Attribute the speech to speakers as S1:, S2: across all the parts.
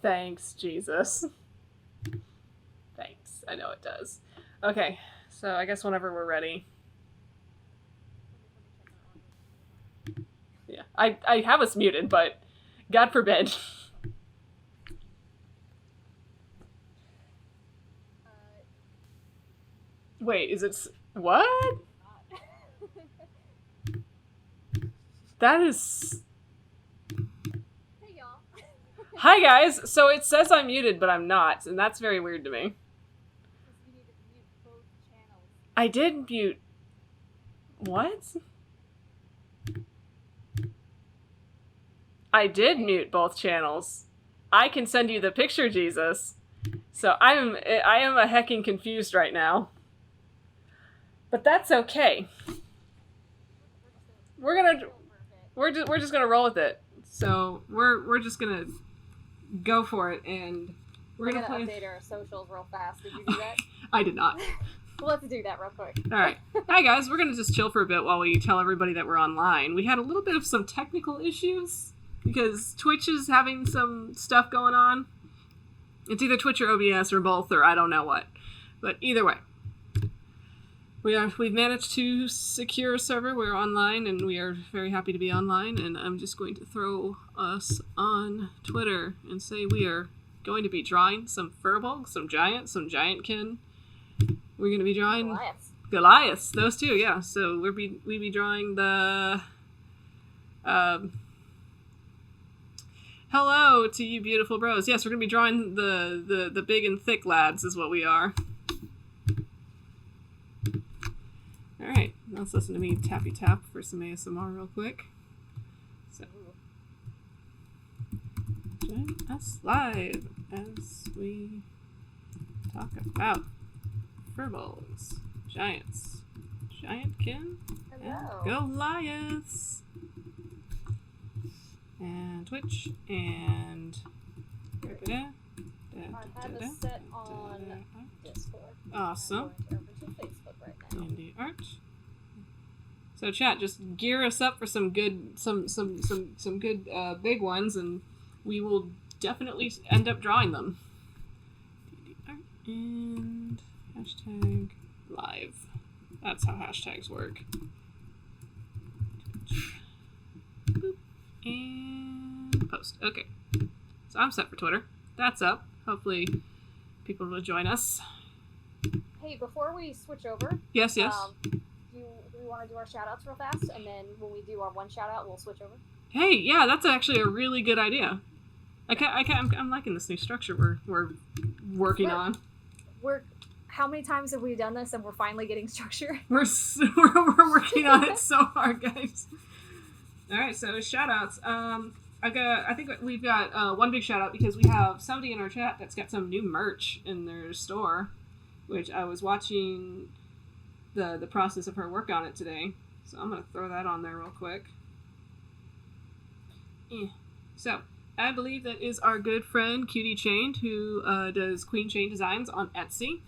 S1: Thanks, Jesus. Thanks. I know it does. Okay, so I guess whenever we're ready. Yeah, I have us muted, but God forbid. Wait, is it... What? That is...
S2: Hey, y'all.
S1: Hi, guys. So it says I'm muted, but I'm not, and that's very weird to me.
S2: You need to mute both channels.
S1: I did mute... What? I did mute both channels. I can send you the picture, Jesus. So I am a hecking confused right now. But that's okay. We're just gonna roll with it. So we're just gonna go for it, and we're gonna
S2: update our socials real fast. Did you do that?
S1: I did not.
S2: Well, let's do that real quick.
S1: All right. Hi guys, we're gonna just chill for a bit while we tell everybody that we're online. We had a little bit of some technical issues because Twitch is having some stuff going on. It's either Twitch or OBS or both, or I don't know what. But either way. We've managed to secure a server. We're online, and we are very happy to be online. And I'm just going to throw us on Twitter and say we are going to be drawing some Firbolgs, some Giantkin. We're going to be drawing Goliaths. Those two, yeah. So we'll be drawing the. Hello to you, beautiful bros. Yes, we're going to be drawing the big and thick lads, is what we are. Alright, let's listen to me tappy tap for some ASMR real quick. So, join us live as we talk about Firbolgs, Giants, Giantkin, and Goliaths, and Twitch, and
S2: I have this set on Discord.
S1: Awesome.
S2: I'm going to Facebook right now.
S1: Indie art. So chat, just gear us up for some good good big ones, and we will definitely end up drawing them. Indie art and hashtag live. That's how hashtags work. Boop. And post. Okay. So I'm set for Twitter. That's up. Hopefully people will join us.
S2: Hey, before we switch over,
S1: Yes.
S2: do we want to do our shout-outs real fast, and then when we do our one shout-out, we'll switch over?
S1: Hey, yeah, that's actually a really good idea. I'm liking this new structure we're working on.
S2: How many times have we done this, and we're finally getting structure?
S1: We're working on it so hard, guys. All right, so shout-outs. I think we've got one big shout-out because we have somebody in our chat that's got some new merch in their store, which I was watching the process of her work on it today. So I'm going to throw that on there real quick. So, I believe that is our good friend Cutie Chained, who does Queen Chain Designs on Etsy.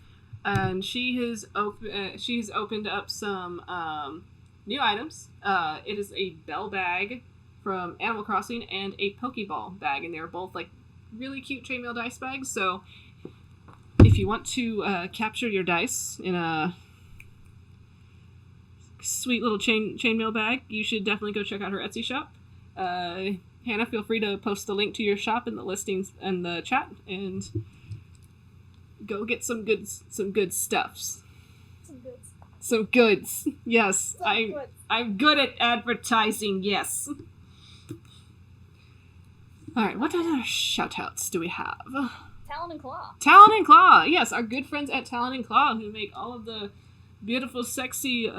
S1: And she has opened up some new items. It is a bell bag from Animal Crossing and a Pokeball bag, and they're both like really cute chainmail dice bags. So if you want to capture your dice in a sweet little chainmail bag, you should definitely go check out her Etsy shop. Hannah, feel free to post the link to your shop in the listings and the chat, and go get some good stuffs. Some goods. Yes, I'm good at advertising. Yes. All right, what other shout-outs do we have?
S2: Talon and Claw.
S1: Talon and Claw. Yes, our good friends at Talon and Claw, who make all of the beautiful, sexy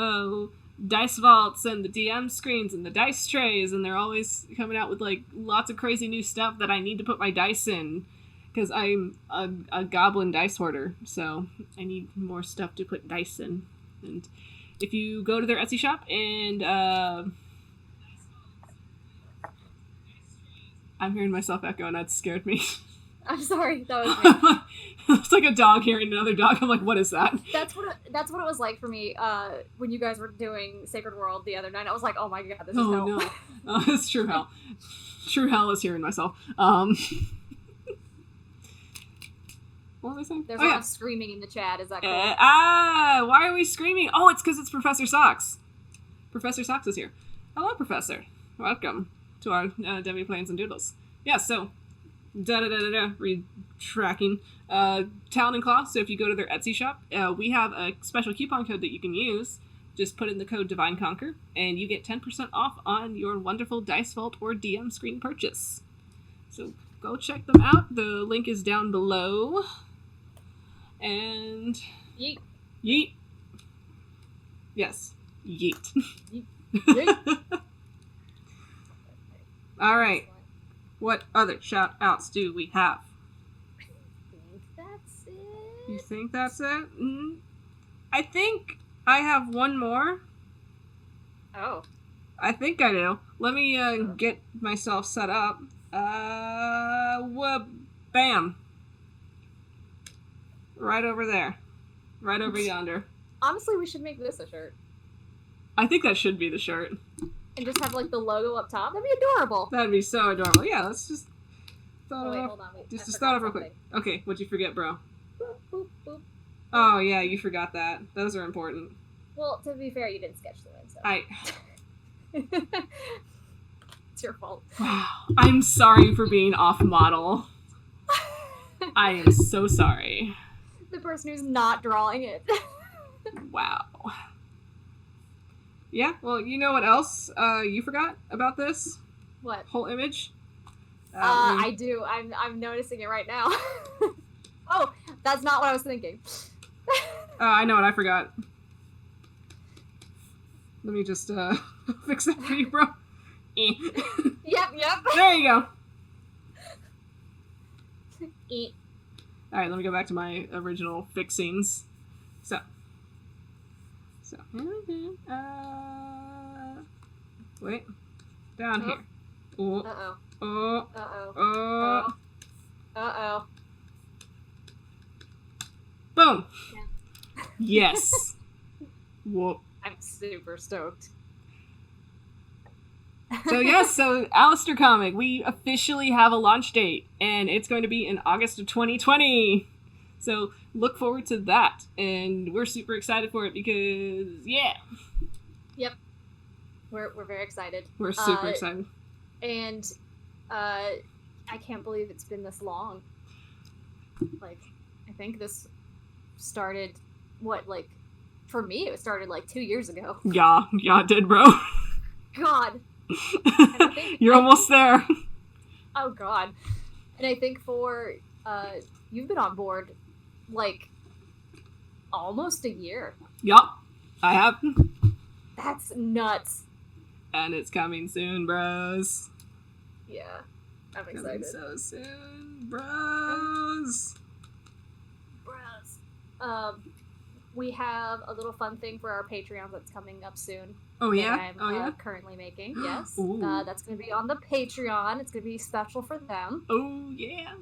S1: dice vaults and the DM screens and the dice trays, and they're always coming out with like lots of crazy new stuff that I need to put my dice in, because I'm a goblin dice hoarder, so I need more stuff to put dice in. And if you go to their Etsy shop and I'm hearing myself echo, and that scared me.
S2: I'm sorry, that was me.
S1: It's like a dog hearing another dog. I'm like, what is that?
S2: That's what it was like for me when you guys were doing Sacred World the other night. I was like, oh my god, this is hell.
S1: No. It's true hell. True hell is hearing myself. What was I saying?
S2: There's a lot of screaming in the chat. Is that cool?
S1: Why are we screaming? Oh, it's because it's Professor Socks. Professor Socks is here. Hello, Professor. Welcome to our Demiplanes and Doodles. Yeah, so, retracking. Talon and Claw, so if you go to their Etsy shop, we have a special coupon code that you can use. Just put in the code Divine Conquer, and you get 10% off on your wonderful Dice Vault or DM screen purchase. So go check them out. The link is down below. And...
S2: Yeet.
S1: Yeet. Yes. Yeet.
S2: Yeet.
S1: All right. What other shout-outs do we have?
S2: I think that's it.
S1: You think that's it? I think I have one more.
S2: Oh.
S1: I think I do. Let me get myself set up. Bam. Right over there. Right over yonder.
S2: Honestly, we should make this a shirt.
S1: I think that should be the shirt.
S2: And just have, like, the logo up top. That'd be adorable.
S1: That'd be so adorable. Yeah, let's just...
S2: Oh, wait, hold on. Wait,
S1: just thought of real quick. Okay, what'd you forget, bro?
S2: Boop, boop, boop.
S1: Oh, yeah, you forgot that. Those are important.
S2: Well, to be fair, you didn't sketch them in, so... It's your fault.
S1: Wow. I'm sorry for being off model. I am so sorry.
S2: The person who's not drawing it.
S1: Wow. Yeah, well, you know what else you forgot about this?
S2: What?
S1: Whole image?
S2: I do. I'm noticing it right now. Oh, that's not what I was thinking.
S1: I know what I forgot. Let me just fix that for you, bro.
S2: Yep.
S1: There you go.
S2: Eat.
S1: Alright, let me go back to my original fixings. So, wait, down here. Oh.
S2: Uh-oh.
S1: Oh.
S2: Uh-oh.
S1: Oh.
S2: Uh-oh.
S1: Boom.
S2: Yeah.
S1: Yes. Whoop.
S2: I'm super stoked.
S1: So yes, so Alistair comic, we officially have a launch date, and it's going to be in August of 2020. So look forward to that, and we're super excited for it because, yeah.
S2: Yep. We're very excited.
S1: We're super excited.
S2: And I can't believe it's been this long. Like, I think this started, for me, it started 2 years ago.
S1: Yeah, it did, bro.
S2: God.
S1: You're almost there.
S2: Oh, God. And I think you've been on board, almost a year.
S1: Yup, I have.
S2: That's nuts.
S1: And it's coming soon, bros.
S2: Yeah, I'm excited.
S1: Coming so soon, bros.
S2: We have a little fun thing for our Patreon that's coming up soon.
S1: Oh, yeah?
S2: I'm currently making, yes.
S1: Ooh.
S2: That's going to be on the Patreon. It's going to be special for them.
S1: Oh, yeah.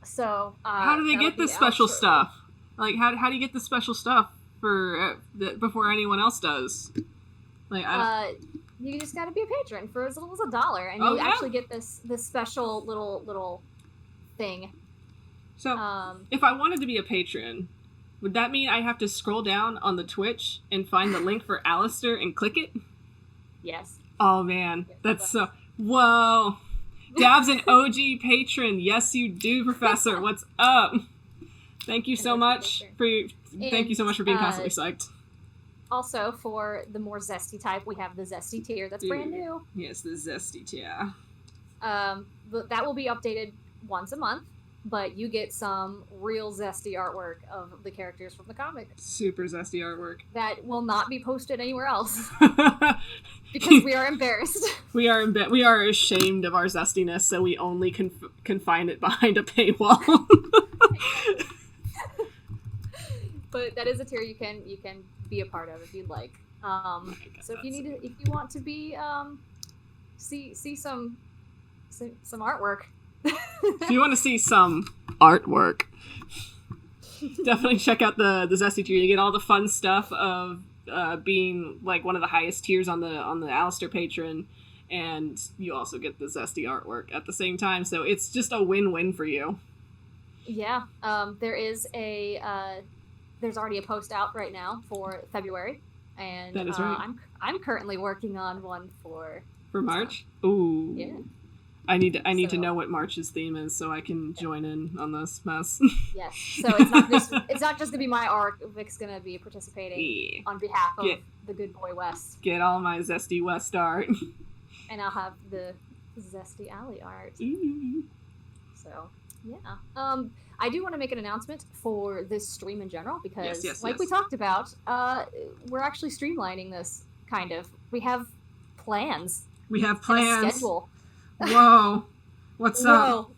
S2: So,
S1: how do they get the special stuff? How do you get the special stuff for before anyone else does?
S2: You just got to be a patron for as little as $1, and you actually get this special little thing.
S1: So, if I wanted to be a patron, would that mean I have to scroll down on the Twitch and find the link for Alistair and click it?
S2: Yes.
S1: Oh, man. Yes, that's so... Whoa. Dab's an OG patron. Yes, you do, Professor. What's up? Thank you so much for being constantly psyched.
S2: Also, for the more zesty type, we have the zesty tier. That's brand new.
S1: Yes, the zesty tier.
S2: But that will be updated once a month. But you get some real zesty artwork of the characters from the comic.
S1: Super zesty artwork.
S2: That will not be posted anywhere else. Because we are embarrassed.
S1: We are ashamed of our zestiness, so we only confine it behind a paywall.
S2: But that is a tier you can be a part of if you'd like. So if you want to be see some artwork.
S1: If you want to see some artwork, definitely check out the zesty tier. You get all the fun stuff of being one of the highest tiers on the Alistair patron, and you also get the zesty artwork at the same time. So it's just a win-win for you.
S2: Yeah. There is there's already a post out right now for February, and
S1: That is right.
S2: I'm currently working on one for
S1: March. Ooh.
S2: Yeah.
S1: I need to
S2: So-
S1: know what March's theme is so I can join in on this mess.
S2: Yes. So it's not just gonna be my arc. Vic's gonna be participating
S1: Yeah.
S2: on behalf of
S1: Yeah.
S2: the good boy West,
S1: Get all my zesty West art.
S2: and I'll have the zesty alley art.
S1: Ooh.
S2: So yeah. I do want to make an announcement for this stream in general because,
S1: Yes,
S2: like we talked about, we're actually streamlining this kind of. We have plans.
S1: We have
S2: And a
S1: plans.
S2: schedule.
S1: Whoa. What's up?
S2: Whoa.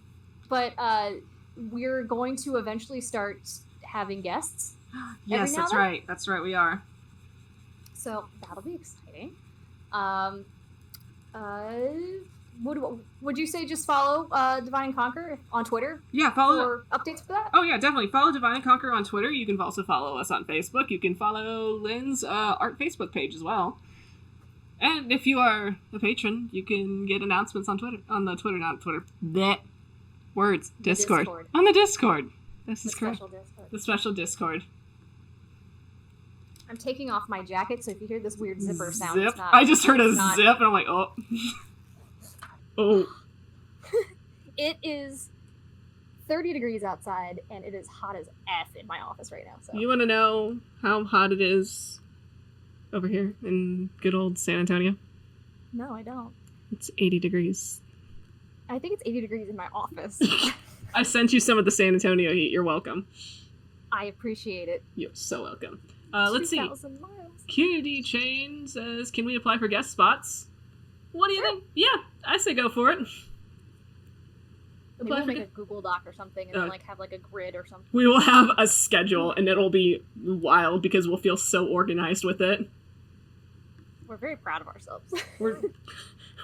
S2: But we're going to eventually start having guests.
S1: Yes,
S2: now
S1: that's
S2: then?
S1: right. That's right, we are.
S2: So that'll be exciting. Would you say just follow Divine and Conquer on Twitter
S1: Yeah, follow
S2: for updates for that?
S1: Oh yeah, definitely. Follow Divine and Conquer on Twitter. You can also follow us on Facebook. You can follow Lynn's art Facebook page as well. And if you are a patron, you can get announcements on Twitter. Blech. Words. Discord.
S2: Discord.
S1: On the Discord. This
S2: The
S1: is correct.
S2: special Discord.
S1: The special Discord.
S2: I'm taking off my jacket, so if you hear this weird zipper sound,
S1: Zip.
S2: it's not.
S1: I just heard a
S2: it's not-
S1: zip and I'm like, oh. Oh.
S2: It is 30 degrees outside, and it is hot as F in my office right now. So
S1: You want to know how hot it is over here in good old San Antonio?
S2: no, I don't.
S1: It's 80 degrees.
S2: I think it's 80 degrees in my office.
S1: I sent you some of the San Antonio heat. You're welcome.
S2: I appreciate it.
S1: You're so welcome. Let's see.
S2: 2,000 miles.
S1: QD Chain says, can we apply for guest spots? What do you think? Yeah, I say go for it.
S2: Maybe
S1: Apply
S2: we'll
S1: for
S2: make a Google Doc or something, and then like have like a grid or something.
S1: We will have a schedule, and it'll be wild because we'll feel so organized with it.
S2: We're very proud of ourselves.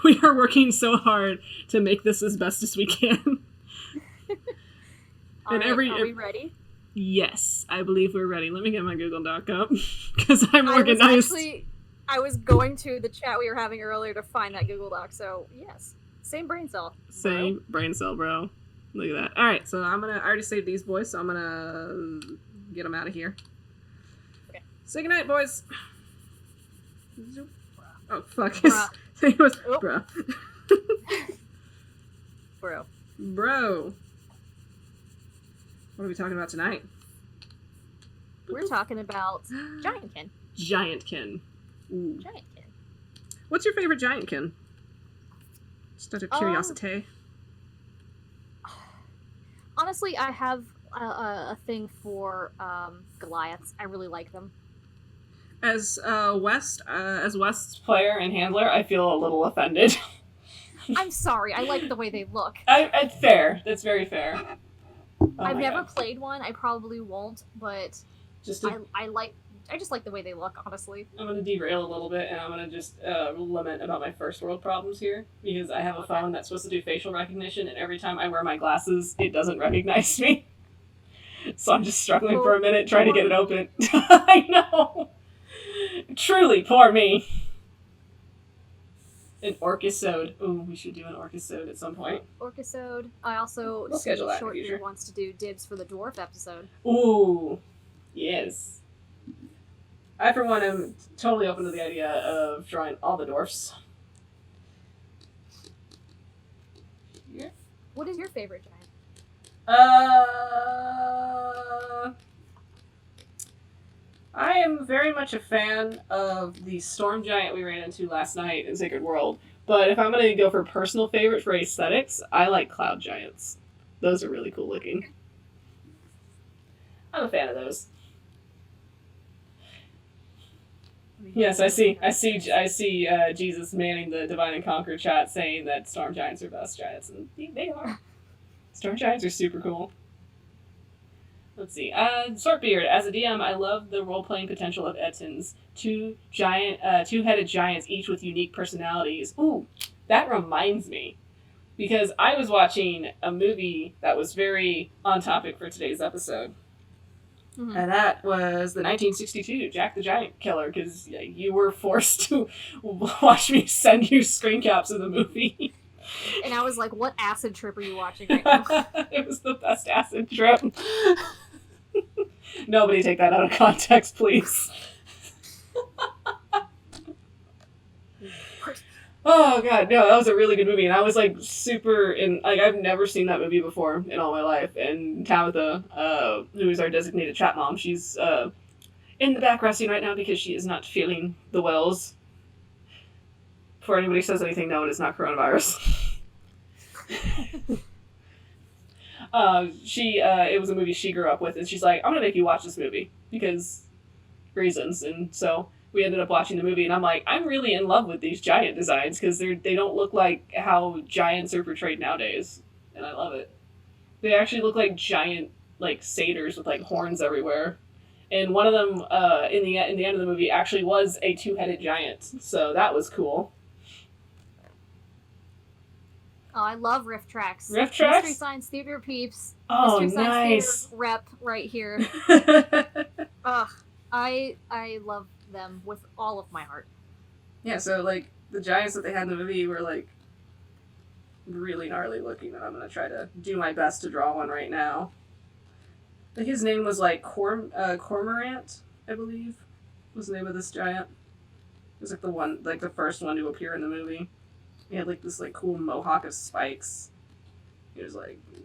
S1: We are working so hard to make this as best as we can.
S2: All
S1: And
S2: right,
S1: every-
S2: are we ready?
S1: Yes, I believe we're ready. Let me get my Google Doc up because I'm organized.
S2: I was going to the chat we were having earlier to find that Google Doc, so yes. Same brain cell.
S1: Same brain cell, bro. Look at that. All right, so I already saved these boys, so I'm gonna get them out of here.
S2: Okay.
S1: Say goodnight, boys. Oh fuck!
S2: Bruh.
S1: It was
S2: Oh.
S1: bro.
S2: Bro.
S1: Bro. What are we talking about tonight?
S2: We're talking about Giantkin.
S1: Giantkin. Ooh.
S2: Giantkin.
S1: What's your favorite Giantkin? Just out of curiosity.
S2: Honestly, I have a thing for Goliaths. I really like them.
S1: As West's player and handler, I feel a little offended.
S2: I'm sorry. I like the way they look.
S1: It's fair. That's very fair. Oh
S2: I've
S1: my
S2: never
S1: God.
S2: played one. I probably won't, but
S1: Just
S2: I just like the way they look, honestly.
S1: I'm gonna derail a little bit, and I'm gonna just lament about my first world problems here because I have a phone that's supposed to do facial recognition, and every time I wear my glasses, it doesn't recognize me. So I'm just struggling for a minute trying to get it open. I know. Truly, poor me. An orchisode. Ooh, we should do an orchisode at some point.
S2: Orchisode. I also
S1: We'll schedule that in the
S2: Short
S1: future.
S2: wants to do dibs for the dwarf episode.
S1: Ooh, yes. I, for one, am totally open to the idea of drawing all the dwarfs. Yeah.
S2: What is your favorite giant?
S1: I am very much a fan of the storm giant we ran into last night in Sacred World. But if I'm going to go for personal favorite for aesthetics, I like cloud giants. Those are really cool looking. I'm a fan of those. Yes, I see Jesus manning the Divine and Conquer chat saying that storm giants are best giants, and they are. Storm giants are super cool. Let's see. Sortbeard, as a DM, I love the role-playing potential of Etons. Two-headed giants, each with unique personalities. Ooh, that reminds me. Because I was watching a movie that was very on topic for today's episode.
S2: Mhm.
S1: And that was the 1962 Jack the Giant Killer, because you were forced to watch me send you screen caps of the movie.
S2: And I was like, what acid trip are you watching right now?
S1: It was the best acid trip. Nobody take that out of context, please. Oh god, no, that was a really good movie, and I was like super in. Like, I've never seen that movie before in all my life. And Tabitha, who is our designated chat mom, she's in the back resting right now because she is not feeling the wells. Before anybody says anything, no, it is not coronavirus. It was a movie she grew up with, and she's like, I'm gonna make you watch this movie because reasons. And so we ended up watching the movie, and I'm like, I'm really in love with these giant designs because they don't look like how giants are portrayed nowadays, and I love it. They actually look like giant like satyrs with like horns everywhere, and one of them in the end of the movie actually was a two-headed giant, so that was cool.
S2: Oh, I love riff tracks.
S1: Riff tracks?
S2: Mystery Science Theater peeps.
S1: Oh,
S2: Mystery Science
S1: nice.
S2: Theater rep right here. Ugh, I love them with all of my heart.
S1: Yeah, so like the giants that they had in the movie were like really gnarly looking, and I'm gonna try to do my best to draw one right now. I think his name was like Cormorant, I believe, was the name of this giant. It was like the first one to appear in the movie. He had like this like cool mohawk of spikes. He was like,
S2: This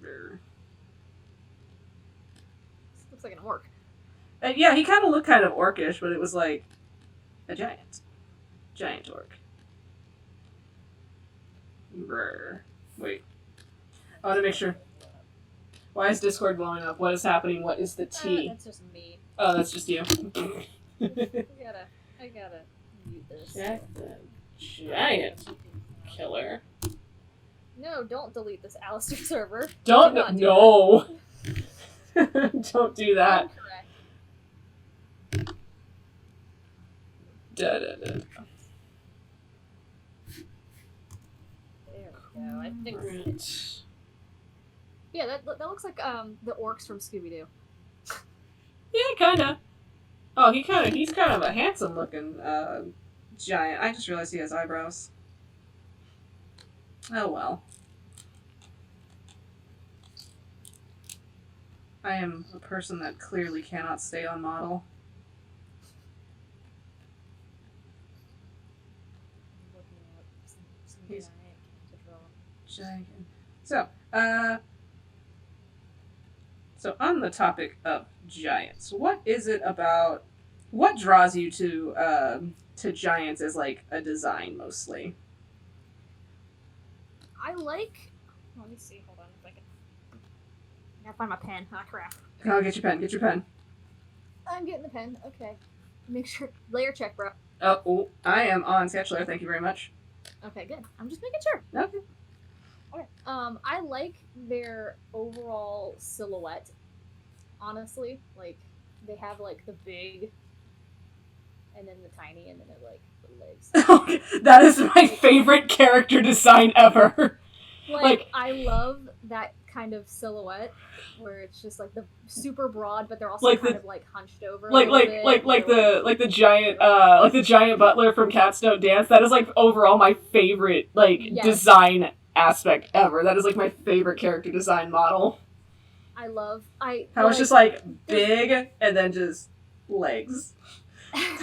S2: looks like an orc.
S1: yeah, he kind of looked kind of orcish, but it was like a giant orc. Brr. Wait, I want to make sure. Why is Discord blowing up? What is happening? What is the T?
S2: That's just me.
S1: Oh, that's just you.
S2: I gotta mute this.
S1: Giant killer.
S2: No, don't delete this Alistair server.
S1: Don't
S2: Do not do
S1: no. Don't do that.
S2: Incorrect.
S1: Da.
S2: There we go. I think.
S1: Right.
S2: Yeah, that looks like the orcs from Scooby-Doo.
S1: Yeah, kinda. Oh, he's kind of a handsome looking giant. I just realized he has eyebrows. Oh well. I am a person that clearly cannot stay on model. He's giant. So on the topic of giants, what draws you to giants as like a design mostly?
S2: I like. Let me see. Hold on a second. I gotta find my pen. Ah, crap.
S1: Oh, get your pen. Get your pen.
S2: I'm getting the pen. Okay. Make sure. Layer check, bro.
S1: Oh, I am on Sketchler. Thank you very much.
S2: Okay, good. I'm just making sure.
S1: Okay.
S2: Okay. I like their overall silhouette. Honestly, like they have like the big, and then the tiny, and then it like the legs.
S1: That is my favorite character design ever.
S2: Like I love that kind of silhouette where it's just like the super broad, but they're also
S1: like
S2: kind of like hunched over.
S1: Like the giant butler from Cats Don't Dance. That is like overall my favorite design aspect ever. That is like my favorite character design model. How it's just like big and then just legs.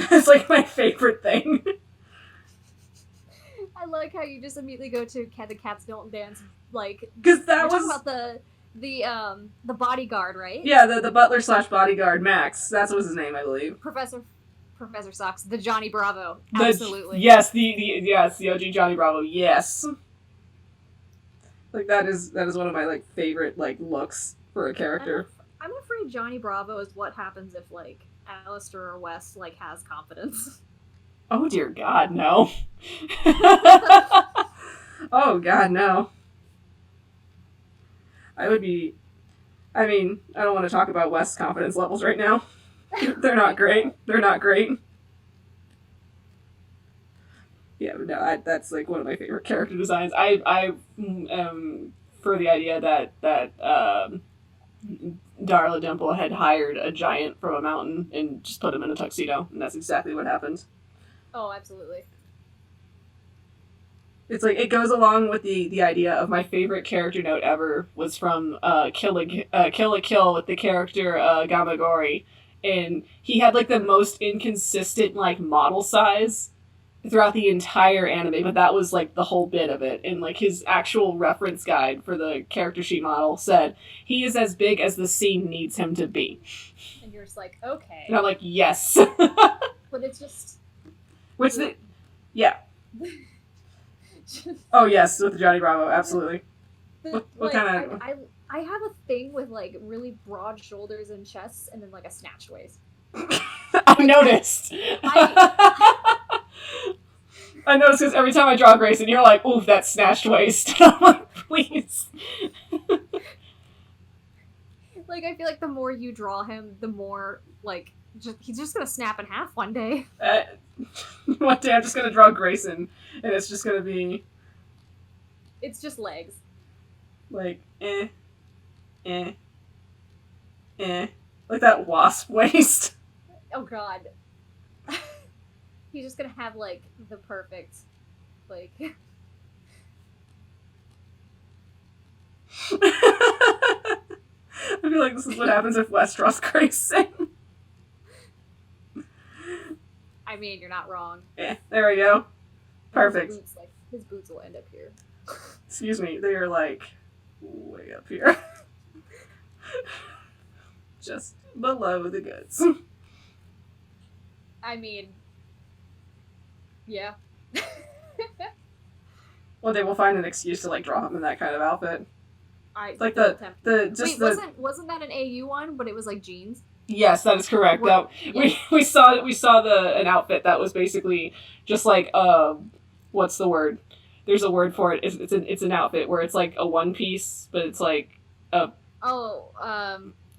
S1: That's like my favorite thing.
S2: I like how you just immediately go to the Cats Don't Dance, like
S1: because that was
S2: talking about the bodyguard, right?
S1: Yeah, the butler / bodyguard Max. That was his name, I believe.
S2: Professor Socks, the Johnny Bravo, absolutely.
S1: Yes, the OG Johnny Bravo. Yes. Like that is one of my like favorite like looks for a character.
S2: I'm afraid Johnny Bravo is what happens if like Alistair or Wes like has confidence.
S1: Oh dear God, no. Oh God, no. I don't want to talk about Wes' confidence levels right now. They're not great. Yeah, but no, that's like one of my favorite character designs. I am for the idea that Darla Dimple had hired a giant from a mountain and just put him in a tuxedo, and that's exactly what happened.
S2: Oh, absolutely.
S1: It's like, it goes along with the idea of my favorite character note ever was from Kill a Kill with the character Gamagori. And he had, like, the most inconsistent, like, model size throughout the entire anime, but that was, like, the whole bit of it. And, like, his actual reference guide for the character sheet model said, he is as big as the scene needs him to be.
S2: And you're just like, okay.
S1: And I'm like, yes.
S2: But it's just...
S1: Which the... Yeah. Oh, yes, with Johnny Bravo, absolutely. What
S2: like,
S1: kind of...
S2: I have a thing with, like, really broad shoulders and chests, and then, like, a snatched waist.
S1: I noticed. I noticed because every time I draw Grayson, you're like, ooh, that snatched waist. I'm like, please.
S2: Like, I feel like the more you draw him, the more, like, he's just gonna snap in half one day.
S1: One day I'm just gonna draw Grayson, and it's just gonna be...
S2: It's just legs.
S1: Like, like that wasp waist.
S2: Oh god. He's just gonna have, like, the perfect, like...
S1: I feel like this is what happens if Wes draws Grayson.
S2: I mean, you're not wrong.
S1: Yeah, there we go. Perfect.
S2: His boots will end up here.
S1: Excuse me, they are, like, way up here. Just below the goods.
S2: I mean... Yeah.
S1: One day we'll find an excuse to, like, draw him in that kind of outfit. Like
S2: wasn't that an AU one, but it was like jeans?
S1: Yes, that is correct. We saw an outfit that was basically just like what's the word? There's a word for it. It's an outfit where it's like a one piece, but it's like a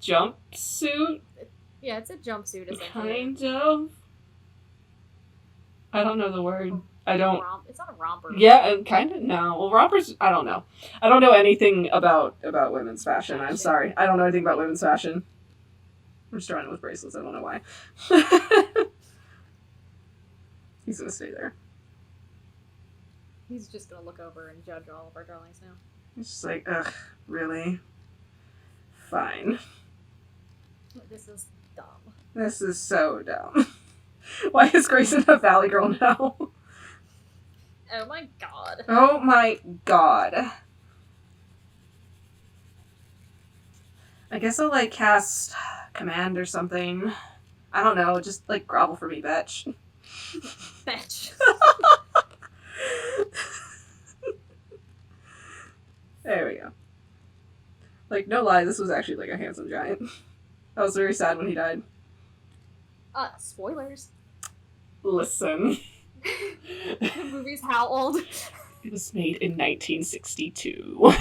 S1: jumpsuit.
S2: Yeah, it's a jumpsuit essentially.
S1: Kind of. I don't know the word. I don't.
S2: It's not a romper.
S1: Yeah, and kind of no. Well, rompers. I don't know. I don't know anything about women's fashion. I'm sorry. I don't know anything about women's fashion. I'm just drawing it with bracelets. I don't know why. He's gonna stay there.
S2: He's just gonna look over and judge all of our drawings now.
S1: He's just like, ugh, really? Fine.
S2: This is dumb.
S1: This is so dumb. Why is Grayson a Valley Girl now?
S2: Oh my god.
S1: Oh my god. I guess I'll, like, cast Command or something. I don't know, just, like, grovel for me, bitch.
S2: Bitch.
S1: There we go. Like, no lie, this was actually, like, a handsome giant. I was very sad when he died.
S2: Spoilers.
S1: Listen.
S2: The movie's how old?
S1: It was made in 1962.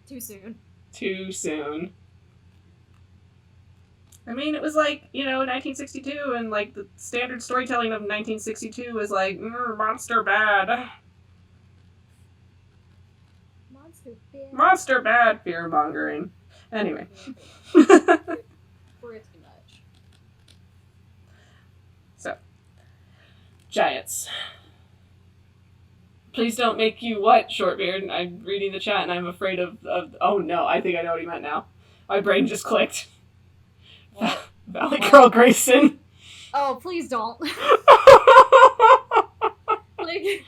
S2: Too soon.
S1: Too soon. I mean, it was like, 1962, and, like, the standard storytelling of 1962 was like, monster bad. Monster bad, fear-mongering. Anyway.
S2: Pretty much.
S1: So. Giants. Please don't make you what, Shortbeard? I'm reading the chat and I'm afraid of oh no, I think I know what he meant now. My brain just clicked. Valley Girl Grayson.
S2: Oh, please don't. Like...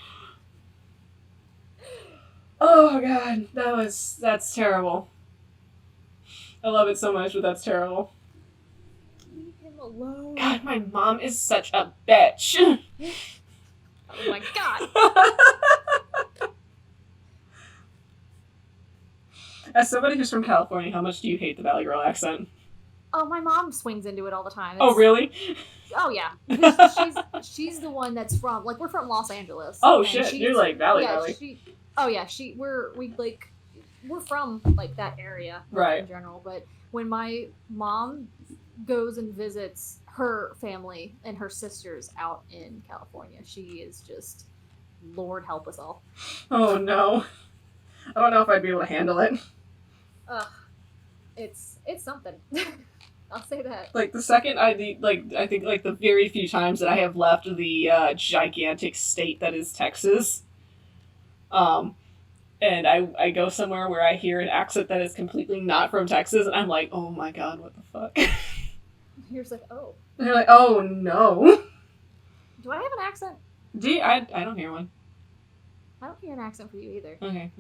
S1: Oh god, that's terrible. I love it so much, but that's terrible.
S2: Leave him alone.
S1: God, my mom is such a bitch.
S2: Oh my god.
S1: As somebody who's from California, how much do you hate the Valley Girl accent?
S2: Oh, my mom swings into it all the time.
S1: Oh, really?
S2: Oh, yeah. Because she's the one that's from, like, we're from Los Angeles.
S1: Oh, shit. You're, like, Valley.
S2: We're from, like, that area.
S1: Right.
S2: In general. But when my mom goes and visits her family and her sisters out in California, she is just, Lord help us all.
S1: Oh, no. I don't know if I'd be able to handle it.
S2: Ugh. It's something. I'll say that.
S1: Like, the second I think, the very few times that I have left the gigantic state that is Texas, And I go somewhere where I hear an accent that is completely not from Texas, and I'm like, oh my god, what the fuck?
S2: You're just like, oh.
S1: And they're like, oh no.
S2: Do I have an accent?
S1: I don't hear one.
S2: I don't hear an accent for you either.
S1: Okay.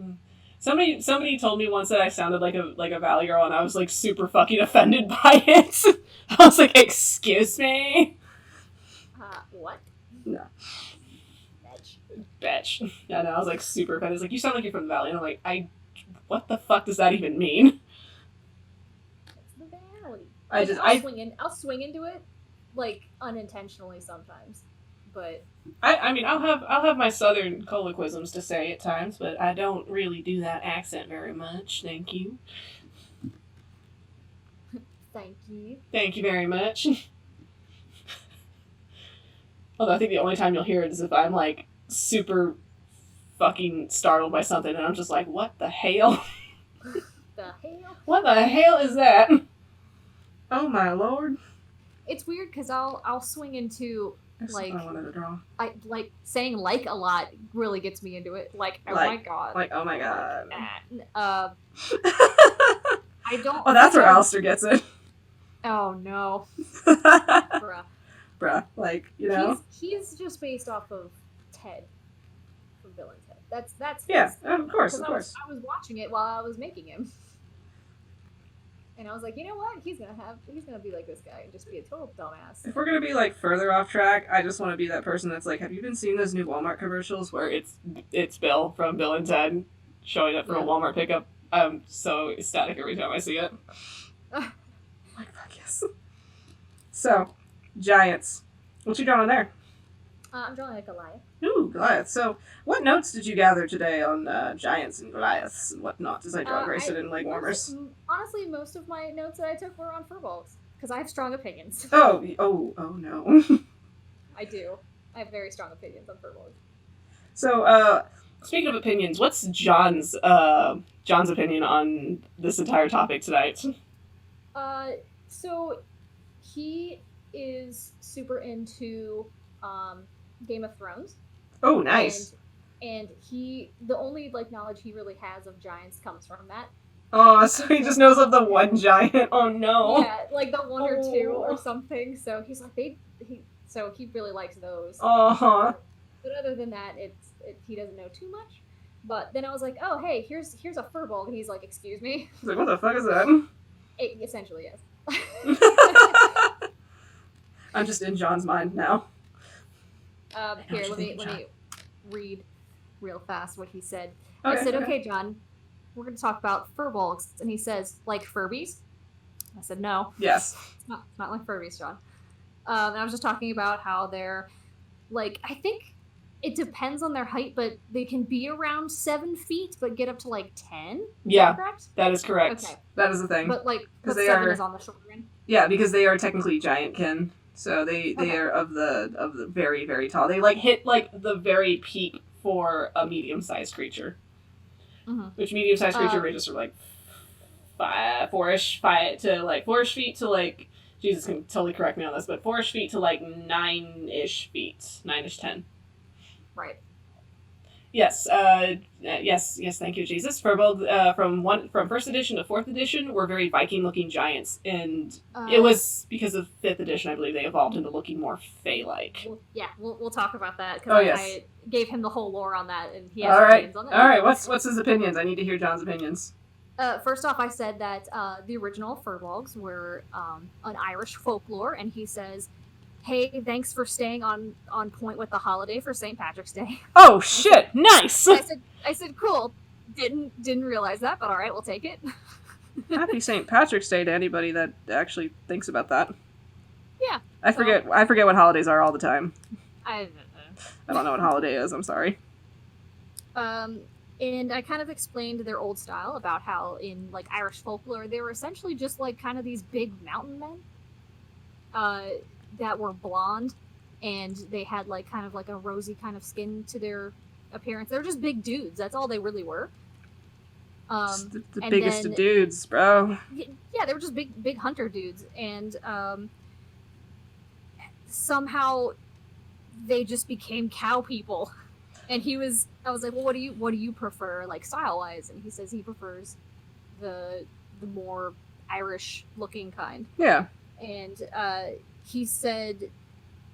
S1: Somebody told me once that I sounded like a Valley girl, and I was like super fucking offended by it. I was like, excuse me?
S2: What?
S1: No. Bitch. Yeah, no, I was like super offended. It's like, you sound like you're from the Valley. And I'm like, what the fuck does that even mean?
S2: It's the Valley. I'll swing into it, like, unintentionally sometimes. But
S1: I mean, I'll have my southern colloquisms to say at times, but I don't really do that accent very much. Thank you.
S2: Thank you.
S1: Thank you very much. Although I think the only time you'll hear it is if I'm like super fucking startled by something and I'm just like, what the hell?
S2: The hell?
S1: What the hell is that? Oh my lord.
S2: It's weird because I'll swing into like
S1: I wanted to draw.
S2: I like saying like a lot really gets me into it. Like, oh my god.
S1: Like, oh my god.
S2: I don't.
S1: Oh, that's where Alistair gets it.
S2: Oh no. Bruh.
S1: Like, you know.
S2: He's just based off of Ted from Bill and Ted. That's
S1: yeah, of course.
S2: I was watching it while I was making him. And I was like, you know what? He's gonna be like this guy and just be a total dumbass.
S1: If we're gonna be like further off track, I just want to be that person that's like, have you been seeing those new Walmart commercials where it's Bill from Bill and Ted showing up for a Walmart pickup? I'm so ecstatic every time I see it. Like, fuck yes. So, Giants. What you drawing there?
S2: I'm drawing a Goliath.
S1: Ooh, Goliath. So, what notes did you gather today on Giants and Goliaths and whatnot as I draw Grayson and leg warmers?
S2: Honestly, most of my notes that I took were on Firbolgs, because I have strong opinions.
S1: Oh no.
S2: I do. I have very strong opinions on Firbolgs.
S1: So, speaking of opinions, what's John's opinion on this entire topic tonight?
S2: So he is super into Game of Thrones.
S1: Oh, nice.
S2: And the only like knowledge he really has of giants comes from that.
S1: Oh, so he just knows of the one giant. Oh no.
S2: Yeah, like the one or two or something. So he's like he really likes those.
S1: Uh-huh.
S2: But other than that, he doesn't know too much. But then I was like, oh hey, here's a Firbolg, and he's like, excuse me.
S1: He's like, what the fuck is that?
S2: It essentially is.
S1: I'm just in John's mind now.
S2: Here, let me read real fast what he said.
S1: Okay,
S2: I said, okay, John, we're going to talk about Firbolgs. And he says, like Furbies? I said, no.
S1: Yes.
S2: It's not like Furbies, John. And I was just talking about how they're, like, I think it depends on their height, but they can be around 7 feet, but get up to, like, 10?
S1: Yeah,
S2: is that correct?
S1: That is correct. Okay. That is the thing.
S2: But, like, but 7 is on the shorter end?
S1: Yeah, because they are technically giantkin. So they are of the very, very tall. They like hit like the very peak for a medium-sized creature. Mm-hmm. Which medium-sized creature ranges from like 4-ish feet to like, Jesus can totally correct me on this, but 4-ish feet to like 9-ish feet, 9-ish 10.
S2: Right.
S1: Yes, yes. Thank you, Jesus. Firbolg, from first edition to fourth edition, were very Viking-looking giants, and it was because of fifth edition, I believe, they evolved into looking more Fey-like.
S2: We'll talk about that because I gave him the whole lore on that, and he has opinions on it.
S1: All right, what's his opinions? I need to hear John's opinions.
S2: First off, I said that the original Firbolgs were an Irish folklore, and he says, hey, thanks for staying on point with the holiday for St. Patrick's Day.
S1: Oh shit, nice.
S2: I said cool. Didn't realize that, but all right, we'll take it.
S1: Happy St. Patrick's Day to anybody that actually thinks about that.
S2: Yeah.
S1: I forget what holidays are all the time.
S2: I
S1: don't know what holiday is, I'm sorry.
S2: And I kind of explained their old style about how in like Irish folklore they were essentially just like kind of these big mountain men. That were blonde, and they had like kind of like a rosy kind of skin to their appearance. They were just big dudes. That's all they really were.
S1: The biggest of dudes, bro.
S2: Yeah, they were just big hunter dudes, and somehow they just became cow people. And I was like, well, what do you prefer, like, style-wise? And he says he prefers the more Irish-looking kind.
S1: Yeah.
S2: And he said,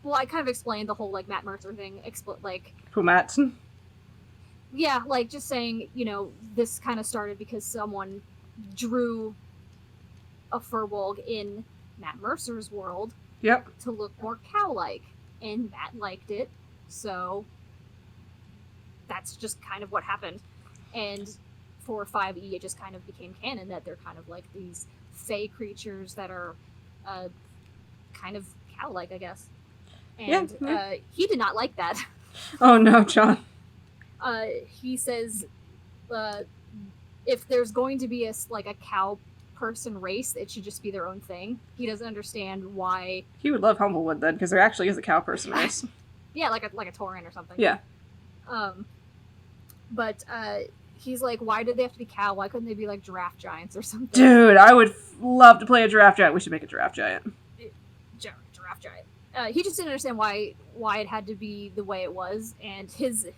S2: well, I kind of explained the whole, like, Matt Mercer thing,
S1: Who, Matt?
S2: yeah, like, just saying, this kind of started because someone drew a Firbolg in Matt Mercer's world.
S1: Yep.
S2: To look more cow-like, and Matt liked it, so that's just kind of what happened. And for 5e, it just kind of became canon that they're kind of like these fey creatures that are kind of cow-like, I guess. And he did not like that.
S1: Oh no, John.
S2: He says if there's going to be a cow person race, it should just be their own thing. He doesn't understand why.
S1: He would love Humblewood then, because there actually is a cow person race.
S2: Yeah, like a Tauren or something.
S1: Yeah.
S2: But he's like, why did they have to be cow? Why couldn't they be like giraffe giants or something?
S1: Dude, I would love to play a giraffe giant. We should make a giraffe giant.
S2: Giraffe giant. He just didn't understand why it had to be the way it was, and his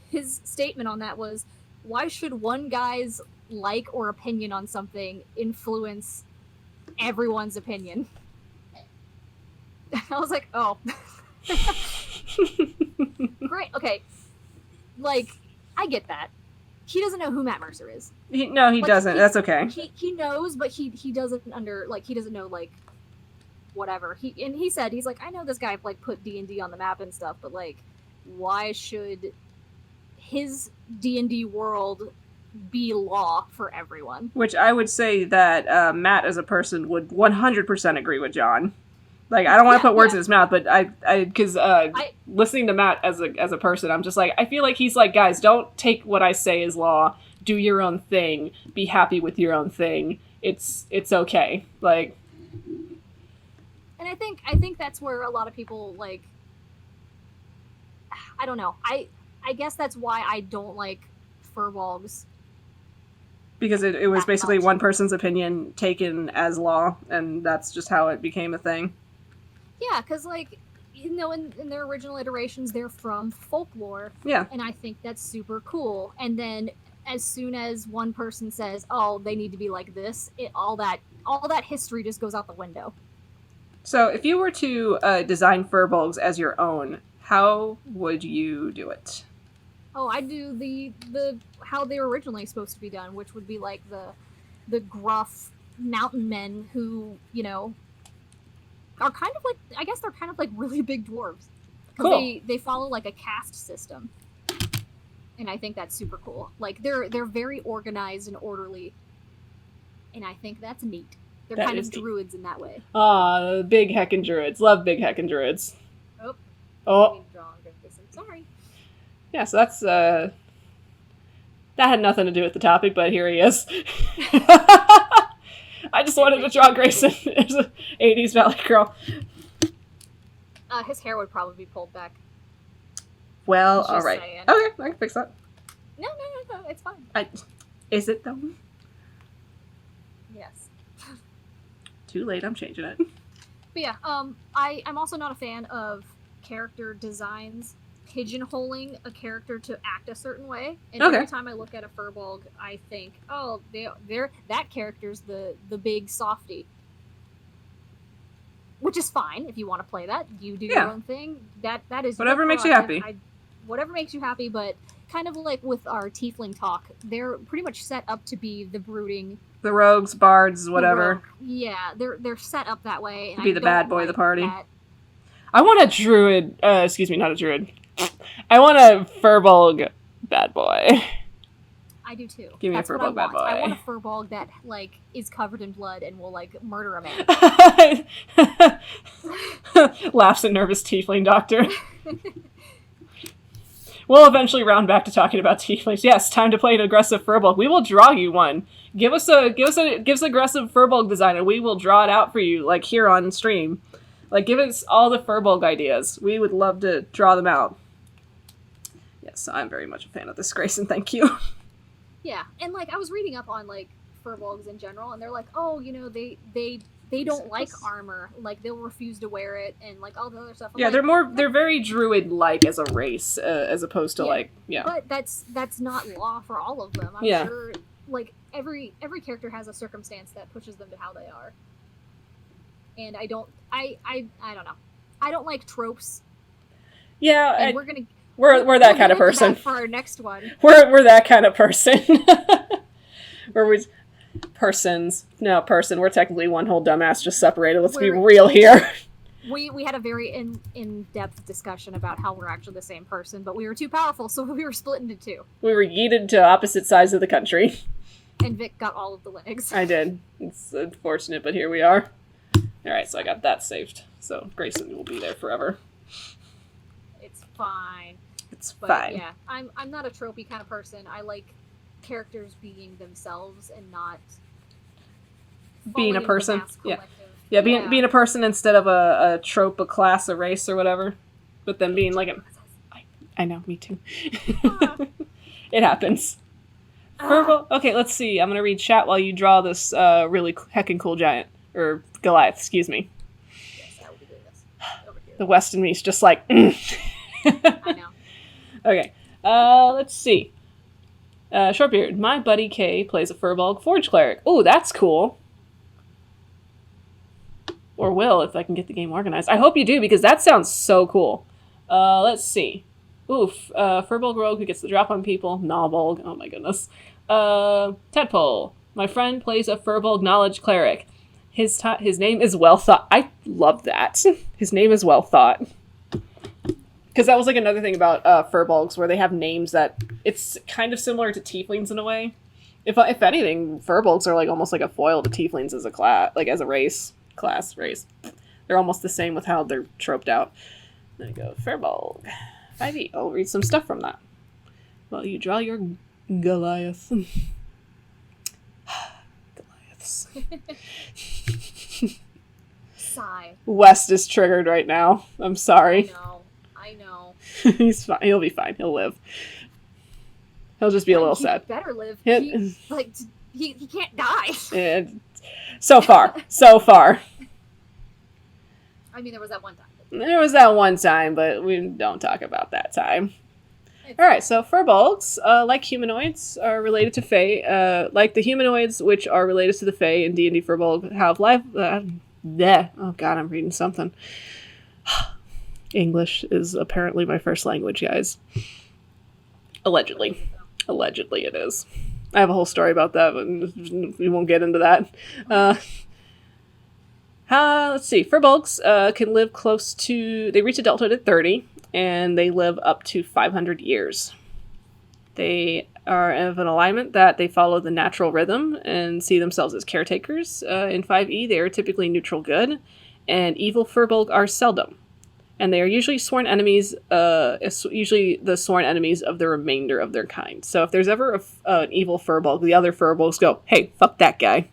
S2: statement on that was, why should one guy's like or opinion on something influence everyone's opinion? I was like, oh. Great, okay. Like, I get that. He doesn't know who Matt Mercer is.
S1: He doesn't. That's okay.
S2: He knows, but he doesn't he doesn't know, like, whatever. He said, he's like, I know this guy, like, put D&D on the map and stuff, but, like, why should his D&D world be law for everyone?
S1: Which I would say that Matt as a person would 100% agree with John. Like, I don't want to put words in his mouth, but because listening to Matt as a person, I'm just like, I feel like he's like, guys, don't take what I say as law. Do your own thing. Be happy with your own thing. It's okay. Like,
S2: and I think that's where a lot of people, like, I don't know. I guess that's why I don't like Firbolgs.
S1: Because it was basically one person's opinion taken as law, and that's just how it became a thing.
S2: Yeah, because, like, in their original iterations, they're from folklore.
S1: Yeah.
S2: And I think that's super cool. And then as soon as one person says, oh, they need to be like this, all that history just goes out the window.
S1: So if you were to design Firbolgs as your own, how would you do it?
S2: Oh, I'd do the how they were originally supposed to be done, which would be like the gruff mountain men who, are kind of like, I guess they're kind of like really big dwarves.
S1: Cool.
S2: They follow like a caste system. And I think that's super cool. Like, they're very organized and orderly. And I think that's neat. They're kind of druids in that way.
S1: Aw, big heckin' druids. Love big heckin' druids. Oh.
S2: Sorry.
S1: Yeah, so that's, that had nothing to do with the topic, but here he is. I just wanted to draw Grayson as an 80s Valley girl.
S2: His hair would probably be pulled back.
S1: Well, alright. Okay, I can fix that.
S2: No, it's fine.
S1: Is it, though?
S2: Yes.
S1: Too late, I'm changing it.
S2: But yeah, I'm also not a fan of character designs pigeonholing a character to act a certain way. And every time I look at a Firbolg, I think, oh, that character's the big softy. Which is fine if you want to play that. You do your own thing. That is
S1: whatever makes you happy.
S2: Whatever makes you happy, but kind of like with our tiefling talk, they're pretty much set up to be the brooding,
S1: the rogues, bards, whatever.
S2: Yeah, they're set up that way. And
S1: to be the bad boy of the party.
S2: That.
S1: I want a druid. Excuse me, not a druid. I want a Firbolg bad boy.
S2: I do too.
S1: Give me a Firbolg bad boy.
S2: I want a Firbolg that, like, is covered in blood and will, like, murder a man.
S1: Laughs a nervous tiefling doctor. We'll eventually round back to talking about tieflings. Yes, time to play an aggressive Firbolg. We will draw you one. Give us aggressive Firbolg design, and we will draw it out for you, like, here on stream. Like, give us all the Firbolg ideas. We would love to draw them out. Yes, I'm very much a fan of this, Grayson. Thank you.
S2: Yeah, and, like, I was reading up on, like, Firbolgs in general, and they're like, oh, they they don't like armor. Like, they'll refuse to wear it and, like, all the other stuff.
S1: Yeah, they're very druid-like as a race, as opposed to,
S2: But that's not law for all of them. I'm sure, like, every character has a circumstance that pushes them to how they are. And I don't know. I don't like tropes.
S1: Yeah,
S2: and
S1: we're that kind of person.
S2: For our next one.
S1: We're that kind of person. We're technically one whole dumbass just separated. Let's be real here.
S2: We had a very in-depth discussion about how we're actually the same person, but we were too powerful, so we were split into two.
S1: We were yeeted to opposite sides of the country.
S2: And Vic got all of the Linux.
S1: I did. It's unfortunate, but here we are. Alright, so I got that saved. So Grayson will be there forever.
S2: It's fine.
S1: But fine.
S2: Yeah, I'm not a tropey kind of person. I like characters being themselves and not
S1: being a person. Yeah, being a person instead of a trope, a class, a race, or whatever. But then being like I know, me too. It happens. Okay, let's see. I'm gonna read chat while you draw this really heckin' cool giant. Or Goliath, excuse me.
S2: Yes, I will be doing this. Over here.
S1: The West in me's just like
S2: I know.
S1: Okay. Let's see. Shortbeard. My buddy Kay plays a Firbolg Forge Cleric. Ooh, that's cool. Or will, if I can get the game organized. I hope you do, because that sounds so cool. Let's see. Oof. Firbolg Rogue who gets the drop on people. Novolg. Oh my goodness. Tedpole. My friend plays a Firbolg Knowledge Cleric. His name is Well Thought. I love that. His name is Well Thought. Because that was like another thing about Firbolgs, where they have names that it's kind of similar to Tieflings in a way. If anything, Firbolgs are like almost like a foil to Tieflings as a class, like as a race. They're almost the same with how they're troped out. There you go, Firbolg. 5e. I'll read some stuff from that. Well, you draw your Goliath. Goliaths.
S2: Sigh.
S1: West is triggered right now. I'm sorry.
S2: I know.
S1: He's fine. He'll be fine. He'll live. He'll just be a little sad.
S2: He better live. He can't die.
S1: And so far.
S2: I mean, there was that one time.
S1: There was that one time, but we don't talk about that time. Alright, so Firbolgs, like humanoids, are related to Fae. Like the humanoids, which are related to the Fae in D&D Firbolg, have life... Oh god, I'm reading something. English is apparently my first language, guys. Allegedly it is. I have a whole story about that, but we won't get into that. Let's see. Firbolgs can live close to... They reach adulthood at 30, and they live up to 500 years. They are of an alignment that they follow the natural rhythm and see themselves as caretakers. In 5e, they are typically neutral good, and evil Firbolg are seldom. And they are usually sworn enemies, usually the sworn enemies of the remainder of their kind. So if there's ever an evil Firbolg, the other Firbolgs go, hey, fuck that guy.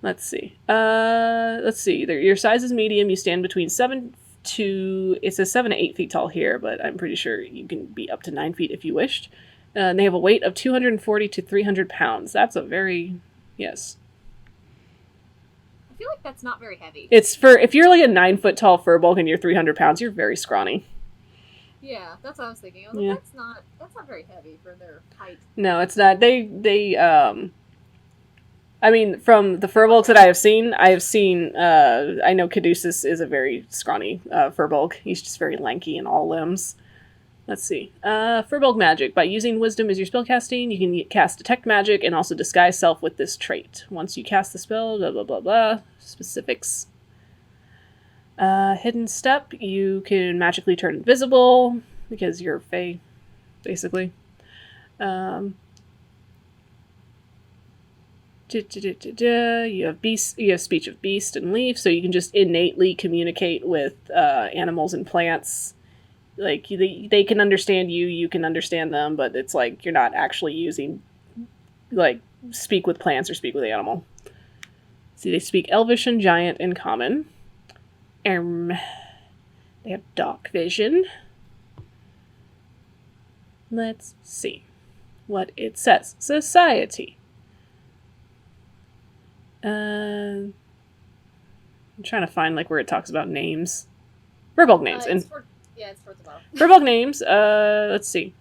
S1: Let's see. Your size is medium. You stand between 7 to 8 feet tall here, but I'm pretty sure you can be up to 9 feet if you wished. And they have a weight of 240 to 300 pounds. That's a very... Yes.
S2: I feel like that's not very heavy.
S1: It's for... If you're like a 9 foot tall Firbolg and you're 300 pounds, you're very scrawny.
S2: Yeah, that's what I was thinking. I was like, that's not very heavy for their height.
S1: No, it's not. I mean, from the Firbolgs that I have seen, I know Caduceus is a very scrawny Firbolg. He's just very lanky in all limbs. Let's see. Firbolg magic. By using wisdom as your spellcasting, you can cast detect magic and also disguise self with this trait. Once you cast the spell, blah, blah, blah, blah. Specifics. Hidden step. You can magically turn invisible because you're Fae, basically. You have speech of beast and leaf, so you can just innately communicate with animals and plants. Like, they can understand you, you can understand them, but it's like you're not actually using, like, speak with plants or speak with animal. See, they speak Elvish and Giant in common. They have dark vision. Let's see what it says. Society. I'm trying to find like where it talks about names. Firbolg names.
S2: It's towards the bottom.
S1: Firbolg names, let's see.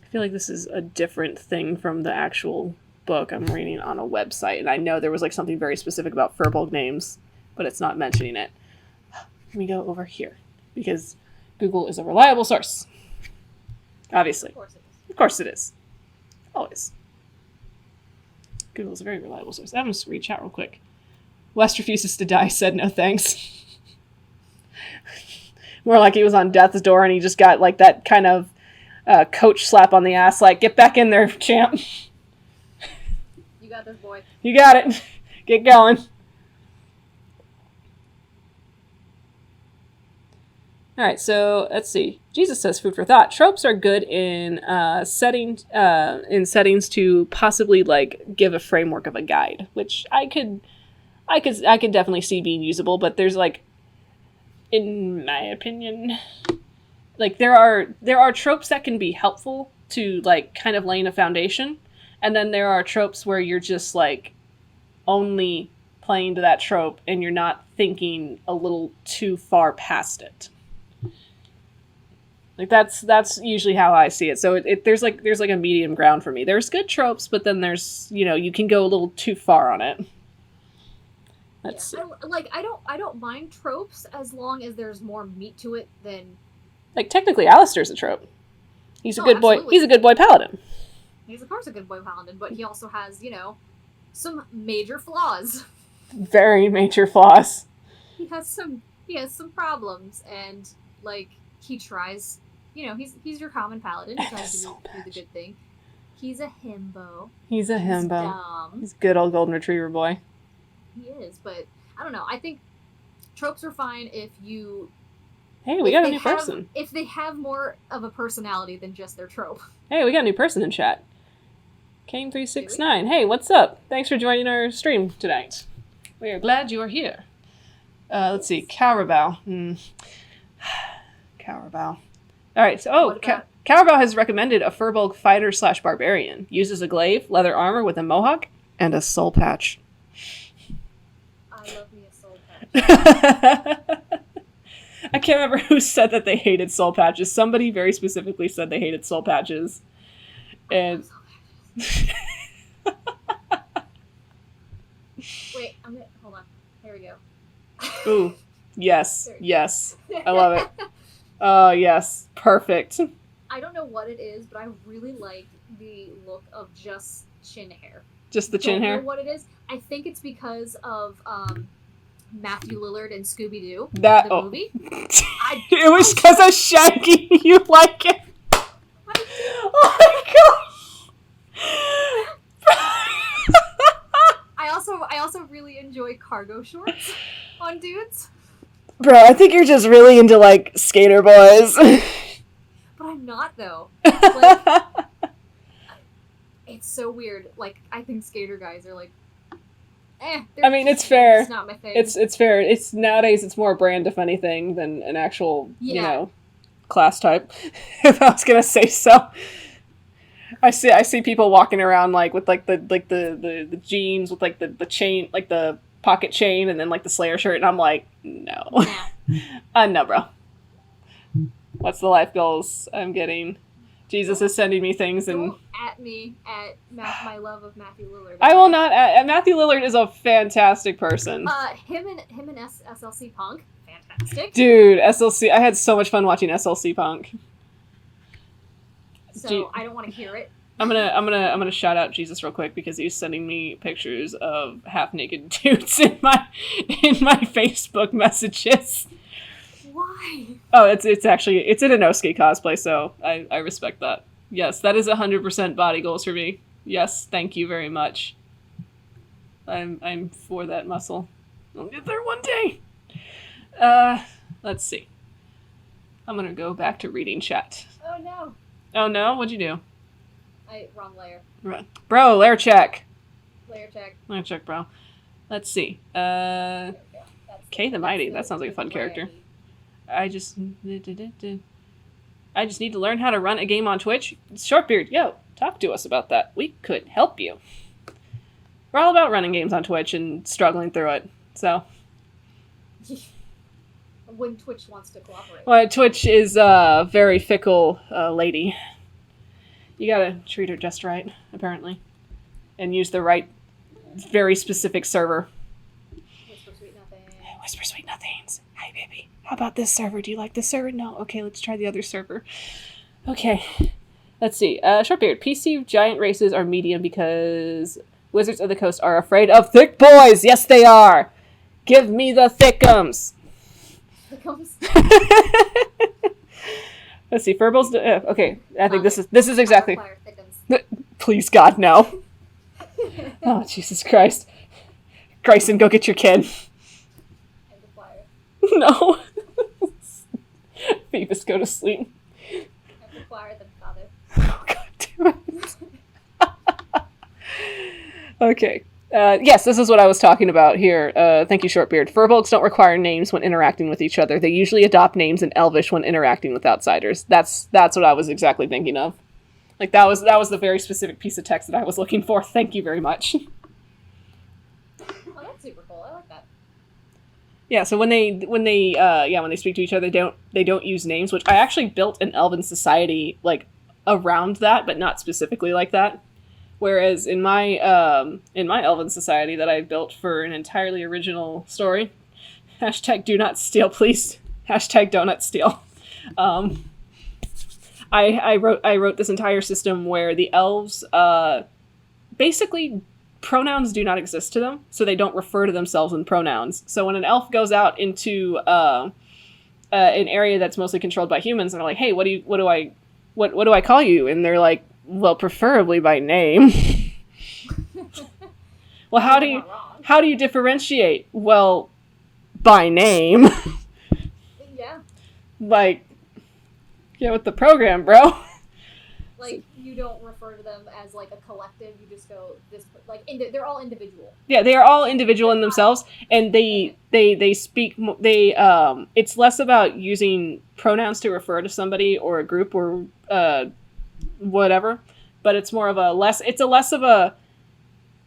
S1: I feel like this is a different thing from the actual book I'm reading on a website, and I know there was like something very specific about Firbolg names, but it's not mentioning it. Let me go over here, because Google is a reliable source. Obviously.
S2: Of course it is.
S1: Of course it is. Always. Google is a very reliable source. I'm just read chat real quick. West refuses to die, said no thanks. More like he was on death's door and he just got like that kind of coach slap on the ass, like, get back in there, champ.
S2: You got this, boy.
S1: You got it. Get going. All right, so let's see. Jesus says, food for thought. Tropes are good in settings to possibly like give a framework of a guide, which I could definitely see being usable. But there's like, in my opinion, like there are tropes that can be helpful to like kind of laying a foundation, and then there are tropes where you're just like only playing to that trope and you're not thinking a little too far past it. Like that's usually how I see it. So there's like a medium ground for me. There's good tropes, but then there's, you can go a little too far on it. Let's see.
S2: I don't mind tropes as long as there's more meat to it than.
S1: Like technically, Alistair's a trope. He's a good boy.
S2: Absolutely.
S1: He's a good boy paladin.
S2: He's of course a good boy paladin, but he also has some major flaws.
S1: Very major flaws.
S2: He has some problems, and like he tries. He's your common paladin. He tries to do the good thing. He's a himbo.
S1: He's a himbo.
S2: Dumb.
S1: He's a good old golden retriever boy.
S2: He is, but I don't know. I think tropes are fine if you.
S1: Hey, we got a new person.
S2: If they have more of a personality than just their trope.
S1: Hey, we got a new person in chat. Kane369. Hey, what's up? Thanks for joining our stream tonight. We are glad you are here. Let's see. Carabao. Carabao. All right. So, Carabao has recommended a Firbolg fighter/barbarian. Uses a glaive, leather armor with a mohawk, and a soul patch.
S2: I love me a soul patch.
S1: I can't remember who said that they hated soul patches. Somebody very specifically said they hated soul patches. And
S2: wait, hold on. Here we go.
S1: Ooh, yes, yes. I love it. Oh, yes. Perfect.
S2: I don't know what it is, but I really like the look of just chin hair.
S1: Just the chin hair?
S2: I don't know what it is. I think it's because of Matthew Lillard and Scooby-Doo, the movie.
S1: It was because of Shaggy. You like it? Oh my god!
S2: I also really enjoy cargo shorts on dudes.
S1: Bro, I think you're just really into like skater boys.
S2: But I'm not though. Like, it's so weird. Like I think skater guys are like.
S1: I mean, it's fair.
S2: It's not my thing.
S1: It's fair. It's nowadays it's more a brand if anything than an actual class type. If I was gonna say so. I see people walking around like with like the jeans with like the chain, like the pocket chain, and then like the Slayer shirt, and I'm like, no. No, bro. What's the life goals I'm getting? Jesus is sending me things, and
S2: don't at me at my love of Matthew Lillard.
S1: I will not. Matthew Lillard is a fantastic person.
S2: Him and SLC Punk, fantastic.
S1: Dude, SLC. I had so much fun watching SLC Punk.
S2: So I don't want to hear it.
S1: I'm gonna shout out Jesus real quick because he's sending me pictures of half naked dudes in my Facebook messages.
S2: Why?
S1: Oh, it's in an Inosuke cosplay, so I respect that. Yes, that is 100% body goals for me. Yes, thank you very much. I'm for that muscle. I'll get there one day. Let's see. I'm gonna go back to reading chat.
S2: Oh no.
S1: Oh no, what'd you do?
S2: Wrong layer.
S1: Bro, layer check.
S2: Layer check.
S1: Layer check, bro. Let's see. Kay the Mighty. That sounds like a fun character. I just need to learn how to run a game on Twitch. Shortbeard, yo, talk to us about that. We could help you. We're all about running games on Twitch and struggling through it. So,
S2: When Twitch wants to cooperate.
S1: well, Twitch is a very fickle lady. You gotta treat her just right, apparently. And use the right, very specific server.
S2: Whisper sweet nothings.
S1: Whisper sweet nothings. Hi, baby. How about this server? Do you like this server? No? Okay, let's try the other server. Okay. Let's see. Shortbeard. PC giant races are medium because Wizards of the Coast are afraid of thick boys. Yes, they are. Give me the thickums.
S2: Thickums?
S1: Let's see. Firbolgs. Okay, I think this is exactly.
S2: I require thickums.
S1: Please, God, no. Oh, Jesus Christ. Grayson, go get your kid.
S2: And require.
S1: No. Phoebus, go to sleep.
S2: I require them, father.
S1: Oh, God damn it. Okay. Yes, this is what I was talking about here. Thank you, Shortbeard. Firbolgs don't require names when interacting with each other. They usually adopt names in Elvish when interacting with outsiders. That's what I was exactly thinking of. Like, that was the very specific piece of text that I was looking for. Thank you very much.
S2: Oh, that's super cool. I like that.
S1: Yeah, so when they speak to each other, they don't use names, which I actually built an Elven society like around that, but not specifically like that. Whereas in my Elven society that I built for an entirely original story, #do not steal, please. #donut steal. I wrote this entire system where the elves basically pronouns do not exist to them, so they don't refer to themselves in pronouns. So when an elf goes out into an area that's mostly controlled by humans, and they're like, "Hey, what do I call you?" And they're like, "Well, preferably by name." Well, how do you differentiate? Well, by name.
S2: Yeah.
S1: Like, get with the program, bro.
S2: Like, you don't refer to them as, like, a collective. You just go, this, like, they're all individual.
S1: Yeah, they are all individual in themselves, and they speak, it's less about using pronouns to refer to somebody or a group or whatever, but it's more of less of a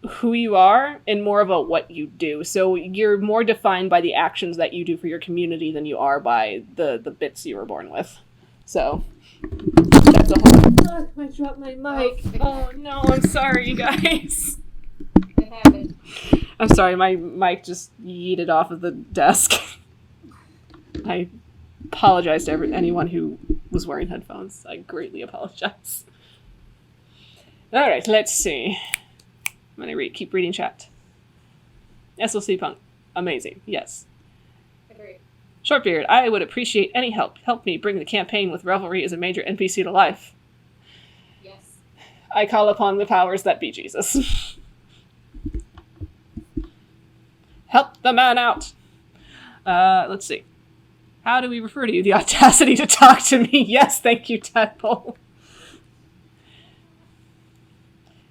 S1: who you are and more of a what you do. So you're more defined by the actions that you do for your community than you are by the bits you were born with. So that's a whole... I dropped my mic. Oh no, I'm sorry, you guys.
S2: It happened.
S1: I'm sorry, my mic just yeeted off of the desk. I apologize to anyone who was wearing headphones. I greatly apologize. Alright, let's see. I'm gonna keep reading chat. SLC Punk. Amazing. Yes.
S2: Agreed.
S1: Shortbeard, I would appreciate any help. Help me bring the campaign with Revelry as a major NPC to life.
S2: Yes.
S1: I call upon the powers that be, Jesus. Help the man out. Let's see. How do we refer to you? The audacity to talk to me. Yes, thank you, Tadpole.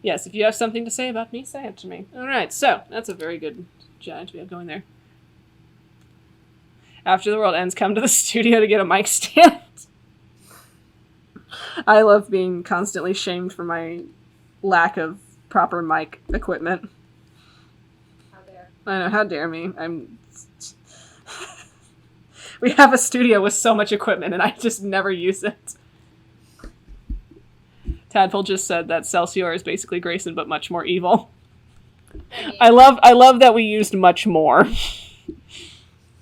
S1: Yes, if you have something to say about me, say it to me. Alright, so, that's a very good giant we have going there. After the world ends, come to the studio to get a mic stand. I love being constantly shamed for my lack of proper mic equipment.
S2: How dare.
S1: I know, how dare me. We have a studio with so much equipment and I just never use it. Tadpole just said that Celsior is basically Grayson, but much more evil. I love that we used much more.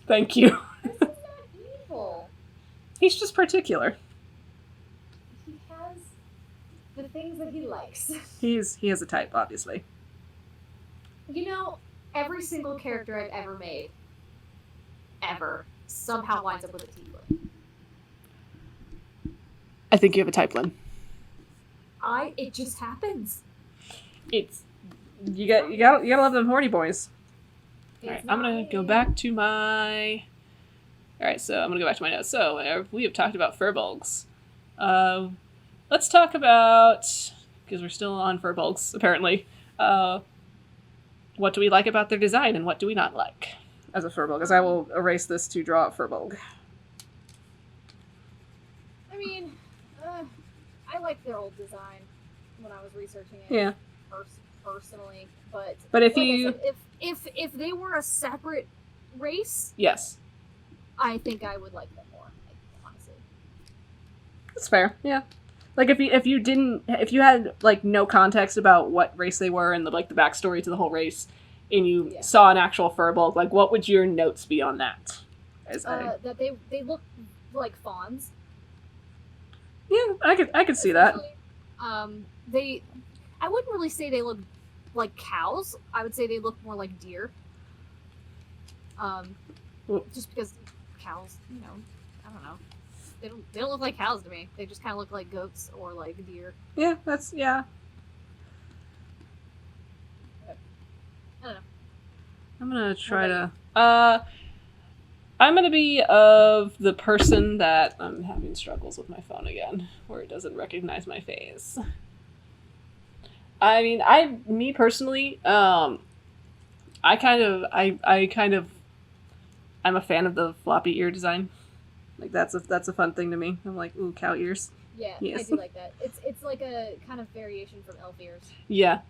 S1: Thank you.
S2: This is not evil.
S1: He's just particular.
S2: He has the things that he likes.
S1: He has a type, obviously.
S2: You know, every single character I've ever made, somehow winds up with a tiefling.
S1: I think you have a type, Lynn.
S2: It just happens.
S1: It's you gotta love them horny boys. Alright, I'm gonna
S2: It's
S1: go back to my... Alright, so I'm gonna go back to my notes. So, we have talked about Firbolgs. Let's talk about... Because we're still on Firbolgs, apparently. What do we like about their design, and what do we not like as a Firbolg? As I will erase this to draw a Firbolg.
S2: I mean, I liked their old design when I was researching it.
S1: Yeah.
S2: personally, but
S1: if
S2: like
S1: you...
S2: I said, if they were a separate race,
S1: Yes.
S2: I think I would like them more, honestly.
S1: That's fair, yeah. Like, if you had, like, no context about what race they were and, the backstory to the whole race, and you saw an actual Firbolg, like, what would your notes be on that?
S2: That they look like fawns.
S1: Yeah, I could see that.
S2: I wouldn't really say they look like cows. I would say they look more like deer. Just because cows, I don't know. They don't look like cows to me. They just kind of look like goats or like deer.
S1: Yeah,
S2: I don't know.
S1: I'm gonna try to... I'm gonna be of the person that... I'm having struggles with my phone again, where it doesn't recognize my face. I mean, me personally, I'm a fan of the floppy ear design. Like, that's a fun thing to me. I'm like, ooh, cow ears.
S2: Yeah,
S1: yes.
S2: I do like that. It's like a kind of variation from elf ears.
S1: Yeah.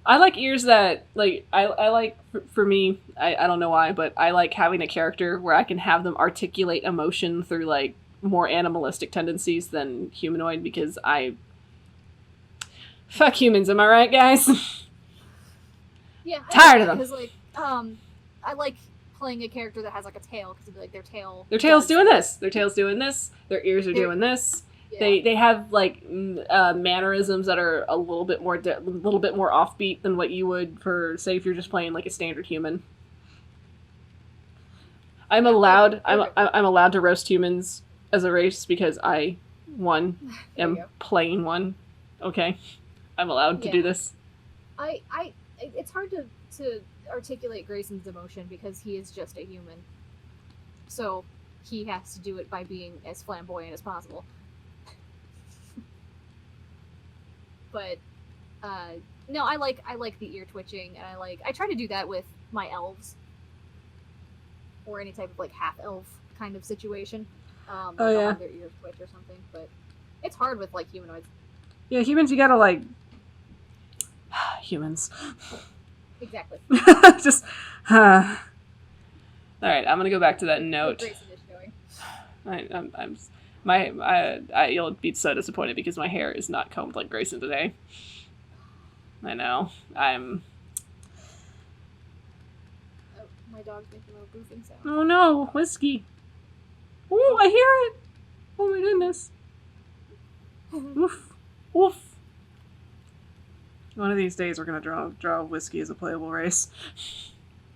S1: I like ears that, like, I like, for me, I don't know why, but I like having a character where I can have them articulate emotion through, like, more animalistic tendencies than humanoid, because fuck humans, am I right, guys?
S2: Yeah.
S1: Tired of them.
S2: Because, like, I like playing a character that has, like, a tail, because it'd be like their
S1: tail's doing this, their tail's doing this, their ears are doing this. Yeah. They have, like, mannerisms that are a little bit more offbeat than what you would for, say, if you're just playing, like, a standard human. I'm allowed to roast humans as a race because I, am playing one. Okay? I'm allowed to do this.
S2: It's hard to articulate Grayson's emotion because he is just a human. So he has to do it by being as flamboyant as possible. But no, I like the ear twitching, and I try to do that with my elves or any type of like half elf kind of situation. Have their ears twitch or something, but it's hard with like humanoids.
S1: Yeah, humans, you gotta like humans.
S2: Exactly.
S1: Just all right. I'm gonna go back to that note. You'll be so disappointed because my hair is not combed like Grayson today. I know. Oh,
S2: my dog's making a little boofing sound.
S1: Oh no, whiskey. Oh, I hear it. Oh my goodness. Woof, woof. One of these days we're gonna draw whiskey as a playable race.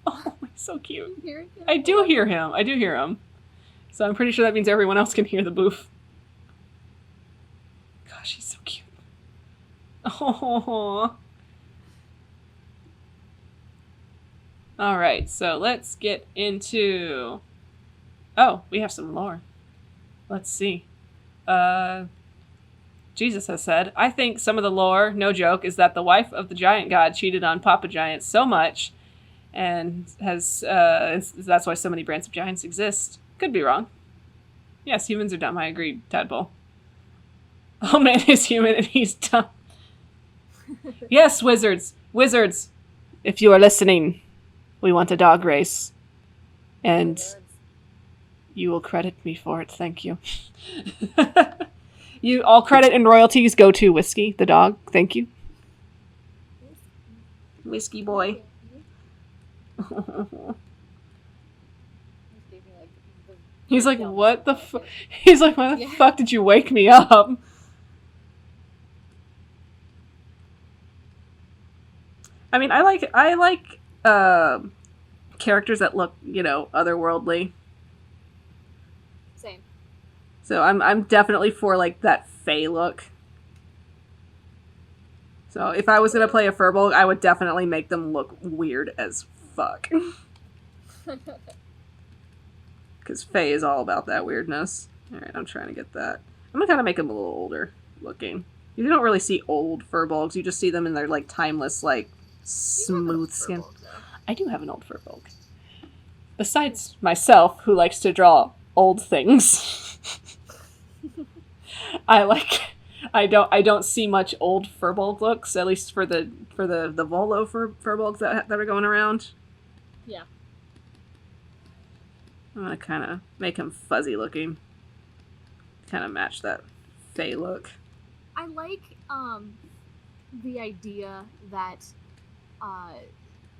S1: Oh, he's so cute.
S2: You hear it?
S1: I do hear him. So I'm pretty sure that means everyone else can hear the boof. Gosh, he's so cute. Oh. Alright, so let's get into... Oh, we have some lore. Let's see. Jesus has said, I think some of the lore, no joke, is that the wife of the giant god cheated on Papa Giant so much, and that's why so many brands of giants exist. Could be wrong. Yes, humans are dumb. I agree, Tadpole. Oh man is human and he's dumb. Yes, wizards. Wizards, if you are listening, we want a dog race. And you will credit me for it. Thank you. All credit and royalties go to Whiskey, the dog. Thank you. Whiskey boy. He's like, what the fuck? He's like, why the fuck did you wake me up? I mean, I like characters that look, otherworldly.
S2: Same.
S1: So I'm definitely for like that Fae look. So if I was gonna play a Firbolg, I would definitely make them look weird as fuck. Because Fae is all about that weirdness. Alright, I'm trying to get that. I'm gonna kind of make them a little older looking. You don't really see old Firbolgs, you just see them in their, like, timeless, like, smooth skin. I do have an old Firbolg. Besides myself, who likes to draw old things. I I don't see much old Firbolg looks, at least for the Volo Firbolgs that are going around.
S2: Yeah.
S1: I'm gonna kind of make him fuzzy looking, kind of match that Fey look.
S2: I like the idea that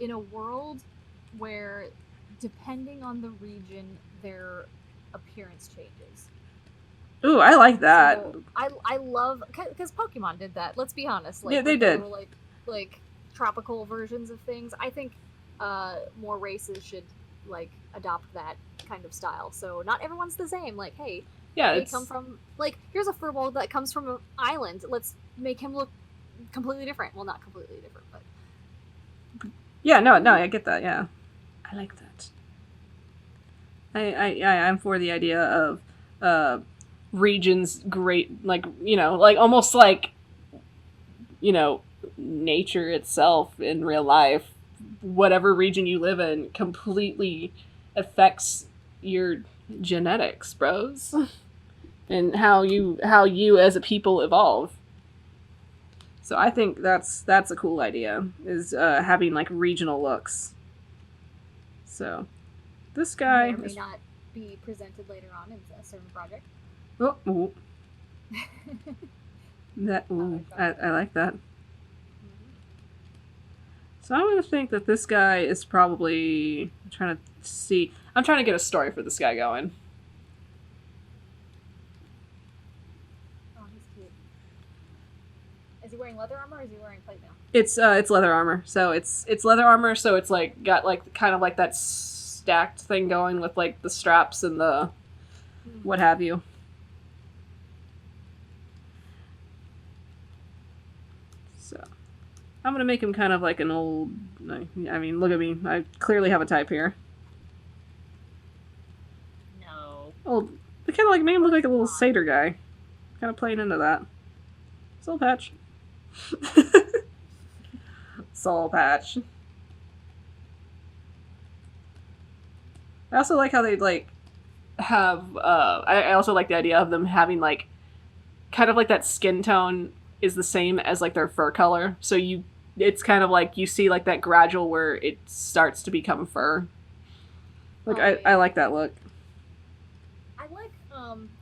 S2: in a world where, depending on the region, their appearance changes.
S1: Ooh, I like that.
S2: So I love, because Pokemon did that. Let's be honest. Like,
S1: yeah, they did.
S2: Like tropical versions of things. I think more races should like adopt that kind of style. So not everyone's the same. Like, hey,
S1: yeah,
S2: they come from, like, here's a Firbolg that comes from an island. Let's make him look completely different. Well, not completely different, but
S1: yeah, no, I get that. Yeah, I like that. I'm for the idea of regions great, like, you know, like almost like, you know, nature itself in real life. Whatever region you live in completely affects your genetics, bros, and how you as a people evolve. So I think that's a cool idea, is having like regional looks. So this guy
S2: may or may not be presented later on in a certain project.
S1: Oh, ooh. That ooh, I like that. So I'm gonna think that this guy is probably I'm trying to get a story for this guy going.
S2: Oh, he's cute. Is he wearing leather armor or is he wearing plate mail?
S1: It's leather armor. So it's leather armor, so it's like got like kind of like that stacked thing going with like the straps and the what have you. So I'm gonna make him kind of like an old. I mean, look at me. I clearly have a type here.
S2: No.
S1: Old. I kind of like made him look like a little satyr guy. Kind of playing into that. Soul Patch. Soul Patch. I also like how they like have. I also like the idea of them having like kind of like that skin tone is the same as like their fur color. So it's kind of like you see like that gradual where it starts to become fur. Like I like that look.
S2: I like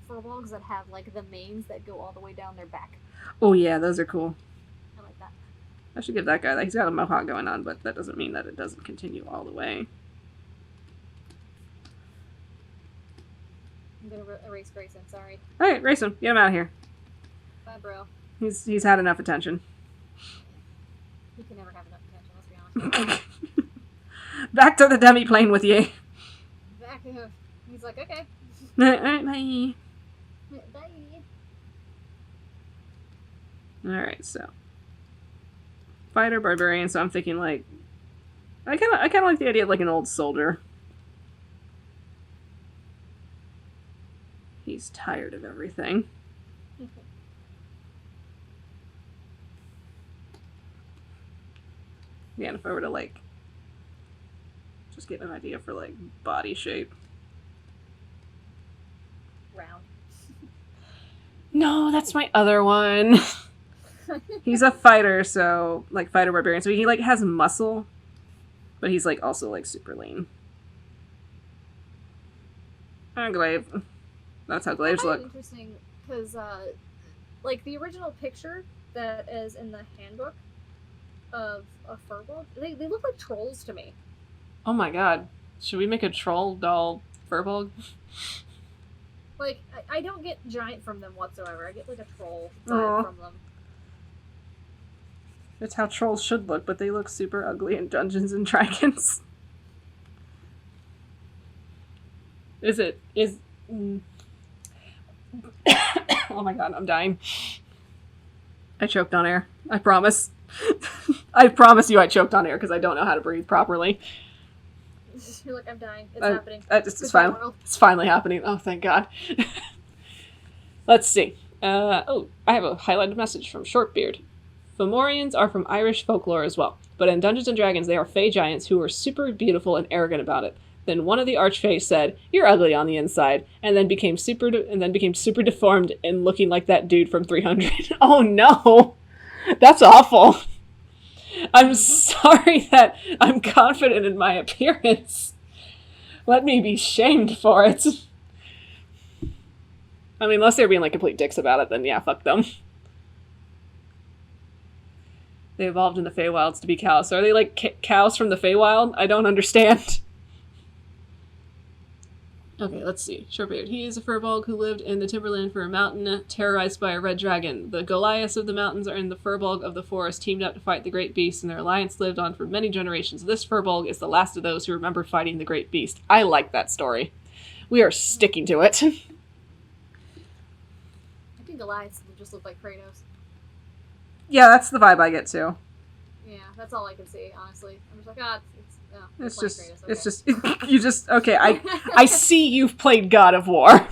S2: Firbolgs that have like the manes that go all the way down their back.
S1: Oh yeah, those are cool.
S2: I like that.
S1: I should give that guy that. He's got a mohawk going on, but that doesn't mean that it doesn't continue all the way.
S2: I'm gonna erase Grayson, sorry.
S1: Alright, race him. Get him out of here.
S2: Bye, bro.
S1: He's had enough attention.
S2: He can never have enough attention, let's be honest.
S1: Back to the Demiplane with you.
S2: Back to him. He's like, okay.
S1: Alright, bye.
S2: Bye.
S1: Alright, so. Fighter, barbarian, so I'm thinking like... I kinda like the idea of like an old soldier. He's tired of everything. Yeah, and if I were to like just get an idea for like body shape.
S2: Round.
S1: No, that's my other one. He's a fighter, so like fighter barbarian. So he like has muscle, but he's like also like super lean. And Glaive. That's how Glaives look.
S2: Interesting, because like the original picture that is in the handbook of a Firbolg, they look like trolls to me.
S1: Oh my god. Should we make a troll doll Firbolg?
S2: Like, I don't get giant from them whatsoever. I get like a troll vibe from them.
S1: That's how trolls should look, but they look super ugly in Dungeons and Dragons. Oh my god, I'm dying. I choked on air. I promise. I promise you I choked on air because I don't know how to breathe properly.
S2: You're like, I'm dying. It's happening.
S1: It's finally happening. Oh, thank God. Let's see. I have a highlighted message from Shortbeard. Fomorians are from Irish folklore as well, but in Dungeons & Dragons they are fey giants who are super beautiful and arrogant about it. Then one of the archfays said, "You're ugly on the inside," and then became super deformed and looking like that dude from 300. Oh no, that's awful. I'm sorry that I'm confident in my appearance. Let me be shamed for it. I mean, unless they're being like complete dicks about it, then yeah, fuck them. They evolved in the Feywilds to be cows. So are they like cows from the Feywild? I don't understand. Okay, let's see. Shortbeard. He is a Firbolg who lived in the Timberland for a mountain, terrorized by a red dragon. The Goliaths of the mountains are in the Firbolg of the forest, teamed up to fight the great beast, and their alliance lived on for many generations. This Firbolg is the last of those who remember fighting the great beast. I like that story. We are sticking to it.
S2: I think Goliaths would just look like Kratos.
S1: Yeah, that's the vibe I get too.
S2: Yeah, that's all I can see, honestly. I'm just like,
S1: It's
S2: like
S1: just,
S2: Kratos,
S1: it's just, you just, okay, I see you've played God of War.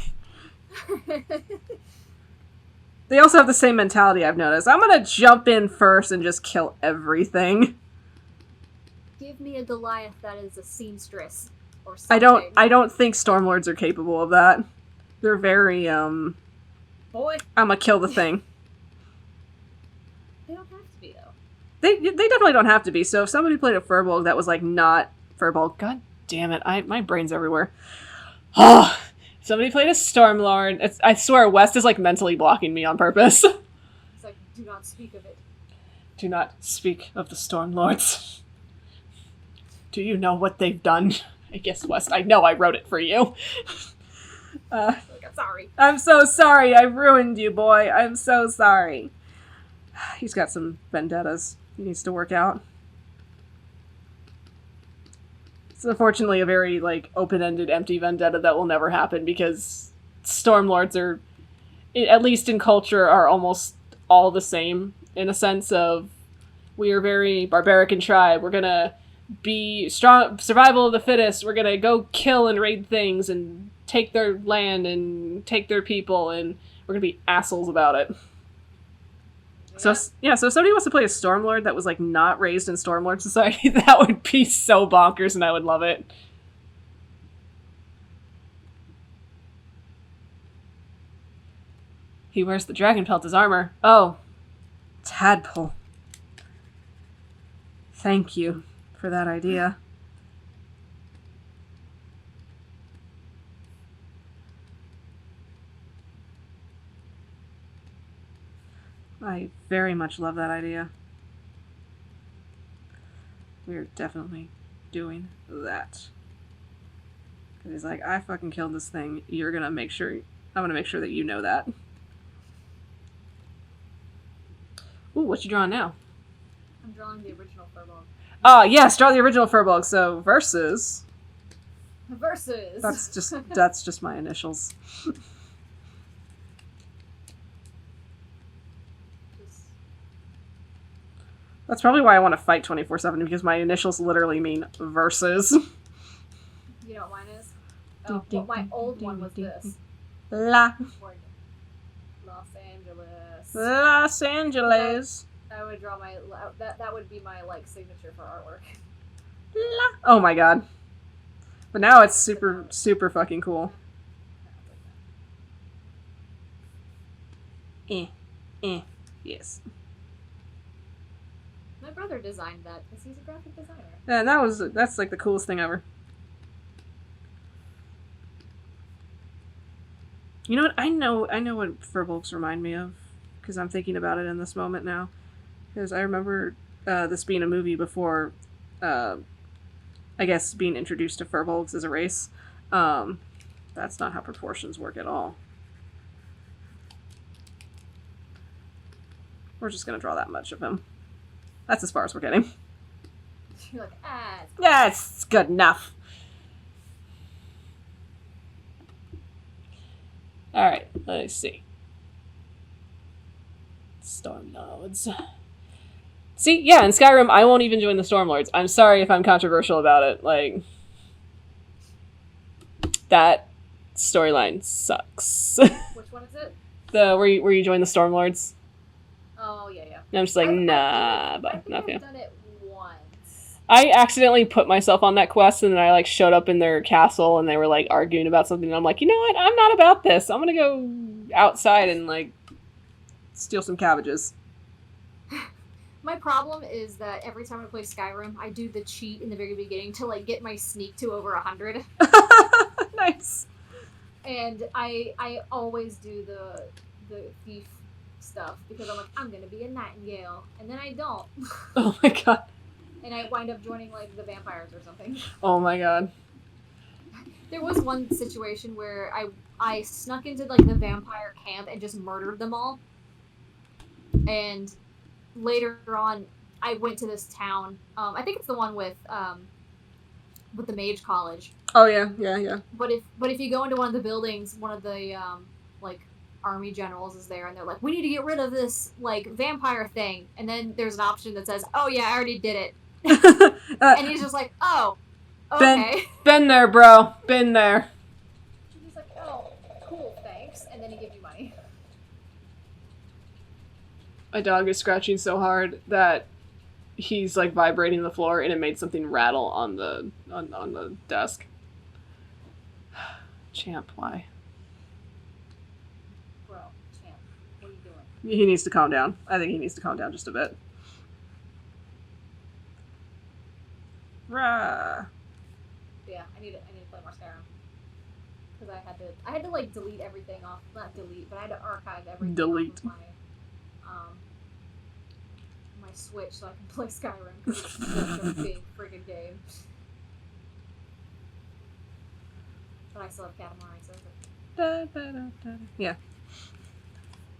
S1: They also have the same mentality, I've noticed. I'm gonna jump in first and just kill everything.
S2: Give me a Goliath that is a seamstress or something.
S1: I don't think Stormlords are capable of that. They're very,
S2: Boy.
S1: I'm gonna kill the thing.
S2: They don't have to be, though.
S1: They definitely don't have to be. So if somebody played a Firbolg that was like not Firbolg, god damn it, my brain's everywhere. Oh, somebody played a Stormlord. I swear, West is like mentally blocking me on purpose.
S2: It's like, do not speak of it.
S1: Do not speak of the Stormlords. Do you know what they've done? I guess, West, I know I wrote it for you.
S2: Like, I'm sorry.
S1: I'm so sorry. I ruined you, boy. I'm so sorry. He's got some vendettas he needs to work out. It's unfortunately a very, like, open-ended, empty vendetta that will never happen because Stormlords are, at least in culture, are almost all the same in a sense of we are very barbaric in tribe. We're gonna be strong, survival of the fittest. We're gonna go kill and raid things and take their land and take their people, and we're gonna be assholes about it. So yeah, so if somebody wants to play a Stormlord that was like not raised in Stormlord society, that would be so bonkers and I would love it. He wears the dragon pelt as armor. Oh, Tadpole. Thank you for that idea. I very much love that idea. We're definitely doing that. Because he's like, I fucking killed this thing. You're gonna make sure, I'm gonna make sure that you know that. Ooh, what you drawing now?
S2: I'm drawing the original Firbolg.
S1: Ah, yes, draw the original Firbolg. So, versus.
S2: Versus.
S1: That's just my initials. That's probably why I want to fight 24/7, because my initials literally mean versus.
S2: You know what mine is? Oh, well, my old one was this.
S1: Los
S2: Angeles.
S1: Los Angeles.
S2: I would draw my... That would be my, like, signature for artwork.
S1: Oh my god. But now it's super, super fucking cool. Yes.
S2: My brother designed that because he's a graphic designer.
S1: Yeah, and that's like the coolest thing ever. You know what? I know what Firbolgs remind me of, because I'm thinking about it in this moment now. Because I remember this being a movie before, I guess, being introduced to Firbolgs as a race. That's not how proportions work at all. We're just gonna draw that much of him. That's as far as we're getting.
S2: You're like,
S1: yeah, it's good enough. Alright, let's see. Stormlords. See, yeah, in Skyrim, I won't even join the Stormlords. I'm sorry if I'm controversial about it. Like, that storyline sucks.
S2: Which one is it?
S1: Where you join the Stormlords.
S2: Oh, yeah.
S1: And I'm just like, nah, but not
S2: I've done it once.
S1: I accidentally put myself on that quest, and then I like showed up in their castle, and they were like arguing about something. And I'm like, you know what? I'm not about this. I'm gonna go outside and like steal some cabbages.
S2: My problem is that every time I play Skyrim, I do the cheat in the very beginning to like get my sneak to over 100.
S1: Nice.
S2: And I always do the thief stuff because I'm like, I'm gonna be a nightingale, and then I don't.
S1: Oh my god.
S2: And I wind up joining like the vampires or something.
S1: Oh my god.
S2: There was one situation where I snuck into like the vampire camp and just murdered them all. And later on, I went to this town. I think it's the one with the mage college.
S1: Oh yeah.
S2: But if you go into one of the buildings, one of the like army generals is there, and they're like, "We need to get rid of this like vampire thing." And then there's an option that says, "Oh yeah, I already did it." And he's just like, "Oh, okay."
S1: Been there, bro. Been there.
S2: And he's like, "Oh, cool, thanks." And then he gives you money.
S1: My dog is scratching so hard that he's like vibrating the floor, and it made something rattle on the on the desk. Champ, why?
S2: Bro, champ, what are you doing?
S1: He needs to calm down. I think he needs to calm down just a bit. Rah.
S2: Yeah, I need to play more Skyrim because I had to like delete everything off. Not delete, but I had to archive everything.
S1: Delete.
S2: Off of my Switch so I can play Skyrim because it's such a big friggin' game. But I still have Katamari, so it's like...
S1: Yeah.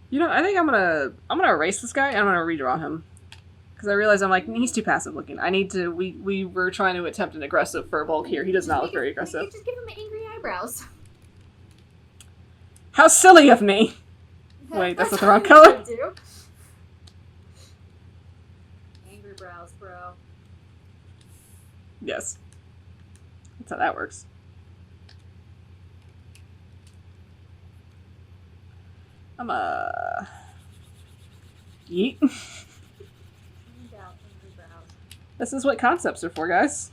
S1: You know, I think I'm gonna erase this guy and I'm gonna redraw him. Because I realize I'm like, he's too passive looking. I need to, we were trying to attempt an aggressive Firbolg here. He does not look very aggressive.
S2: You just give him angry eyebrows.
S1: How silly of me! Wait, that's not the wrong color?
S2: Angry brows, bro.
S1: Yes. That's how that works. I'm yeet. This is what concepts are for, guys.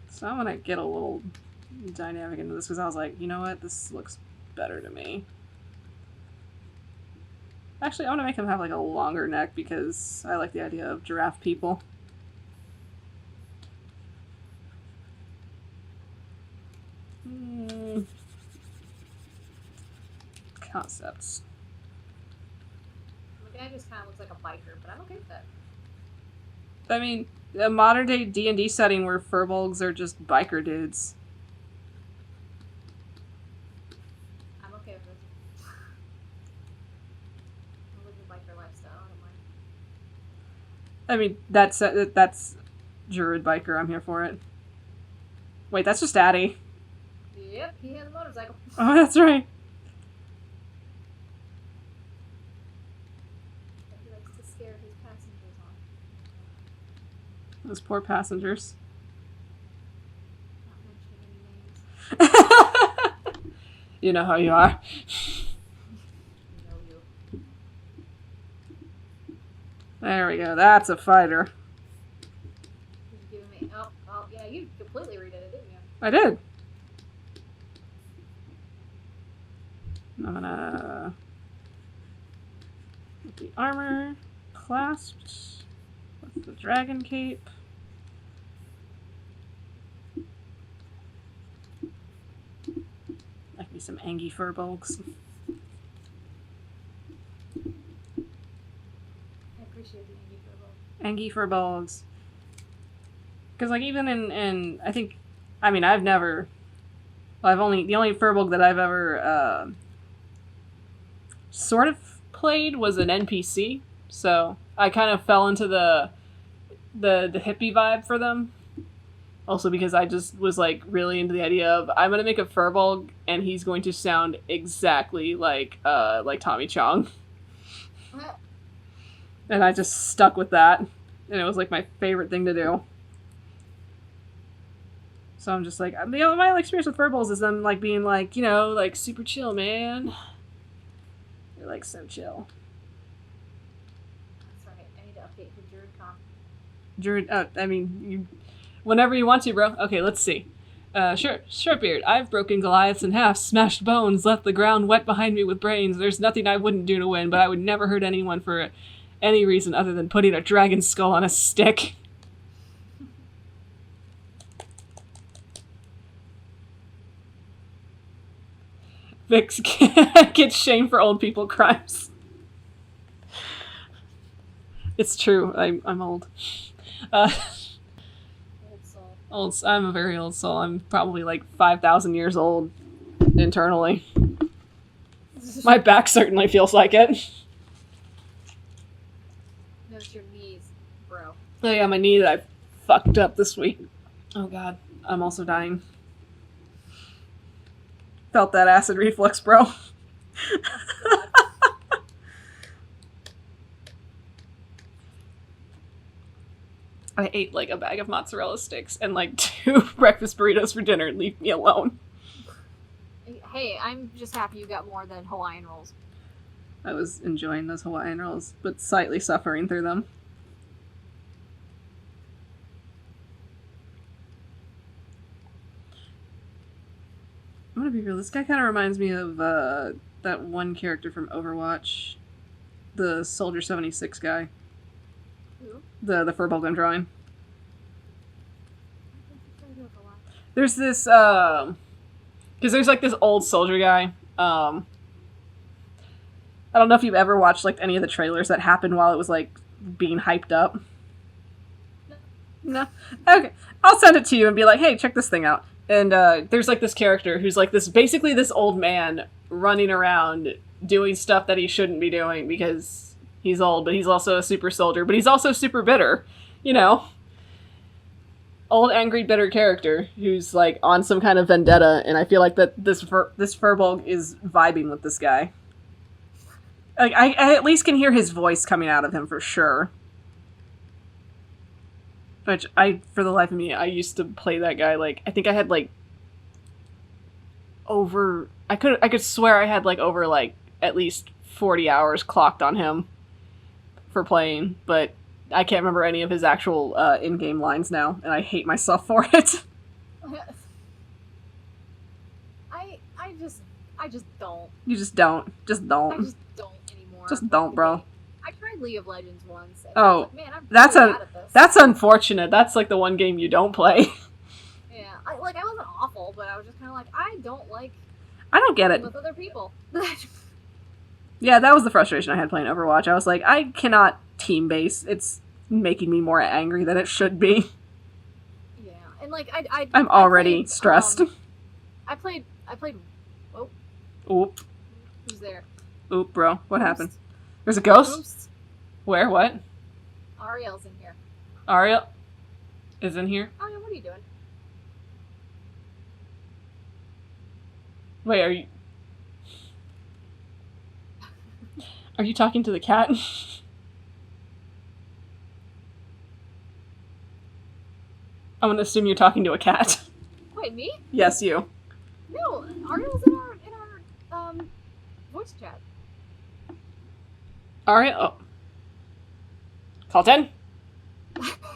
S1: So I'm gonna get a little dynamic into this because I was like, you know what? This looks better to me. Actually, I want to make him have like a longer neck because I like the idea of giraffe people. Concepts.
S2: The guy just kind of looks like a biker, but I'm okay with that.
S1: I mean, a modern day D&D setting where Firbolgs are just biker dudes.
S2: I'm okay with this. I live the biker lifestyle. I don't mind.
S1: I mean, that's Druid biker. I'm here for it. Wait, that's just Addy.
S2: Yep, he has a motorcycle.
S1: Oh, that's right.
S2: He likes to scare his passengers on.
S1: Those poor passengers.
S2: Not mentioning any names.
S1: You know how you are.
S2: You know you.
S1: There we go. That's a fighter.
S2: He's giving me... Oh, yeah, you completely redid it, didn't you?
S1: I did. I'm gonna get the armor clasped with the dragon cape. Like me some Angie Firbolgs.
S2: I appreciate the Angie Firbolg.
S1: Angie Firbolgs. Because like even in I think, I mean I've never, well, the only Firbolg that I've ever sort of played was an NPC, so I kind of fell into the hippie vibe for them. Also because I just was like really into the idea of I'm gonna make a Firbolg and he's going to sound exactly like Tommy Chong. And I just stuck with that, and it was like my favorite thing to do. So I'm just like, my experience with Firbolgs is them like being like, you know, like super chill, man. They're like so chill.
S2: That's right. I need to update the Druid comp.
S1: Whenever you want to, bro. Okay, let's see. Sure, Shortbeard. I've broken Goliaths in half, smashed bones, left the ground wet behind me with brains. There's nothing I wouldn't do to win, but I would never hurt anyone for any reason other than putting a dragon skull on a stick. Vix gets shamed for old people crimes. It's true. I'm old. I'm a very old soul. I'm probably like 5,000 years old internally. My back certainly feels like it.
S2: No, it's your knees, bro.
S1: Oh yeah, my knee that I fucked up this week. Oh god, I'm also dying. Felt that acid reflux, bro. I ate like a bag of mozzarella sticks and like 2 breakfast burritos for dinner. Leave me alone.
S2: Hey, I'm just happy you got more than Hawaiian rolls.
S1: I was enjoying those Hawaiian rolls, but slightly suffering through them. I'm gonna be real, this guy kind of reminds me of that one character from Overwatch. The Soldier 76 guy.
S2: Who?
S1: The Firbolg I'm drawing. There's this, because there's like this old soldier guy. I don't know if you've ever watched like any of the trailers that happened while it was like being hyped up. No? Okay. I'll send it to you and be like, hey, check this thing out. And there's like this character who's like basically this old man running around doing stuff that he shouldn't be doing because he's old, but he's also a super soldier, but he's also super bitter, you know? Old, angry, bitter character who's like on some kind of vendetta, and I feel like that this Firbolg is vibing with this guy. Like, I at least can hear his voice coming out of him for sure. Which for the life of me, I used to play that guy, like, I think I had, like, I could swear I had, like, over, like, at least 40 hours clocked on him for playing, but I can't remember any of his actual, in-game lines now, and I hate myself for it.
S2: I just don't.
S1: You just don't. Just don't.
S2: I just don't anymore.
S1: Just don't, bro.
S2: I tried League of Legends once. And
S1: Oh,
S2: I was like, man, I'm really bad at this.
S1: That's unfortunate. That's like the one game you don't play.
S2: Yeah, I wasn't awful, but I was just kind of like, I don't
S1: get it.
S2: with other people.
S1: Yeah, that was the frustration I had playing Overwatch. I was like, I cannot team base. It's making me more angry than it should be.
S2: Yeah, and like
S1: I'm already stressed.
S2: I played. Oh.
S1: Oop.
S2: Who's there?
S1: Oop, bro. What happened? There's a ghost?
S2: Ghost?
S1: Where? What?
S2: Ariel's in here.
S1: Ariel is in here?
S2: Ariel, what are you doing?
S1: Wait, are you talking to the cat? I'm gonna assume you're talking to a cat.
S2: Wait, me?
S1: Yes, you.
S2: No, Ariel's in our voice chat.
S1: Ariel? Oh. Colton?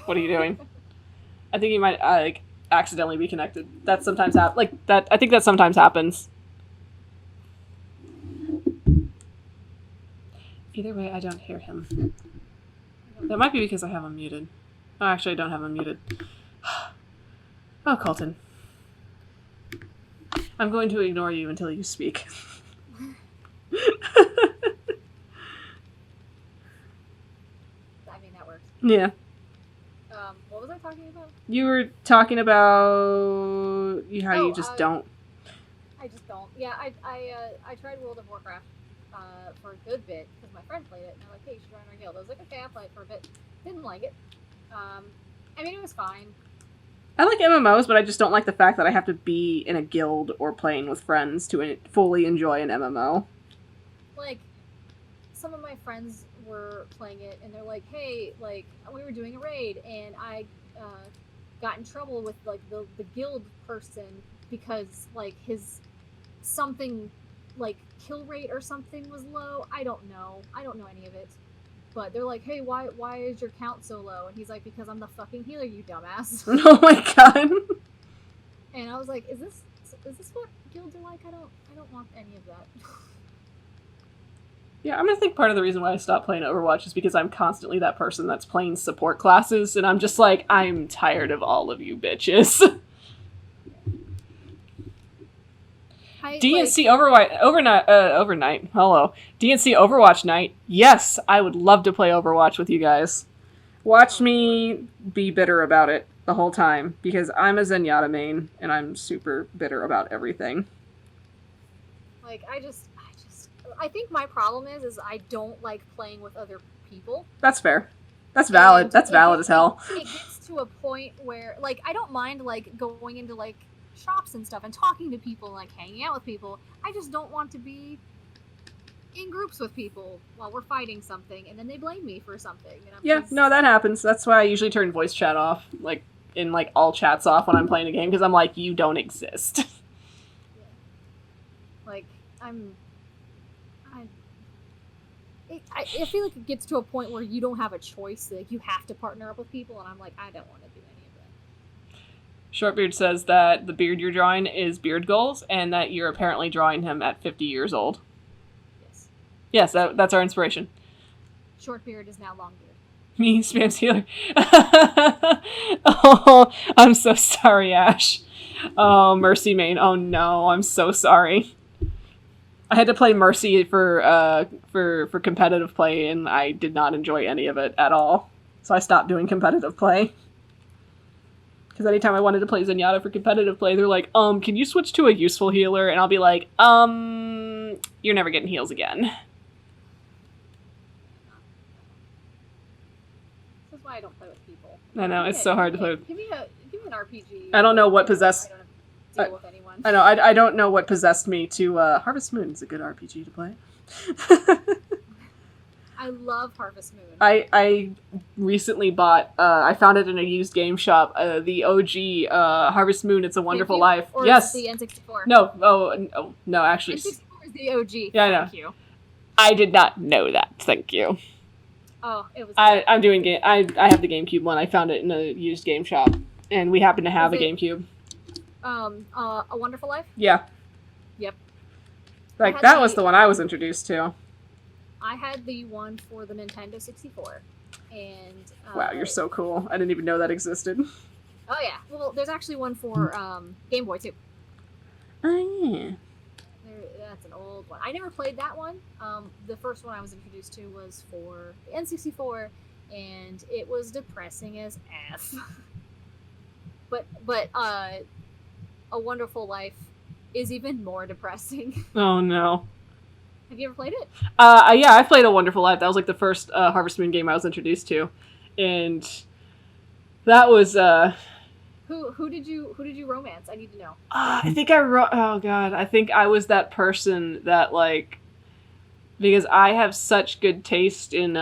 S1: What are you doing? I think you might accidentally be connected. That sometimes I think that sometimes happens. Either way, I don't hear him. That might be because I have him muted. Oh, actually, I don't have him muted. Oh, Colton. I'm going to ignore you until you speak.
S2: I mean, that works.
S1: Yeah.
S2: What was I talking about?
S1: You were talking about how you just don't.
S2: I just don't. Yeah, I tried World of Warcraft for a good bit because my friend played it, and they're like, "Hey, you should join our guild." I was like, "Okay, I'll play it for a bit." Didn't like it. I mean, it was fine.
S1: I like MMOs, but I just don't like the fact that I have to be in a guild or playing with friends to fully enjoy an MMO.
S2: Like, some of my friends were playing it, and they're like, "Hey, like, we were doing a raid, and I got in trouble with like the guild person because like his something like kill rate or something was low. I don't know any of it. but they're like, hey, why is your count so low? And he's like, because I'm the fucking healer, you dumbass.
S1: Oh my god.
S2: And I was like, is this what guilds are like? I don't want any of that.
S1: Yeah, I'm gonna think part of the reason why I stopped playing Overwatch is because I'm constantly that person that's playing support classes, and I'm just like, I'm tired of all of you bitches. DNC overnight. Hello. DNC Overwatch night. Yes, I would love to play Overwatch with you guys. Watch me be bitter about it the whole time, because I'm a Zenyatta main, and I'm super bitter about everything.
S2: Like, I think my problem is I don't like playing with other people.
S1: That's fair. That's valid.
S2: And
S1: That's valid as hell.
S2: It gets to a point where, like, I don't mind, like, going into, like, shops and stuff and talking to people and, like, hanging out with people. I just don't want to be in groups with people while we're fighting something, and then they blame me for something. And
S1: Yeah, no, that happens. That's why I usually turn voice chat off, like, in, like, all chats off when I'm playing a game, because I'm like, you don't exist.
S2: Yeah. Like, I feel like it gets to a point where you don't have a choice. Like, you have to partner up with people, and I'm like, I don't want to do any of that.
S1: Shortbeard says that the beard you're drawing is Beard Goals, and that you're apparently drawing him at 50 years old.
S2: Yes.
S1: Yes, that's our inspiration.
S2: Shortbeard is now Longbeard.
S1: Me, Spam's healer. Oh, I'm so sorry, Ash. Oh, Mercy main. Oh no, I'm so sorry. I had to play Mercy for competitive play, and I did not enjoy any of it at all. So I stopped doing competitive play. Because anytime I wanted to play Zenyatta for competitive play, they're like, can you switch to a useful healer? And I'll be like, you're never getting heals again.
S2: This is why I don't play with people.
S1: I know, it's so hard to play with.
S2: Give me an RPG.
S1: I don't know what possessed...
S2: I don't have to deal with anyone.
S1: I know, I don't know what possessed me to... Harvest Moon is a good RPG to play.
S2: I love Harvest Moon.
S1: I recently bought, I found it in a used game shop, the OG Harvest Moon, It's a Wonderful Life.
S2: Or
S1: yes.
S2: The N64.
S1: No, actually.
S2: N64 is the OG.
S1: Yeah, I know.
S2: Thank you.
S1: I did not know that, thank you.
S2: Oh, it was...
S1: I'm doing game. I have the GameCube one. I found it in a used game shop, and we happen to have a GameCube.
S2: A Wonderful Life?
S1: Yeah.
S2: Yep.
S1: Like, that was the one I was introduced to.
S2: I had the one for the Nintendo 64, and...
S1: wow, you're so cool. I didn't even know that existed.
S2: Oh, yeah. Well, there's actually one for Game Boy, too.
S1: Oh, yeah.
S2: That's an old one. I never played that one. The first one I was introduced to was for the N64, and it was depressing as F. but A Wonderful Life is even more depressing.
S1: Oh, no.
S2: Have you ever played it?
S1: Yeah, I played A Wonderful Life. That was like the first Harvest Moon game I was introduced to, and that was
S2: Who did you romance? I need to know.
S1: I think oh god, I think I was that person that, like, because I have such good taste in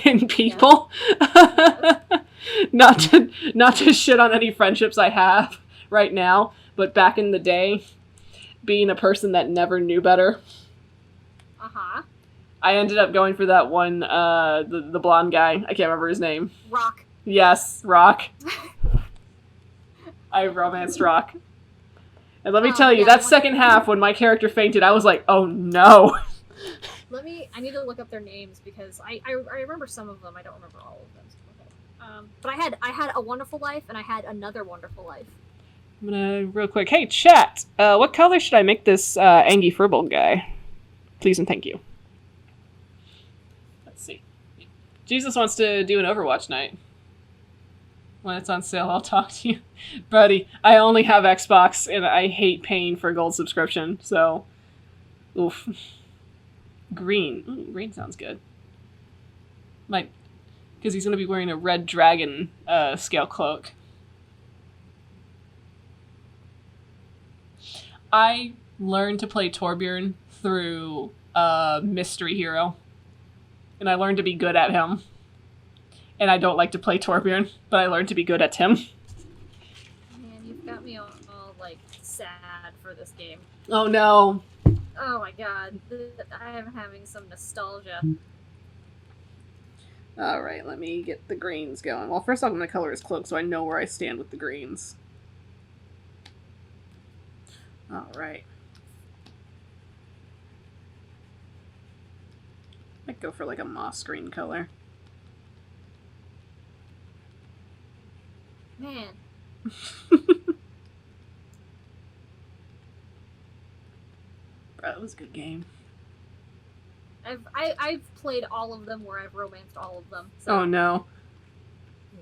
S1: in people.
S2: Yeah.
S1: not to shit on any friendships I have right now, but back in the day, being a person that never knew better.
S2: Uh-huh.
S1: I ended up going for that one, the blonde guy. I can't remember his name.
S2: Rock.
S1: Yes, Rock. I romanced Rock. And let me tell you, that second half, when my character fainted, I was like, oh no.
S2: I need to look up their names, because I remember some of them. I don't remember all of them. But I had A Wonderful Life, and I had Another Wonderful Life.
S1: I'm gonna, real quick, hey, chat, what color should I make this Angie Firbolg guy? Please and thank you. Let's see. Jesus wants to do an Overwatch night. When it's on sale, I'll talk to you. Buddy, I only have Xbox, and I hate paying for a gold subscription, so... Oof. Green. Ooh, green sounds good. Might... Because he's going to be wearing a red dragon scale cloak. I learned to play Torbjorn through Mystery Hero. And I learned to be good at him. And I don't like to play Torbjorn, but I learned to be good at him.
S2: Man, you've got me all like, sad for this game.
S1: Oh no.
S2: Oh my god. I am having some nostalgia.
S1: Alright, let me get the greens going. Well, first I'm going to color his cloak so I know where I stand with the greens. Alright. I'd go for like a moss green color.
S2: Man.
S1: Bro, that was a good game.
S2: I've played all of them where I've romanced all of them. So.
S1: Oh no.
S2: Yeah.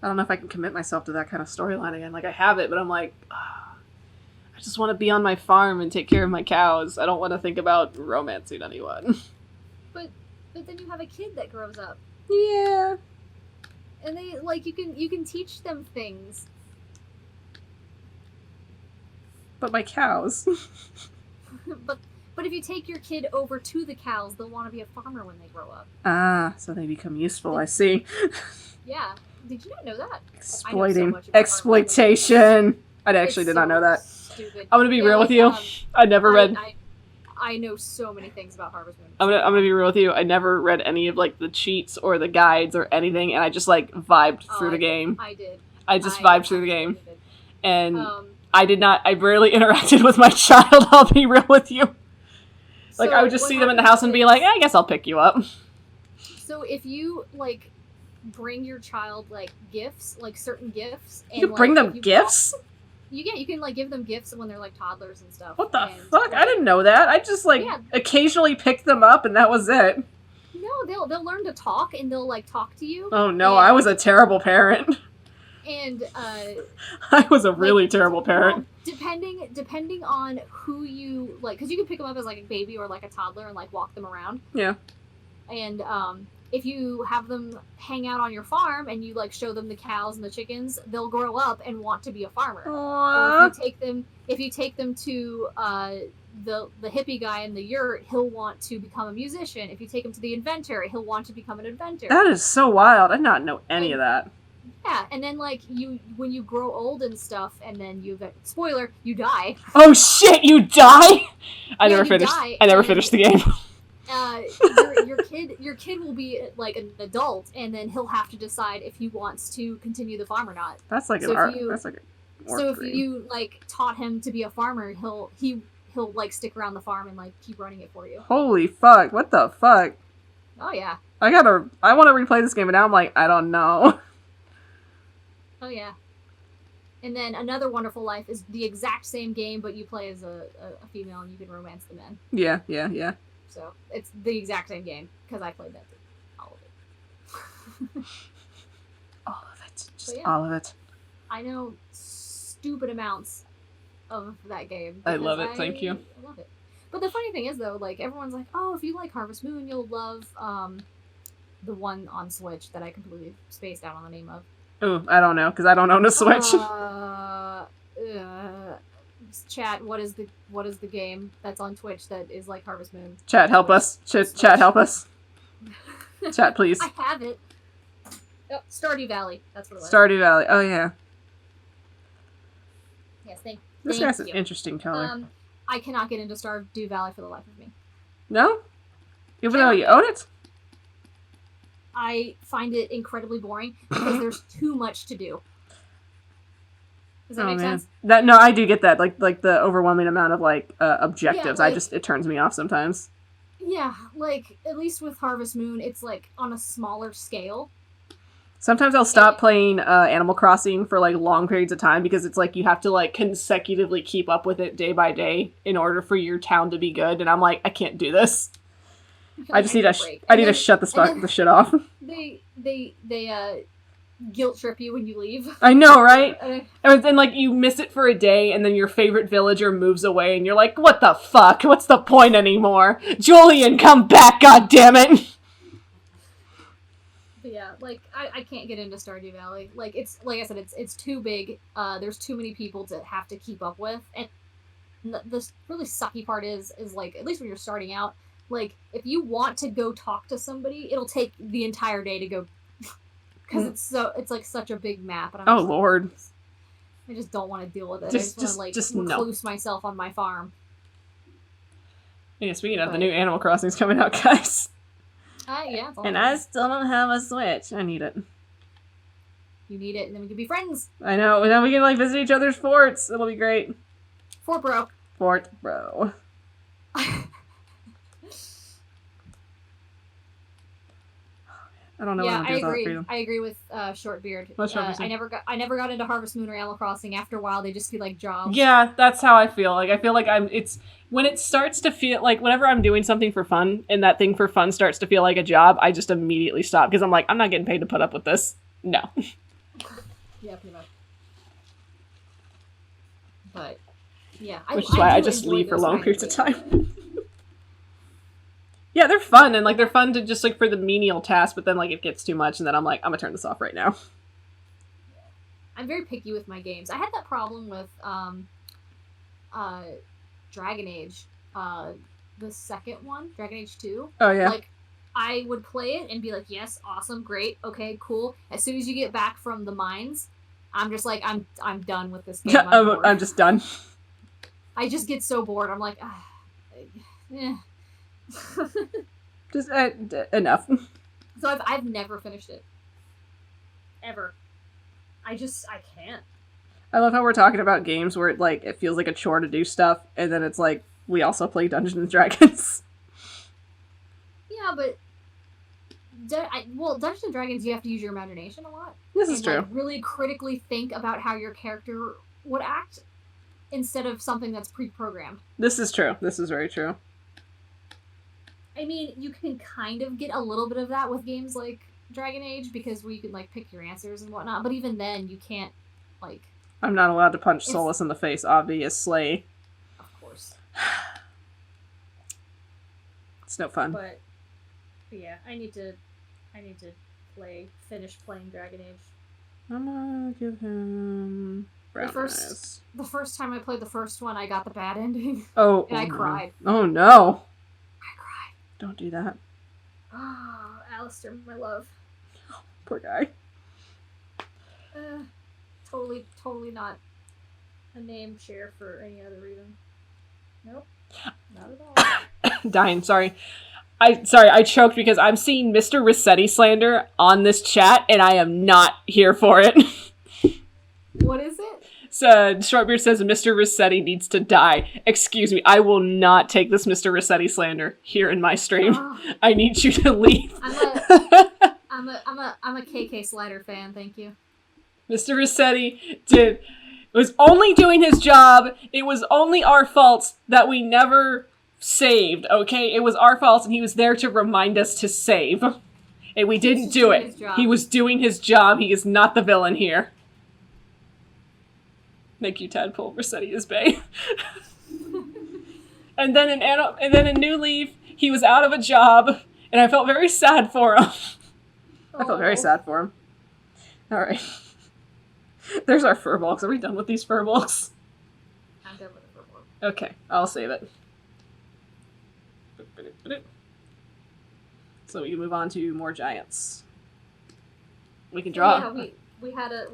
S1: I don't know if I can commit myself to that kind of storyline again. Like, I have it, but I'm like, I just want to be on my farm and take care of my cows. I don't want to think about romancing anyone.
S2: But then you have a kid that grows up.
S1: Yeah.
S2: And they, like, you can teach them things.
S1: But my cows.
S2: But if you take your kid over to the cows, they'll want to be a farmer when they grow up.
S1: Ah, so they become useful, I see.
S2: Yeah. Did you not know that?
S1: Exploiting. Exploitation. I actually did not know that.
S2: Stupid.
S1: I'm gonna be real with you. I never read...
S2: I know so many things about Harvest Moon.
S1: I'm gonna be real with you. I never read any of, like, the cheats or the guides or anything, and I just, like, vibed through the game.
S2: I did.
S1: I just vibed through the game.
S2: Did.
S1: And I rarely interacted with my child, I'll be real with you. Like, I would just see them in the house and be like, I guess I'll pick you up.
S2: So if you, like, bring your child, like, gifts, like, certain gifts...
S1: You can bring them gifts?
S2: You can, like, give them gifts when they're, like, toddlers and stuff.
S1: What the fuck? Like, I didn't know that. I just, like, occasionally picked them up and that was it.
S2: No, they'll learn to talk and they'll, like, talk to you.
S1: Oh no, I was a terrible parent.
S2: And,
S1: I was a really terrible parent.
S2: Well, depending on who you, like, because you can pick them up as, like, a baby or, like, a toddler and, like, walk them around. Yeah. And, if you have them hang out on your farm and you, like, show them the cows and the chickens, they'll grow up and want to be a farmer. Aww. Or if you take them to, the hippie guy in the yurt, he'll want to become a musician. If you take him to the inventor, he'll want to become an inventor.
S1: That is so wild. I did not know any of that.
S2: Yeah, and then, like, when you grow old and stuff, and then spoiler, you die.
S1: Oh shit, you die? I never finished the game.
S2: Your kid will be, like, an adult, and then he'll have to decide if he wants to continue the farm or not.
S1: That's like
S2: if you, like, taught him to be a farmer, he'll like, stick around the farm and, like, keep running it for you.
S1: Holy fuck, what the fuck?
S2: Oh yeah.
S1: I want to replay this game, but now I'm like, I don't know.
S2: Oh yeah. And then Another Wonderful Life is the exact same game, but you play as a female and you can romance the men.
S1: Yeah.
S2: So it's the exact same game because I played that too. All of it.
S1: All of it. Just all of it.
S2: I know stupid amounts of that game.
S1: I love it. Thank you.
S2: I love it. But the funny thing is, though, like, everyone's like, oh, if you like Harvest Moon, you'll love the one on Switch that I completely spaced out on the name of.
S1: Ooh, I don't know, because I don't own a Switch.
S2: Chat, what is the game that's on Twitch that is like Harvest Moon?
S1: Chat, help us. Chat, help us. Chat, please.
S2: I have it. Oh, Stardew Valley. That's what it was.
S1: Stardew Valley. Oh, yeah.
S2: Yes, thank
S1: This guy's an interesting color.
S2: I cannot get into Stardew Valley for the life of me.
S1: No? Even though you own it?
S2: I find it incredibly boring because there's too much to do. Does that make sense?
S1: No, I do get that. Like the overwhelming amount of, like, objectives. Yeah, like, it turns me off sometimes.
S2: Yeah, like, at least with Harvest Moon, it's, like, on a smaller scale.
S1: Sometimes I'll stop playing Animal Crossing for, like, long periods of time because it's, like, you have to, like, consecutively keep up with it day by day in order for your town to be good, and I'm like, I can't do this. I just need to shut the shit off.
S2: They guilt trip you when you leave.
S1: I know, right? And then, like, you miss it for a day, and then your favorite villager moves away, and you're like, what the fuck? What's the point anymore? Julian, come back, goddammit!
S2: But yeah, like, I can't get into Stardew Valley. Like, it's, like I said, it's too big. There's too many people to have to keep up with. And the really sucky part is, like, at least when you're starting out, like, if you want to go talk to somebody, it'll take the entire day to go, because it's like such a big map. And
S1: I'm Lord.
S2: I just don't want to deal with it. I just want to, like, recluse myself on my farm.
S1: Yeah, speaking of, the new Animal Crossing's coming out, guys.
S2: yeah. That's all
S1: And
S2: I
S1: I still don't have a Switch. I need it.
S2: You need it, and then we can be friends.
S1: I know. And then we can, like, visit each other's forts. It'll be great.
S2: Fort broke.
S1: Fort bro. I don't know what I'm
S2: I
S1: gonna do without
S2: agree.
S1: freedom.
S2: I agree with Shortbeard.
S1: What's Shortbeard?
S2: I never got into Harvest Moon or Animal Crossing. After a while, they just feel like jobs.
S1: Yeah, that's how I feel. Like, I feel like it's when it starts to feel like whenever I'm doing something for fun and that thing for fun starts to feel like a job, I just immediately stop because I'm like, I'm not getting paid to put up with this. No.
S2: Yeah, pretty much. But yeah,
S1: Which is why I just leave for long periods of time. Yeah, they're fun, and like they're fun to just like for the menial task, but then like it gets too much, and then I'm like, I'm gonna turn this off right now.
S2: I'm very picky with my games. I had that problem with Dragon Age, the second one, Dragon Age 2.
S1: Oh yeah.
S2: Like, I would play it and be like, yes, awesome, great, okay, cool. As soon as you get back from the mines, I'm just like, I'm done with this game.
S1: I'm just done.
S2: I just get so bored. I'm like, eh.
S1: Just enough.
S2: So I've never finished it. Ever. I can't.
S1: I love how we're talking about games where it feels like a chore to do stuff, and then it's like, we also play Dungeons and Dragons.
S2: Yeah, but Dungeons and Dragons, you have to use your imagination a lot.
S1: This is true.
S2: Like, really critically think about how your character would act instead of something that's pre-programmed.
S1: This is true. This is very true.
S2: I mean, you can kind of get a little bit of that with games like Dragon Age because where you can like pick your answers and whatnot, but even then, you can't like.
S1: I'm not allowed to punch Solus in the face, obviously.
S2: Of course.
S1: It's no fun.
S2: But yeah, I need to finish playing Dragon Age.
S1: I'm gonna give him brown eyes.
S2: The first time I played the first one, I got the bad ending.
S1: Oh,
S2: and I cried.
S1: Oh no!
S2: I cried.
S1: Don't do that.
S2: Oh, Alistair, my love.
S1: Poor guy.
S2: Totally not a name share for any other reason. Nope. Not at all.
S1: Dying, sorry. I choked because I'm seeing Mr. Rossetti slander on this chat, and I am not here for it.
S2: What is it?
S1: So, Shortbeard says Mr. Rossetti needs to die. Excuse me, I will not take this Mr. Rossetti slander here in my stream.
S2: Oh.
S1: I need you to leave.
S2: I'm a KK Slider fan, thank you.
S1: Mr. Rossetti was only doing his job. It was only our fault that we never saved, okay? It was our fault, and he was there to remind us to save. And we didn't do it. He was doing his job. He is not the villain here. Thank you, Tadpole. Rossetti is bae. And then in New Leaf, he was out of a job, and I felt very sad for him. I felt very sad for him. All right. There's our Firbolgs. Are we done with these Firbolgs?
S2: I'm done with the Firbolg.
S1: Okay, I'll save it. So we can move on to more giants. We can draw.
S2: Yeah, we had a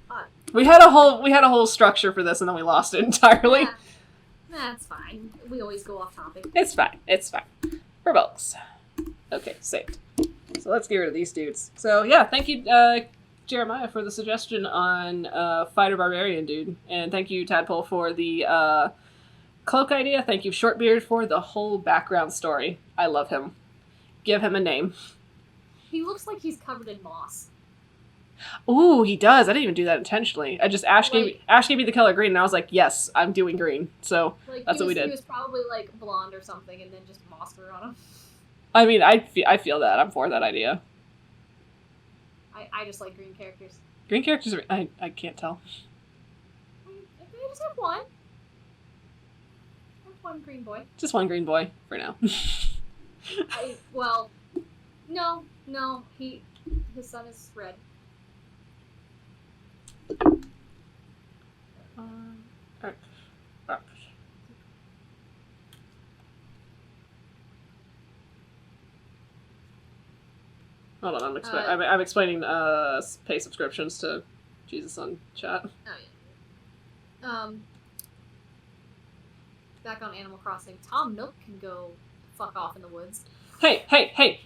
S2: plot.
S1: We had a whole structure for this, and then we lost it entirely.
S2: Yeah. That's fine. We always go off topic.
S1: It's fine. Firbolgs. Okay, saved. So let's get rid of these dudes. So yeah, thank you, Jeremiah, for the suggestion on Fighter Barbarian dude, and thank you, Tadpole, for the cloak idea. Thank you, Shortbeard, for the whole background story. I love him. Give him a name.
S2: He looks like he's covered in moss.
S1: Ooh, he does. I didn't even do that intentionally. Ash gave me the color green, and I was like, yes, I'm doing green. So that's what we did.
S2: He was probably like blonde or something, and then just moss grew on him.
S1: I mean, I feel that. I'm for that idea.
S2: I just like green characters.
S1: Green characters are... I can't tell.
S2: I just have one. I have one green boy.
S1: Just one green boy, for now.
S2: No, his son is red.
S1: Hold on, I'm explaining pay subscriptions to Jesus on chat.
S2: Oh, yeah. Back on Animal Crossing, Tom Nook can go fuck off in the woods.
S1: Hey!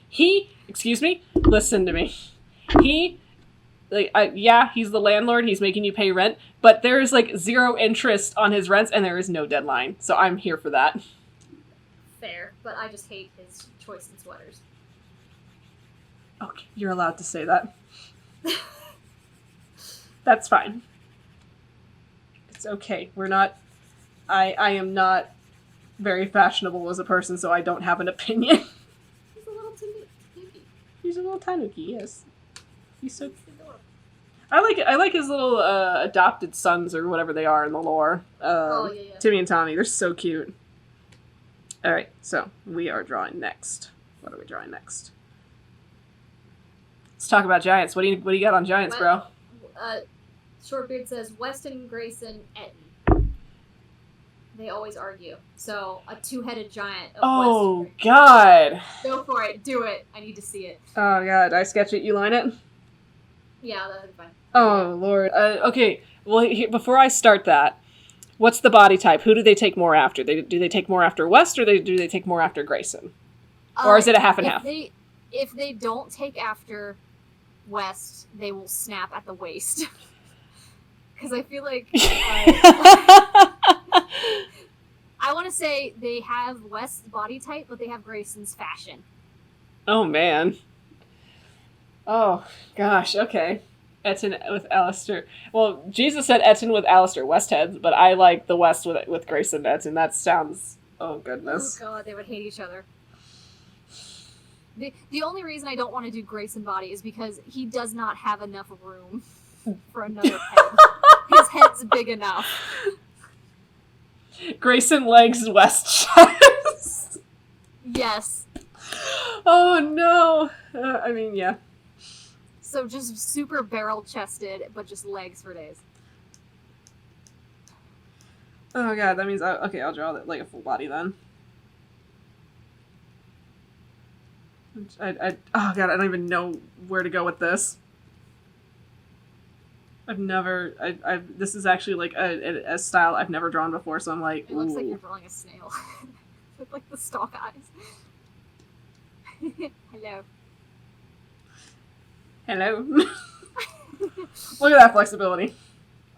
S1: Excuse me? Listen to me. Yeah, he's the landlord, he's making you pay rent, but there is, like, 0 interest on his rents, and there is no deadline, so I'm here for that.
S2: Fair, but I just hate his choice in sweaters.
S1: Okay, you're allowed to say that. That's fine. It's okay. We're not... I am not very fashionable as a person, so I don't have an opinion.
S2: He's a little tanuki.
S1: He's a little tanuki, yes. He's so adorable. I like his little adopted sons or whatever they are in the lore.
S2: Yeah.
S1: Timmy and Tommy. They're so cute. All right, so we are drawing next. What are we drawing next? Let's talk about giants. What do you got on giants, bro?
S2: Shortbeard says Weston, Grayson, Etten. They always argue. So a 2-headed giant.
S1: Oh God!
S2: Go for it. Do it. I need to see it.
S1: Oh God! I sketch it. You line it.
S2: Yeah, that'd be fine.
S1: Oh Lord. Okay. Well, before I start that, what's the body type? Who do they take more after? Do they take more after West, or do they take more after Grayson? Or is it a half and half?
S2: If they don't take after West, they will snap at the waist. Because I feel like I want to say they have West's body type, but they have Grayson's fashion.
S1: Oh man. Oh gosh. Okay. Etten with Alistair. Well, Jesus said Etten with Alistair West heads, but I like the West with Grayson Etten. That sounds. Oh goodness.
S2: Oh god, they would hate each other. The only reason I don't want to do Grayson body is because he does not have enough room for another head. His head's big enough.
S1: Grayson legs, West chest.
S2: Yes.
S1: Oh no. I mean, yeah.
S2: So just super barrel chested, but just legs for days.
S1: Oh god, that means okay. I'll draw like a full body then. Oh god, I don't even know where to go with this. This is actually like a style I've never drawn before, so I'm like,
S2: it looks like you're drawing a snail with like the stalk eyes.
S1: Hello. Look at that flexibility.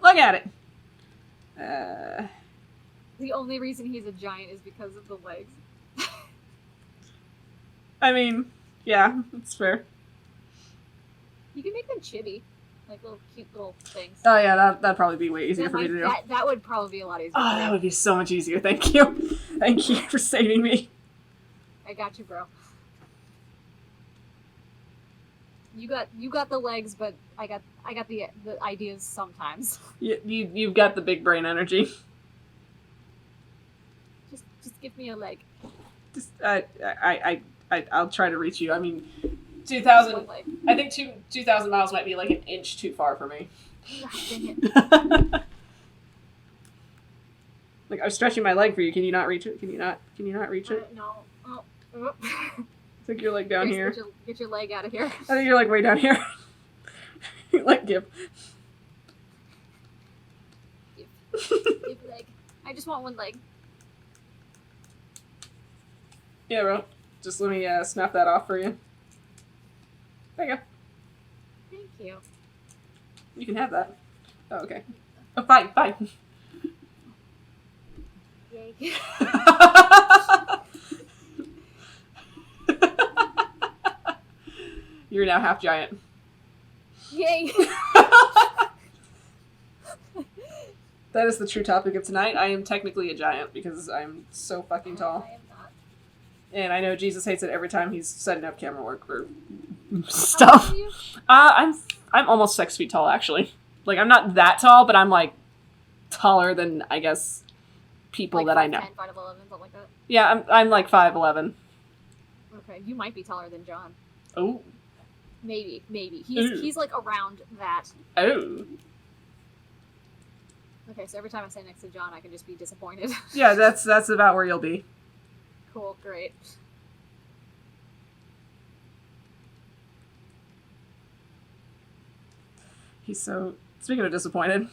S1: Look at it.
S2: The only reason he's a giant is because of the legs.
S1: I mean, yeah, it's fair.
S2: You can make them chibi. Like little cute little things.
S1: Oh yeah, that'd probably be way easier for me to do.
S2: That would probably be a lot easier.
S1: Oh, that would be so much easier. Thank you. Thank you for saving me.
S2: I got you, bro. You got the legs, but I got the ideas sometimes.
S1: You've got the big brain energy.
S2: Just give me a leg.
S1: Just I'll try to reach you. I mean, 2,000. I think 2,000 miles might be like an inch too far for me.
S2: God dang it.
S1: Like I was stretching my leg for you. Can you not reach it? Can you not reach it?
S2: No. Oh.
S1: I think you're like down here.
S2: Get your leg out of here.
S1: I think you're like way down here. Like give
S2: leg. I just want one leg.
S1: Yeah, bro. Just let me snap that off for you. There you go.
S2: Thank you.
S1: You can have that. Oh, okay. Oh, fine.
S2: Yay.
S1: You're now half giant.
S2: Yay.
S1: That is the true topic of tonight. I am technically a giant because I'm so fucking tall.
S2: I am not.
S1: And I know Jesus hates it every time he's setting up camera work for stuff.
S2: How are you?
S1: I'm almost 6 feet tall, actually. Like, I'm not that tall, but I'm, like, taller than, I guess, people
S2: like
S1: that I know.
S2: 5'10", 5'11", something like that?
S1: Yeah, I'm like 5'11".
S2: Okay, you might be taller than John.
S1: Oh.
S2: Maybe. He's like around that.
S1: Oh.
S2: Okay, so every time I stand next to John, I can just be disappointed.
S1: Yeah, that's about where you'll be.
S2: Cool, great.
S1: He's so... Speaking of disappointed...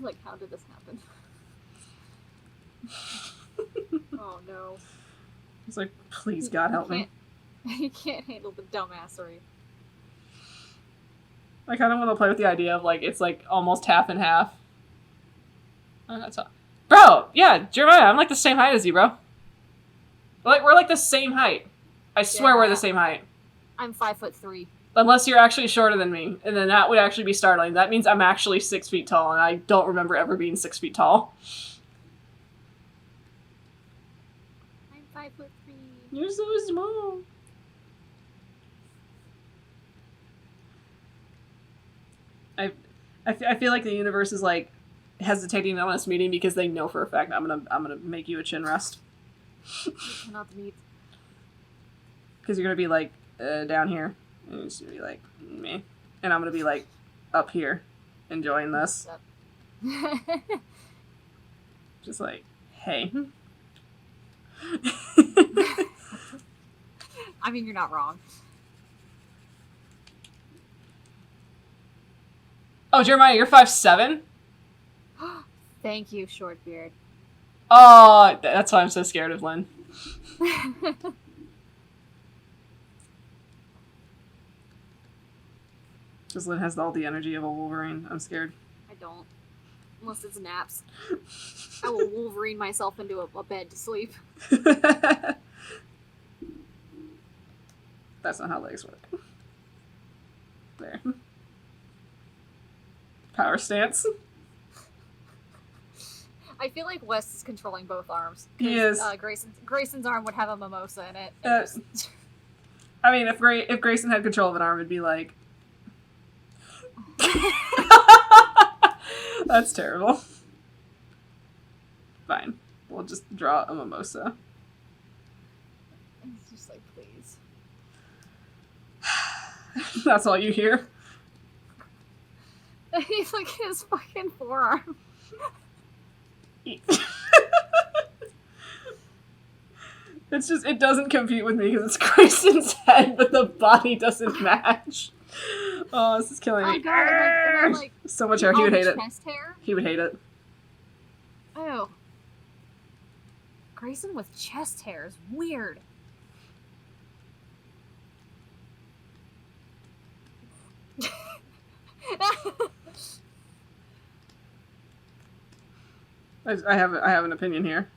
S2: Like, how did this happen? Oh, no.
S1: He's like, please, God, help me.
S2: You can't handle the dumbassery.
S1: I kind of want to play with the idea of, like, it's, like, almost half and half. Oh, that's all. Bro, yeah, Jeremiah, I'm, like, the same height as you, bro. We're, like, the same height. I swear we're the same height.
S2: I'm 5'3".
S1: Unless you're actually shorter than me, and then that would actually be startling. That means I'm actually 6 feet tall, and I don't remember ever being 6 feet tall.
S2: I'm 5'3".
S1: You're so small. I feel like the universe is, like, hesitating on us meeting because they know for a fact I'm gonna make you a chin rest.
S2: You cannot meet.
S1: Because you're gonna be, like, down here. And you're just gonna be like, me. And I'm gonna be, like, up here, enjoying this. Just like, hey.
S2: I mean, you're not wrong.
S1: Oh, Jeremiah, you're 5'7"?
S2: Thank you, Shortbeard.
S1: Oh, that's why I'm so scared of Lynn. Because Lynn has all the energy of a Wolverine. I'm scared.
S2: I don't. Unless it's naps. I will Wolverine myself into a bed to sleep.
S1: That's not how legs work. There. Power stance.
S2: I feel like Wes is controlling both arms.
S1: He is.
S2: Grayson's arm would have a mimosa in it.
S1: I mean, if Grayson had control of an arm, it'd be like... That's terrible. Fine. We'll just draw a mimosa.
S2: It's just like, please.
S1: That's all you hear?
S2: He's like his fucking forearm.
S1: It's just, it doesn't compute with me because it's Grayson's head, but the body doesn't match. Oh, this is killing me.
S2: Oh god, and then, like,
S1: so much hair. He would hate it.
S2: Chest hair?
S1: He would hate it.
S2: Oh. Grayson with chest hair is weird.
S1: I have an opinion here.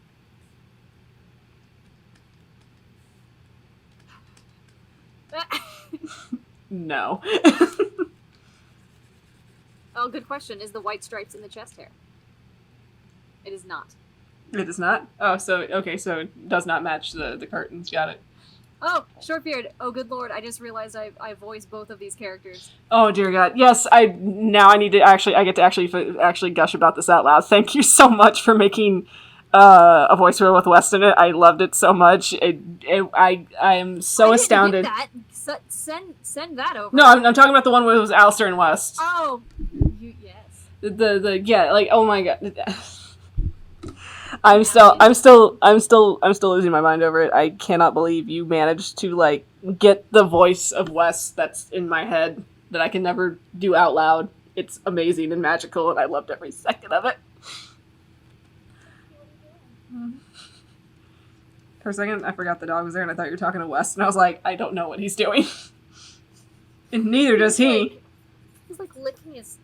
S1: No.
S2: Oh, good question. Is the white stripes in the chest hair? It is not.
S1: It is not? Oh, so, okay, so it does not match the curtains. Got it.
S2: Oh, Shortbeard. Oh, good lord. I just realized I voiced both of these characters.
S1: Oh, dear God. Yes, I get to actually gush about this out loud. Thank you so much for making a voiceover with West in it. I loved it so much. I am so astounded.
S2: Get that. Send that over.
S1: No, I'm talking about the one where it was Alistair and West.
S2: Oh, yes.
S1: Yeah, like, oh my God. I'm still losing my mind over it. I cannot believe you managed to, like, get the voice of Wes that's in my head that I can never do out loud. It's amazing and magical, and I loved every second of it. For a second, I forgot the dog was there, and I thought you were talking to Wes, and I was like, I don't know what he's doing. And neither does he.
S2: He's like licking his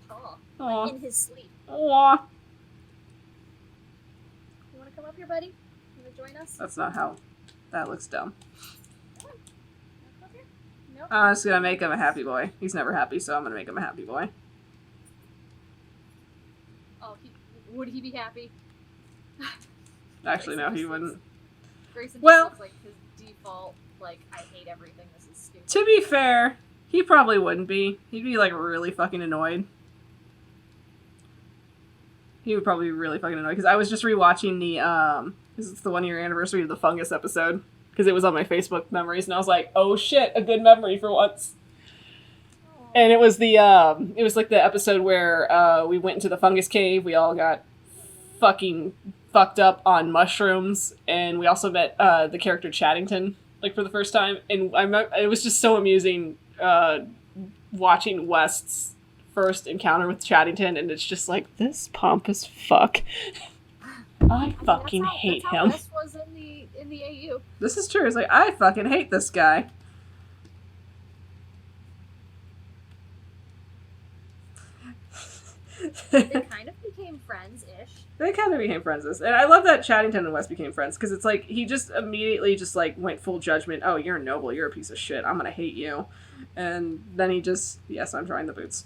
S2: paw.
S1: Aww.
S2: Like, in his sleep.
S1: Aww.
S2: You want to come up here, buddy? You want to join us?
S1: That's not how... That looks dumb.
S2: Come on. Come up here? Nope.
S1: I'm just gonna make him a happy boy. He's never happy, so I'm gonna make him a happy boy.
S2: Oh, would he be happy?
S1: Actually, no, he wouldn't.
S2: Grayson
S1: Well,
S2: looks like his default, like, I hate everything, this is stupid.
S1: to be fair, he probably wouldn't be. He'd be, like, really fucking annoyed. He would probably be really fucking annoyed, because I was just rewatching this is the 1-year anniversary of the fungus episode, because it was on my Facebook memories, and I was like, oh shit, a good memory for once.
S2: Aww.
S1: And it was the episode where we went into the fungus cave, we all got fucking fucked up on mushrooms, and we also met the character Chaddington, like, for the first time, and it was just so amusing watching West's first encounter with Chaddington, and it's just like, this pompous fuck. I fucking hate him.
S2: That's how Wes was in the AU.
S1: This is true. It's like, I fucking hate this guy.
S2: They kind of became friends-ish.
S1: They kind of became friends. And I love that Chaddington and West became friends, because it's like, he just immediately just, like, went full judgment. Oh, you're noble. You're a piece of shit. I'm gonna hate you. And then he just, yes, I'm trying the boots.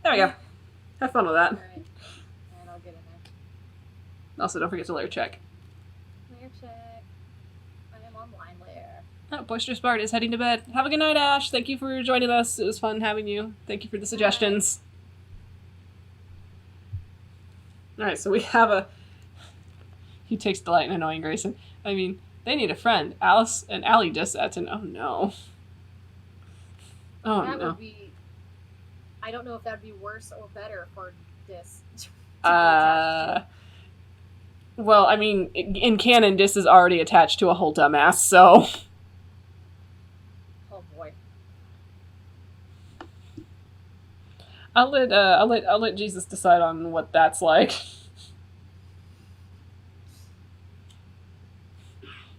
S1: There we go. Have fun with that.
S2: Alright. And I'll get in there.
S1: Also, don't forget to layer check.
S2: Layer check. I am online layer.
S1: Oh, Boisterous Bard is heading to bed. Have a good night, Ash. Thank you for joining us. It was fun having you. Thank you for the suggestions. Alright, so we have a... He takes delight in annoying Grayson. I mean, they need a friend. Alice and Allie Dissetten. Oh, no. Oh,
S2: That
S1: no.
S2: would be... I don't know if that would be worse or better for Dis.
S1: Well, I mean, in canon, Dis is already attached to a whole dumbass, so...
S2: Oh boy.
S1: I'll let Jesus decide on what that's like.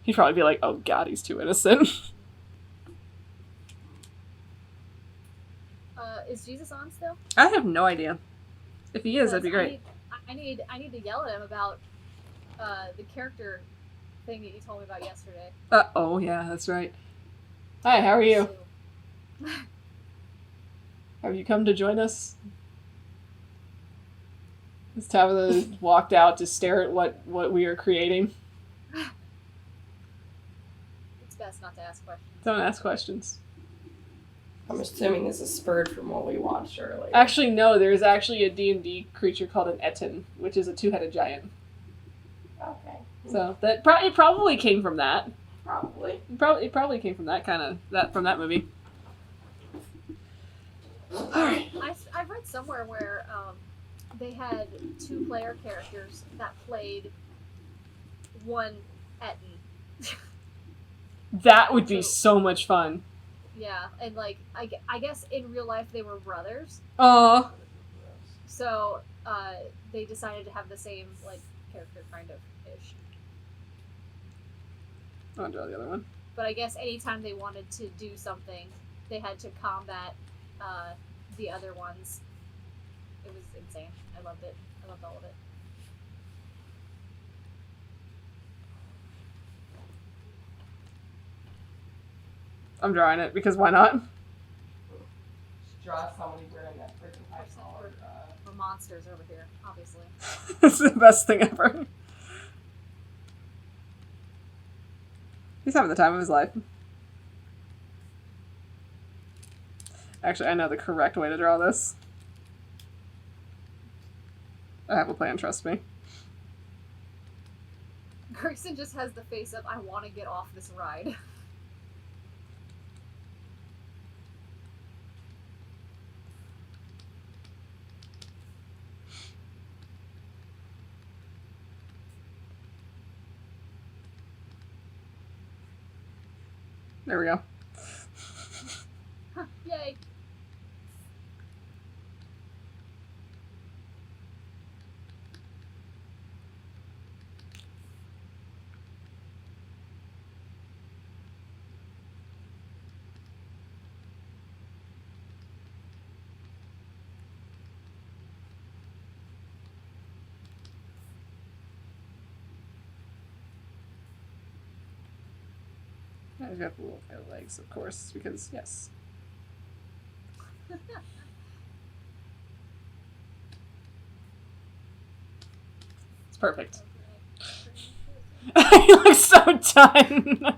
S1: He'd probably be like, oh god, he's too innocent.
S2: Is Jesus on still?
S1: I have no idea. If he is, that'd be great.
S2: I need to yell at him about the character thing that you told me about yesterday.
S1: Oh yeah, that's right. Hi, how are you?
S2: So,
S1: Have you come to join us? Has Tabitha walked out to stare at what we are creating?
S2: it's best not to ask questions.
S1: Don't ask questions.
S3: I'm assuming this is spurred from what we watched earlier.
S1: Actually, no, there's actually a D&D creature called an Etten, which is a two-headed giant.
S3: Okay.
S1: So it probably came from that.
S3: Probably.
S1: It probably came from from that movie. Alright.
S2: I've read somewhere where they had 2 player characters that played one Etten.
S1: That would be so much fun.
S2: Yeah, and like I guess in real life they were brothers,
S1: Aw.
S2: so they decided to have the same like character kind of ish.
S1: I'll draw the other one.
S2: But I guess anytime they wanted to do something, they had to combat the other ones. It was insane. I loved it. I loved all of it.
S1: I'm drawing it because why not?
S3: Just draw somebody wearing that freaking high-collared,
S2: We're monsters over here, obviously.
S1: It's the best thing ever. He's having the time of his life. Actually, I know the correct way to draw this. I have a plan, trust me.
S2: Grayson just has the face of, I want to get off this ride.
S1: There we go.
S2: Yay.
S1: I've got the little legs, of course, because, yes. It's perfect. He looks so done.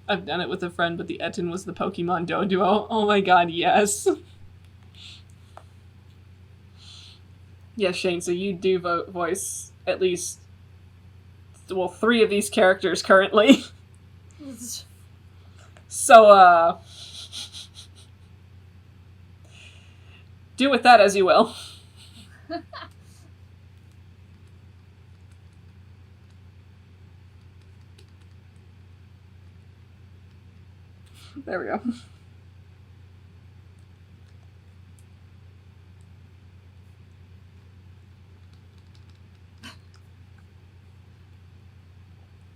S1: I've done it with a friend, but the Etten was the Pokemon Doduo. Oh my god, yes. Yes, Shane, so you do voice at least, well, 3 of these characters currently. So, do with that as you will. There we go.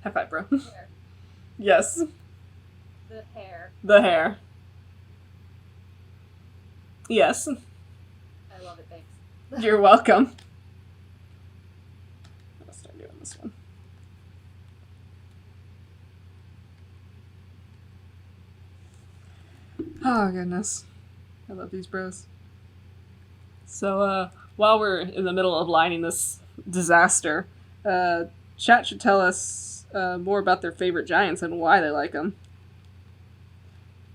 S1: High five, bro.
S2: Hair.
S1: Yes.
S2: The hair.
S1: The hair. Yes.
S2: I love it, thanks.
S1: You're welcome. I'll start doing this one. Oh, goodness. I love these bros. So, while we're in the middle of lining this disaster, chat should tell us more about their favorite giants and why they like them.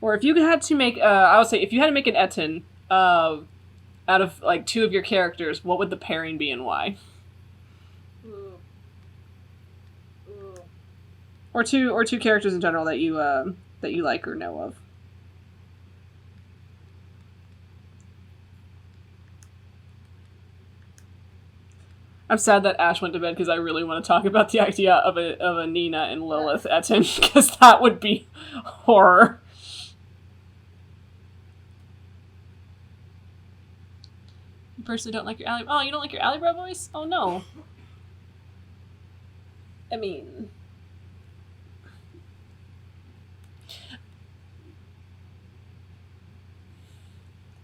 S1: Or if you had to make, I would say, if you had to make an Etten out of, like, 2 of your characters, what would the pairing be and why?
S2: Ooh. Ooh.
S1: Or two characters in general that you like or know of. I'm sad that Ash went to bed because I really want to talk about the idea of a Nina and Lilith Etten, because that would be horror. You personally don't like your alley... Oh, you don't like your Alley Bro voice? Oh, no. I mean...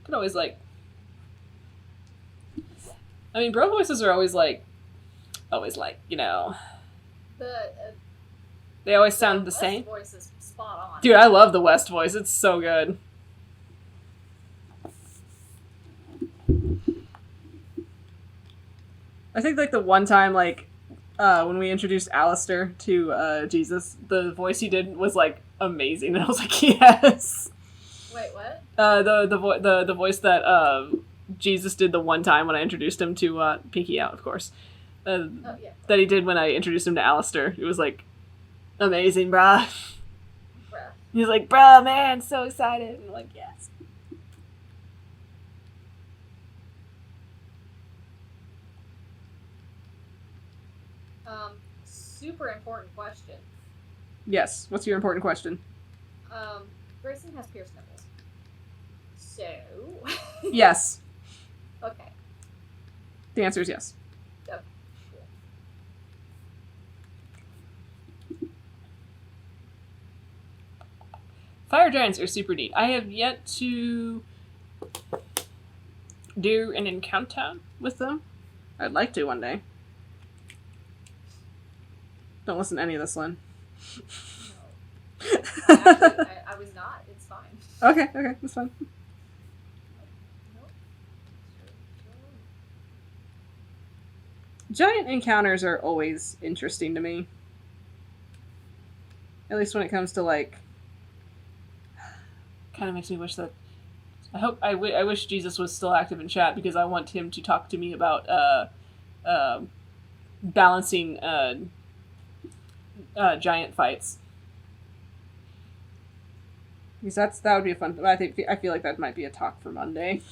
S1: could always, like... I mean, bro voices are always, you know... They always sound the same.
S2: Voice is spot on.
S1: Dude, I love the West voice. It's so good. I think, like, the one time, like, when we introduced Alistair to Jesus, the voice he did was, like, amazing. And I was like, yes!
S2: Wait, what?
S1: The voice that Jesus did the one time when I introduced him to Pinky Out, of course.
S2: Oh, yeah.
S1: That he did when I introduced him to Alistair. It was, like, amazing, bruh.
S2: Bruh.
S1: He's like, bruh, man, so excited. And I'm like, yes.
S2: Super important question.
S1: Yes. What's your important question?
S2: Grayson has pierced nipples. So...
S1: Yes.
S2: Okay.
S1: The answer is yes.
S2: Okay.
S1: Fire giants are super neat. I have yet to do an encounter with them. I'd like to one day. Don't listen to any of this, Lynn.
S2: No. Actually, I was not. It's fine.
S1: Okay, that's fine.
S2: Nope.
S1: Giant encounters are always interesting to me. At least when it comes to, like... kind of makes me wish that... I wish Jesus was still active in chat, because I want him to talk to me about balancing giant fights. Because that would be a fun... I feel like that might be a talk for Monday.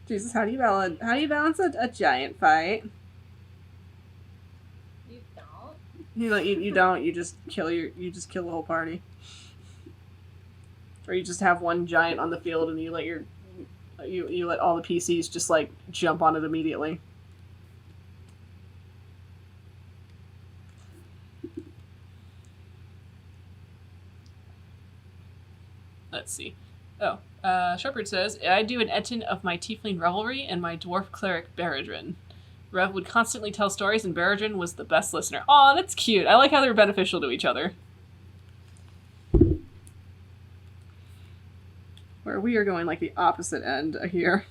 S1: Jesus, how do you balance a giant fight?
S2: You don't?
S1: You don't. You just kill the whole party. Or you just have one giant on the field and you let all the PCs just, like, jump on it immediately. Let's see. Oh, Shepard says, I do an Etten of my Tiefling Revelry and my Dwarf Cleric Beradrin. Rev would constantly tell stories and Beradrin was the best listener. Aw, that's cute. I like how they're beneficial to each other. Where we are going, like, the opposite end here.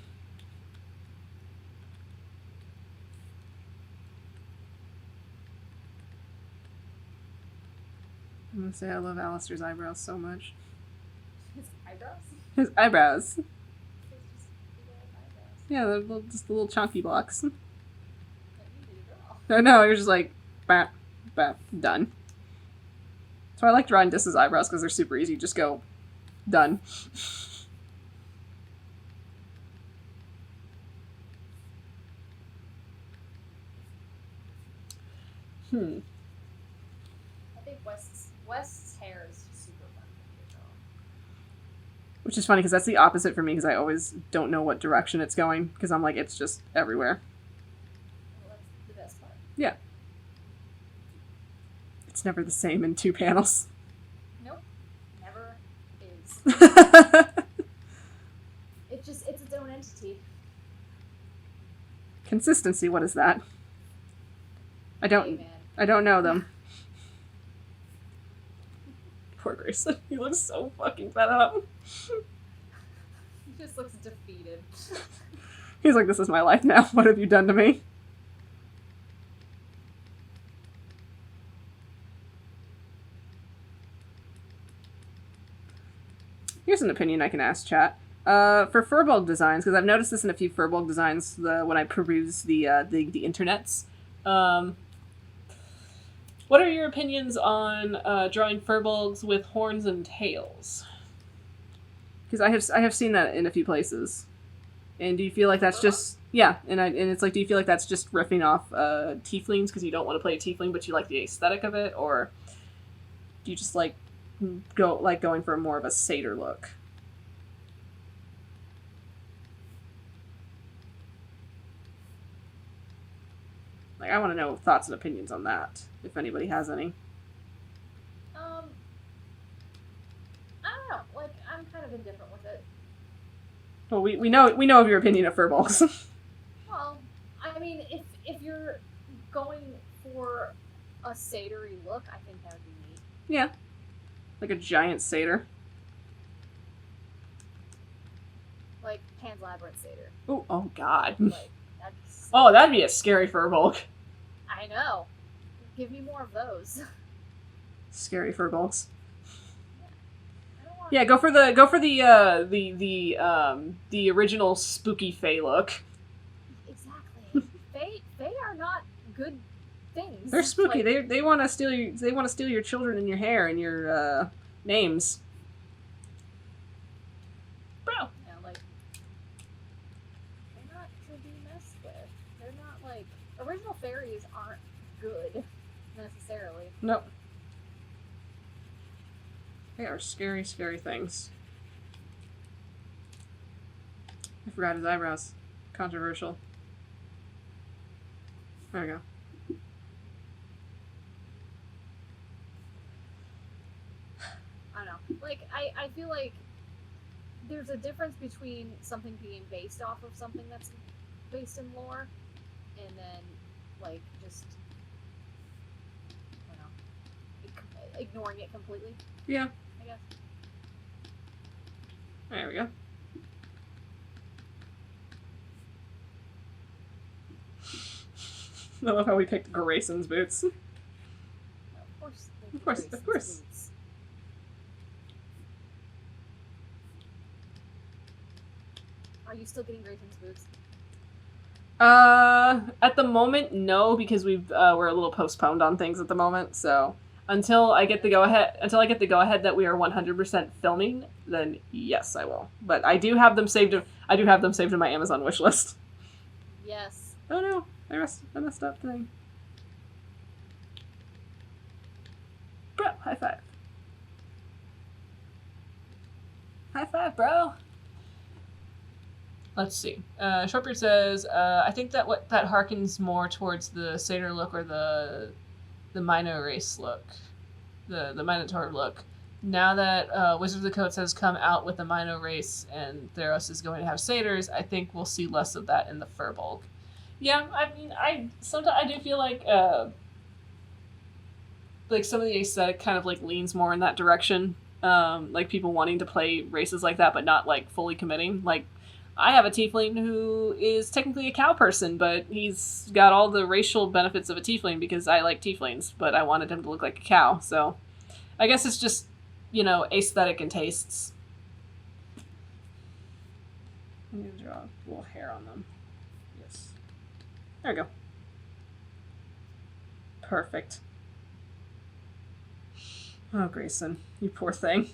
S1: I'm gonna say I love Alistair's eyebrows so much.
S2: His eyebrows?
S1: His eyebrows.
S2: It's just little eyebrows.
S1: Yeah, they're just the little chunky blocks.
S2: That you did draw.
S1: No, you're just like, bap, bap, done. So I like drawing Dis's eyebrows because they're super easy. Just go, done.
S2: I think West's hair is super fun to draw.
S1: Which is funny because that's the opposite for me because I always don't know what direction it's going because I'm like, it's just everywhere.
S2: Well, that's the best part.
S1: Yeah. It's never the same in 2 panels.
S2: Nope. Never is. It's its own entity.
S1: Consistency, what is that? I
S2: Hey, man.
S1: don't know them. Poor Grayson. He looks so fucking fed up.
S2: He just looks defeated.
S1: He's like, this is my life now. What have you done to me? Here's an opinion I can ask chat. For Firbolg designs, because I've noticed this in a few Firbolg designs when I peruse the internets. What are your opinions on drawing Firbolgs with horns and tails? Because I have seen that in a few places. And do you feel like that's just... Yeah, and it's like, do you feel like that's just riffing off tieflings because you don't want to play a tiefling but you like the aesthetic of it? Or do you just like going for more of a satyr look? Like, I want to know thoughts and opinions on that, if anybody has any.
S2: I don't know. Like, I'm kind of indifferent with it.
S1: Well, we know of your opinion of Firbolgs.
S2: Well, I mean, if you're going for a satyr-y look, I think that would be neat.
S1: Yeah. Like a giant satyr.
S2: Like Pan's Labyrinth satyr.
S1: Ooh, oh god.
S2: Like, that's...
S1: Oh, that'd be a scary Firbolg.
S2: I know. Give me more of those.
S1: Scary Firbolgs.
S2: I don't want...
S1: Yeah, go for the original spooky Fae look.
S2: Exactly. They are not good things.
S1: They're spooky.
S2: Like,
S1: They want to steal your children and your hair and your names. Bro.
S2: you know, like, they're not to be messed with. They're not like original fairies aren't good necessarily.
S1: Nope. They are scary, scary things. I forgot his eyebrows. Controversial. There we go.
S2: I don't know. Like, I feel like there's a difference between something being based off of something that's based in lore, and then, like, just, I don't know, ignoring it completely,
S1: Yeah.
S2: I guess.
S1: There we go. I love how we picked Grayson's boots.
S2: Of course.
S1: Of course, of course.
S2: Boots. Are you still getting Grayson's boots?
S1: At the moment, no, because we're a little postponed on things at the moment. So until I get the go ahead that we are 100% filming, then yes, I will. But I do have them saved. I do have them saved in my Amazon wish list.
S2: Yes.
S1: Oh no, I messed up thing. Bro, high five. High five, bro. Let's see. Shortbeard says, I think that that harkens more towards the satyr look or the Mino race look, the Minotaur look. Now that Wizard of the Coast has come out with the Mino race and Theros is going to have satyrs, I think we'll see less of that in the Firbolg. Yeah, I mean, sometimes I do feel like some of the aesthetic kind of like leans more in that direction. Like people wanting to play races like that, but not like fully committing. Like, I have a tiefling who is technically a cow person, but he's got all the racial benefits of a tiefling because I like tieflings, but I wanted him to look like a cow. So I guess it's just, aesthetic and tastes. I'm going to draw a little hair on them. Yes. There we go. Perfect. Oh, Grayson, you poor thing.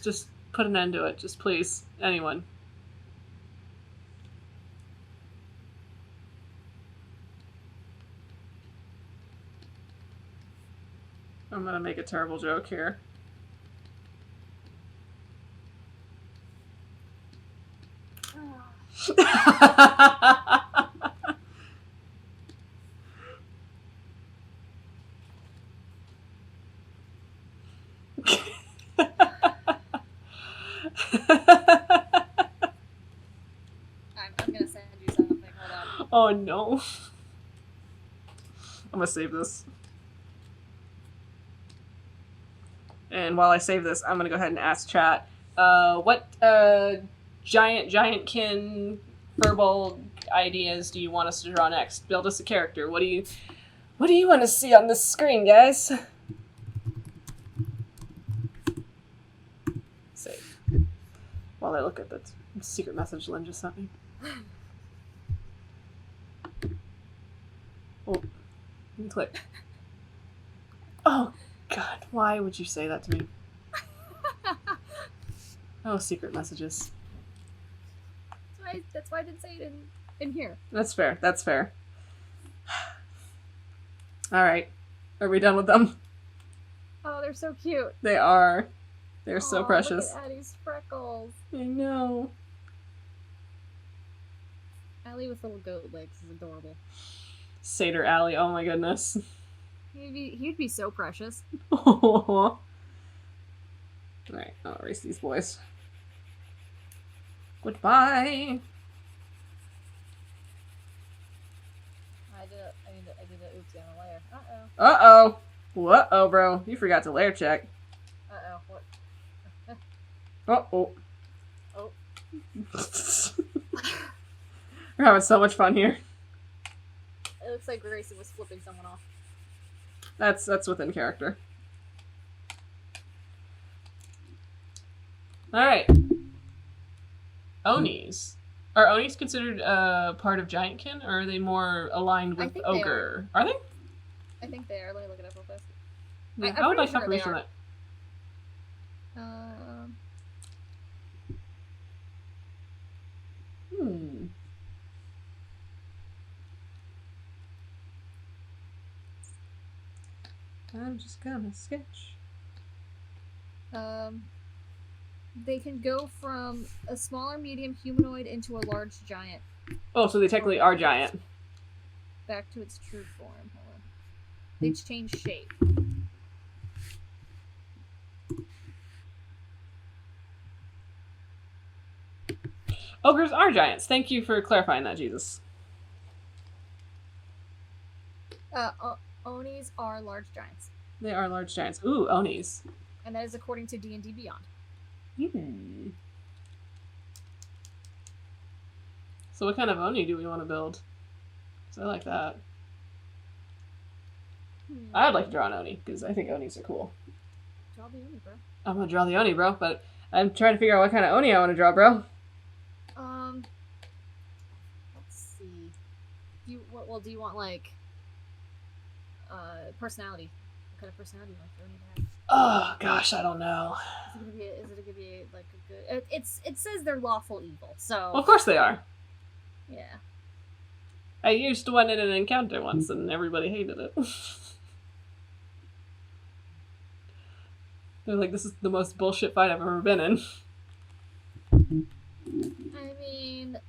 S1: Just put an end to it. Just please. Anyone. I'm gonna make a terrible joke here.
S2: I'm gonna send you something. Hold on.
S1: Oh no. I'm gonna save this. And while I save this, I'm gonna go ahead and ask chat, what giantkin Firbolg ideas do you want us to draw next? Build us a character. What do you want to see on this screen, guys? Save. While I look at the secret message Lynn just sent me. Oh, click. Oh, God, why would you say that to me? Oh, secret messages.
S2: That's why I didn't say it in here.
S1: That's fair. That's fair. All right. Are we done with them?
S2: Oh, they're so cute.
S1: They are. They're so precious.
S2: Look at Addie's freckles.
S1: I know.
S2: Allie with little goat legs is adorable.
S1: Satyr Alley. Oh my goodness.
S2: He'd be so precious.
S1: All right. I'll erase these boys. Goodbye.
S2: I did a oopsie on a layer.
S1: Uh-oh. Uh-oh, bro. You forgot to layer check.
S2: What?
S1: Uh-oh.
S2: Oh.
S1: We're having so much fun here.
S2: It looks like Grayson was flipping someone off.
S1: That's within character. Alright. Onis. Are Onis considered part of Giantkin, or are they more aligned with Ogre? Are they?
S2: I think they are. Let me look it up real fast.
S1: Yeah, how would I confirmation that? I'm just gonna sketch.
S2: They can go from a smaller medium humanoid into a large giant.
S1: Oh, so they technically are giant.
S2: Back to its true form. Hold on. They change shape.
S1: Ogres are giants. Thank you for clarifying that, Jesus.
S2: Onis are large giants.
S1: They are large giants. Ooh, Onis.
S2: And that is according to D&D Beyond.
S1: So what kind of Oni do we want to build? Because I like that. I'd like to draw an Oni, because I think Onis are cool.
S2: Draw the Oni, bro.
S1: I'm going to draw the Oni, bro, but I'm trying to figure out what kind of Oni I want to draw, bro.
S2: Let's see. Do you want, like, personality? What kind of personality do you want the Oni to have?
S1: Oh, gosh, I don't know.
S2: Is it gonna be like a good... It says they're lawful evil, so...
S1: Well, of course they are.
S2: Yeah.
S1: I used one in an encounter once, and everybody hated it. They're like, this is the most bullshit fight I've ever been in.
S2: I mean,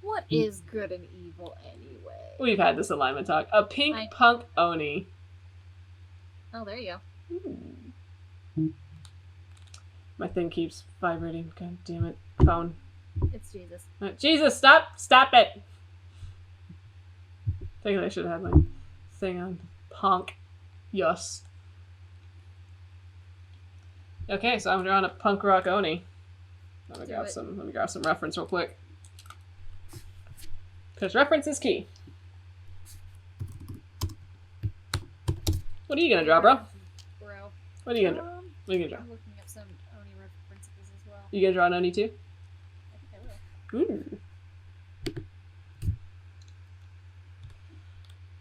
S2: what is good and evil anyway?
S1: We've had this alignment talk. A pink punk Oni.
S2: Oh, there you
S1: go. My thing keeps vibrating. God damn it. Phone.
S2: It's Jesus.
S1: Jesus, stop! Stop it! I think I should have had my thing on. Punk. Yes. Okay, so I'm drawing a punk rock Oni. Let me grab some reference real quick. Because reference is key. What are you gonna draw, bro? What are you gonna draw? What are you gonna draw?
S2: I'm looking up some Oni references as well.
S1: You gonna draw an Oni too?
S2: I think I will.
S1: Ooh.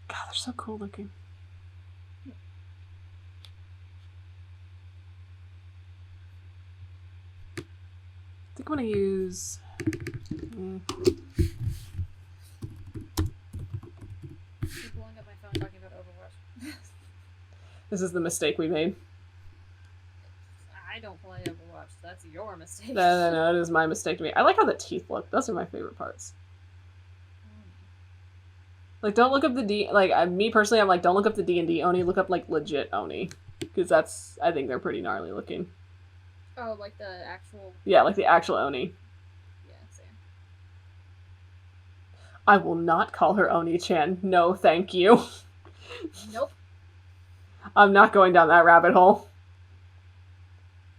S1: God, they're so cool looking. I think I'm gonna use...
S2: You're blowing up my phone talking about Overwatch.
S1: This is the mistake we made.
S2: I don't play Overwatch. So that's your mistake.
S1: No, it is my mistake to me. I like how the teeth look. Those are my favorite parts. Like, don't look up the D. Like, me personally, I'm like, don't look up the D&D Oni. Look up like legit Oni, because I think they're pretty gnarly looking.
S2: Oh, like the actual.
S1: Yeah, like the actual Oni.
S2: Yeah, same.
S1: I will not call her Oni-chan. No, thank you.
S2: Nope.
S1: I'm not going down that rabbit hole.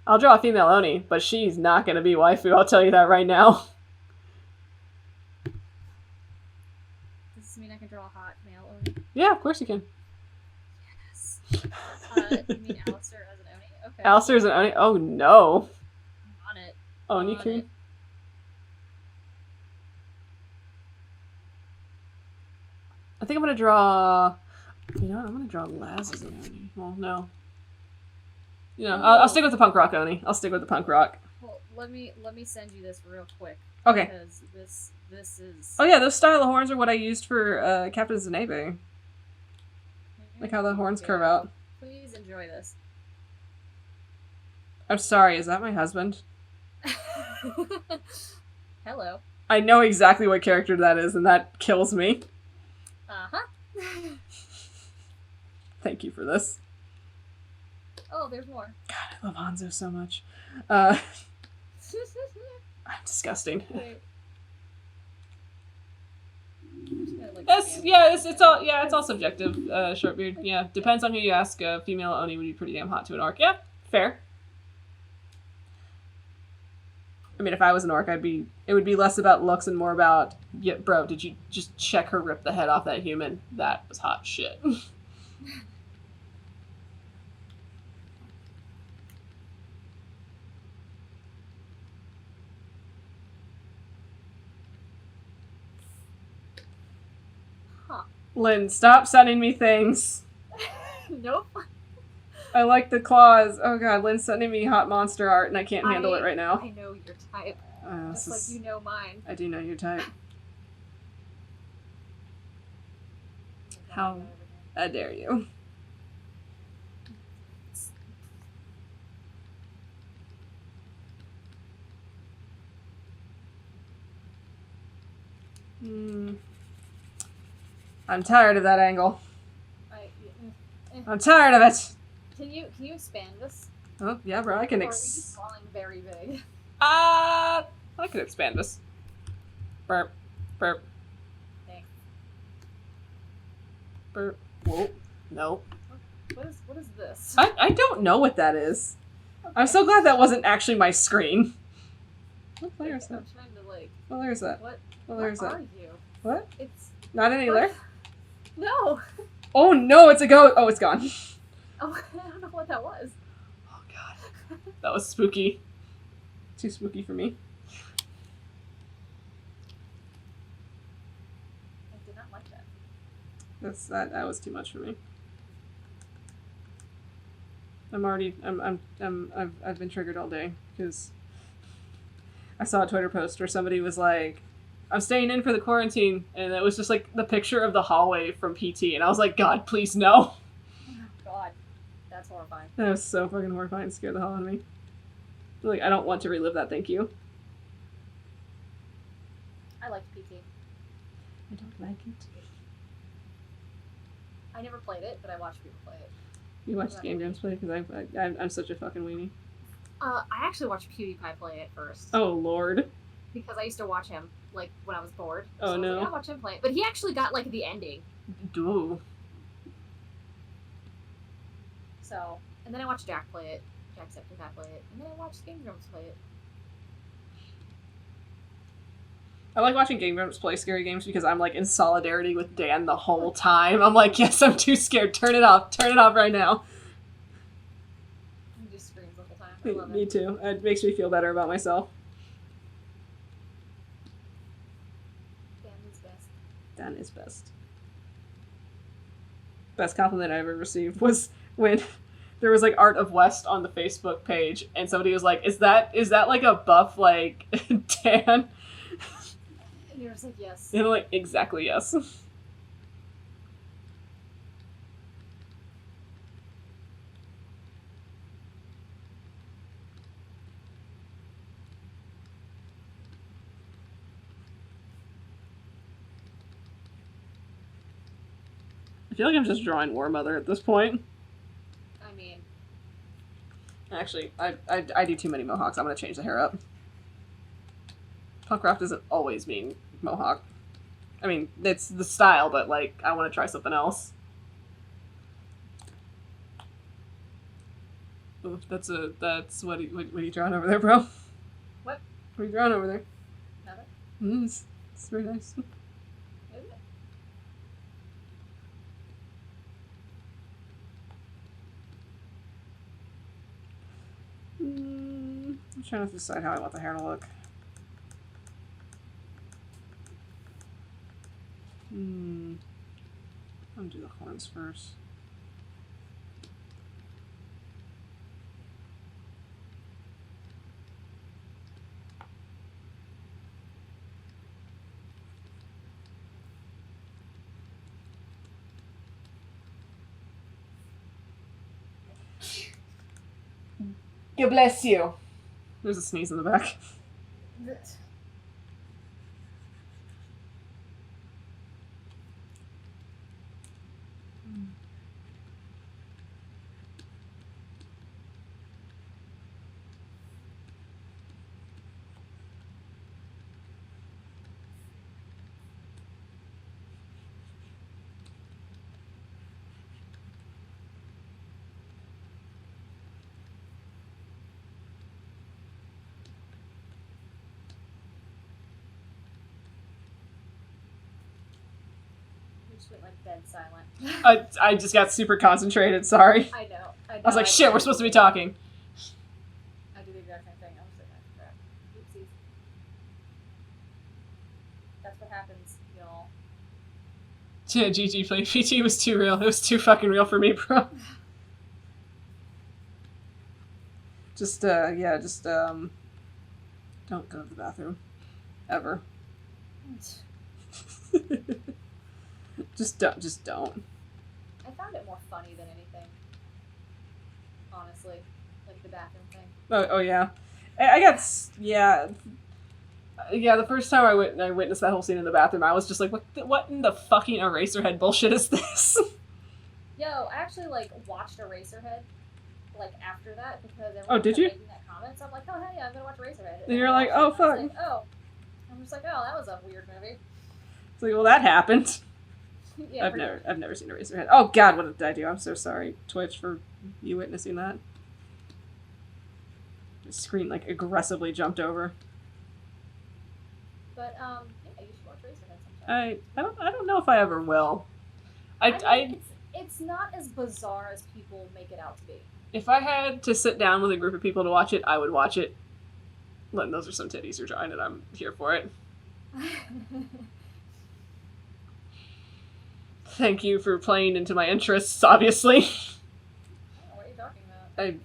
S1: I'll draw a female Oni, but she's not going to be waifu, I'll tell you that right now.
S2: Does this mean I can draw a hot male Oni?
S1: Yeah, of course you can.
S2: Yes. You mean Alistair as an Oni? Okay.
S1: Alistair's an Oni? Oh, no.
S2: I'm on it.
S1: Oni-kun? I think I'm going to draw... You know what? I'm going to draw Laz as an Oni. Well, no. You know, I'll stick with the punk rock Oni. I'll stick with the punk rock.
S2: Well, let me send you this real quick.
S1: Okay.
S2: Because this is.
S1: Oh yeah, those style of horns are what I used for Captain Zenebe. Like how the horns curve out.
S2: Please enjoy this.
S1: I'm sorry, is that my husband?
S2: Hello.
S1: I know exactly what character that is, and that kills me.
S2: Uh-huh.
S1: Thank you for this.
S2: Oh, there's more.
S1: God, I love Hanzo so much. I'm disgusting.
S2: Wait.
S1: It's all subjective. Shortbeard. Yeah, depends on who you ask. Female Oni would be pretty damn hot to an orc. Yeah, fair. I mean, if I was an orc, it would be less about looks and more about, yeah, bro, did you just check her rip the head off that human? That was hot shit. Lynn, stop sending me things.
S2: Nope.
S1: I like the claws. Oh god, Lynn's sending me hot monster art and I can't handle it right now.
S2: I know your type. Just like you know mine.
S1: I do know your type. How dare you? I'm tired of that angle. I'm tired of it.
S2: Can you expand this?
S1: Oh yeah, bro, I can.
S2: Or are we just drawing very big?
S1: I can expand this. Burp, burp.
S2: Thanks.
S1: Burp. Whoa. No.
S2: What is this?
S1: I don't know what that is.
S2: Okay.
S1: I'm so glad that wasn't actually my screen. What layer is that?
S2: I'm trying to like.
S1: What layer is that?
S2: What
S1: layer is that?
S2: are you?
S1: What?
S2: It's
S1: not any layer?
S2: No.
S1: Oh no, it's a goat. Oh, it's gone.
S2: Oh, I don't know what that was.
S1: Oh god. That was spooky. Too spooky for me.
S2: I did not like that.
S1: That was too much for me. I've been triggered all day because I saw a Twitter post where somebody was like, I'm staying in for the quarantine, and it was just like the picture of the hallway from PT, and I was like, God, please no.
S2: Oh god, that's horrifying.
S1: That was so fucking horrifying. It scared the hell out of me. Like, I don't want to relive that, thank you.
S2: I liked PT.
S1: I don't like it.
S2: I never played it, but I watched people play it.
S1: You watched Game Jams play? Because I'm such a fucking weenie.
S2: I actually watched PewDiePie play it first.
S1: Oh, Lord.
S2: Because I used to watch him, like, when I was bored.
S1: Oh,
S2: so
S1: no.
S2: I was like, I'll watch him play it. But he actually got, like, the ending.
S1: Ooh.
S2: So, and then I watched Jack play it. Jacksepticeye play it. And then I watched Game Grumps play it.
S1: I like watching Game Grumps play scary games because I'm, like, in solidarity with Dan the whole time. I'm like, yes, I'm too scared. Turn it off. Turn it off right now.
S2: He just screams the whole time. I love
S1: Me
S2: it.
S1: too. It makes me feel better about myself.
S2: Dan is best.
S1: Dan is best. Best compliment I ever received was when there was, like, Art of West on the Facebook page, and somebody was like, is that like a buff, like, Dan?
S2: And you're just like, yes.
S1: And I'm like, exactly, yes. I feel like I'm just drawing War Mother at this point.
S2: I mean,
S1: Actually, I do too many mohawks. I'm gonna change the hair up. Punkcraft doesn't always mean mohawk. I mean, it's the style, but like, I want to try something else. Ooh, that's what are you drawing over there, bro?
S2: What?
S1: What are you drawing over there?
S2: nothing.
S1: It's very nice.
S2: Isn't it?
S1: I'm trying to decide how I want the hair to look. I'm gonna do the horns first. God bless you. There's a sneeze in the back.
S2: You just went like dead silent.
S1: I just got super concentrated, sorry.
S2: I know.
S1: I was like, shit, we're supposed to be talking.
S2: I do the exact same thing. I was like, crap. Oopsies. That's what happens, y'all.
S1: Yeah, GG play PT was too real. It was too fucking real for me, bro. Just don't go to the bathroom. Ever. Just don't.
S2: I found it more funny than anything. Honestly. Like the bathroom thing.
S1: Oh yeah. I got, yeah. Yeah, the first time I witnessed that whole scene in the bathroom, I was just like, what in the fucking Eraserhead bullshit is this?
S2: Yo, I actually like watched Eraserhead like after that because everyone
S1: Oh, did
S2: kept
S1: you?
S2: making that comment. So I'm like, oh hey, I'm gonna watch Eraserhead.
S1: And you're
S2: I
S1: like,
S2: watched
S1: oh,
S2: it, and I was
S1: fuck.
S2: like, oh. I'm just like, oh, that was a weird movie.
S1: It's like, well, that happened.
S2: Yeah,
S1: I've never seen Eraserhead. Oh god, what did I do? I'm so sorry, Twitch, for you witnessing that. The screen like aggressively jumped over.
S2: But yeah, you should watch Eraserhead sometime.
S1: I don't know if I ever will.
S2: I mean, it's not as bizarre as people make it out to be.
S1: If I had to sit down with a group of people to watch it, I would watch it. Look, those are some titties you're drawing, and I'm here for it. Thank you for playing into my interests, obviously.
S2: I don't know what you're talking about. I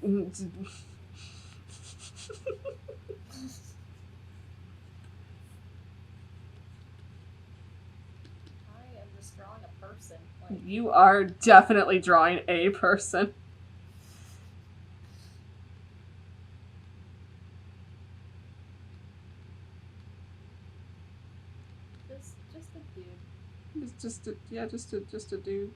S2: am just drawing a person. Like,
S1: You are definitely drawing a person.
S2: just a dude.
S1: It's just a dude.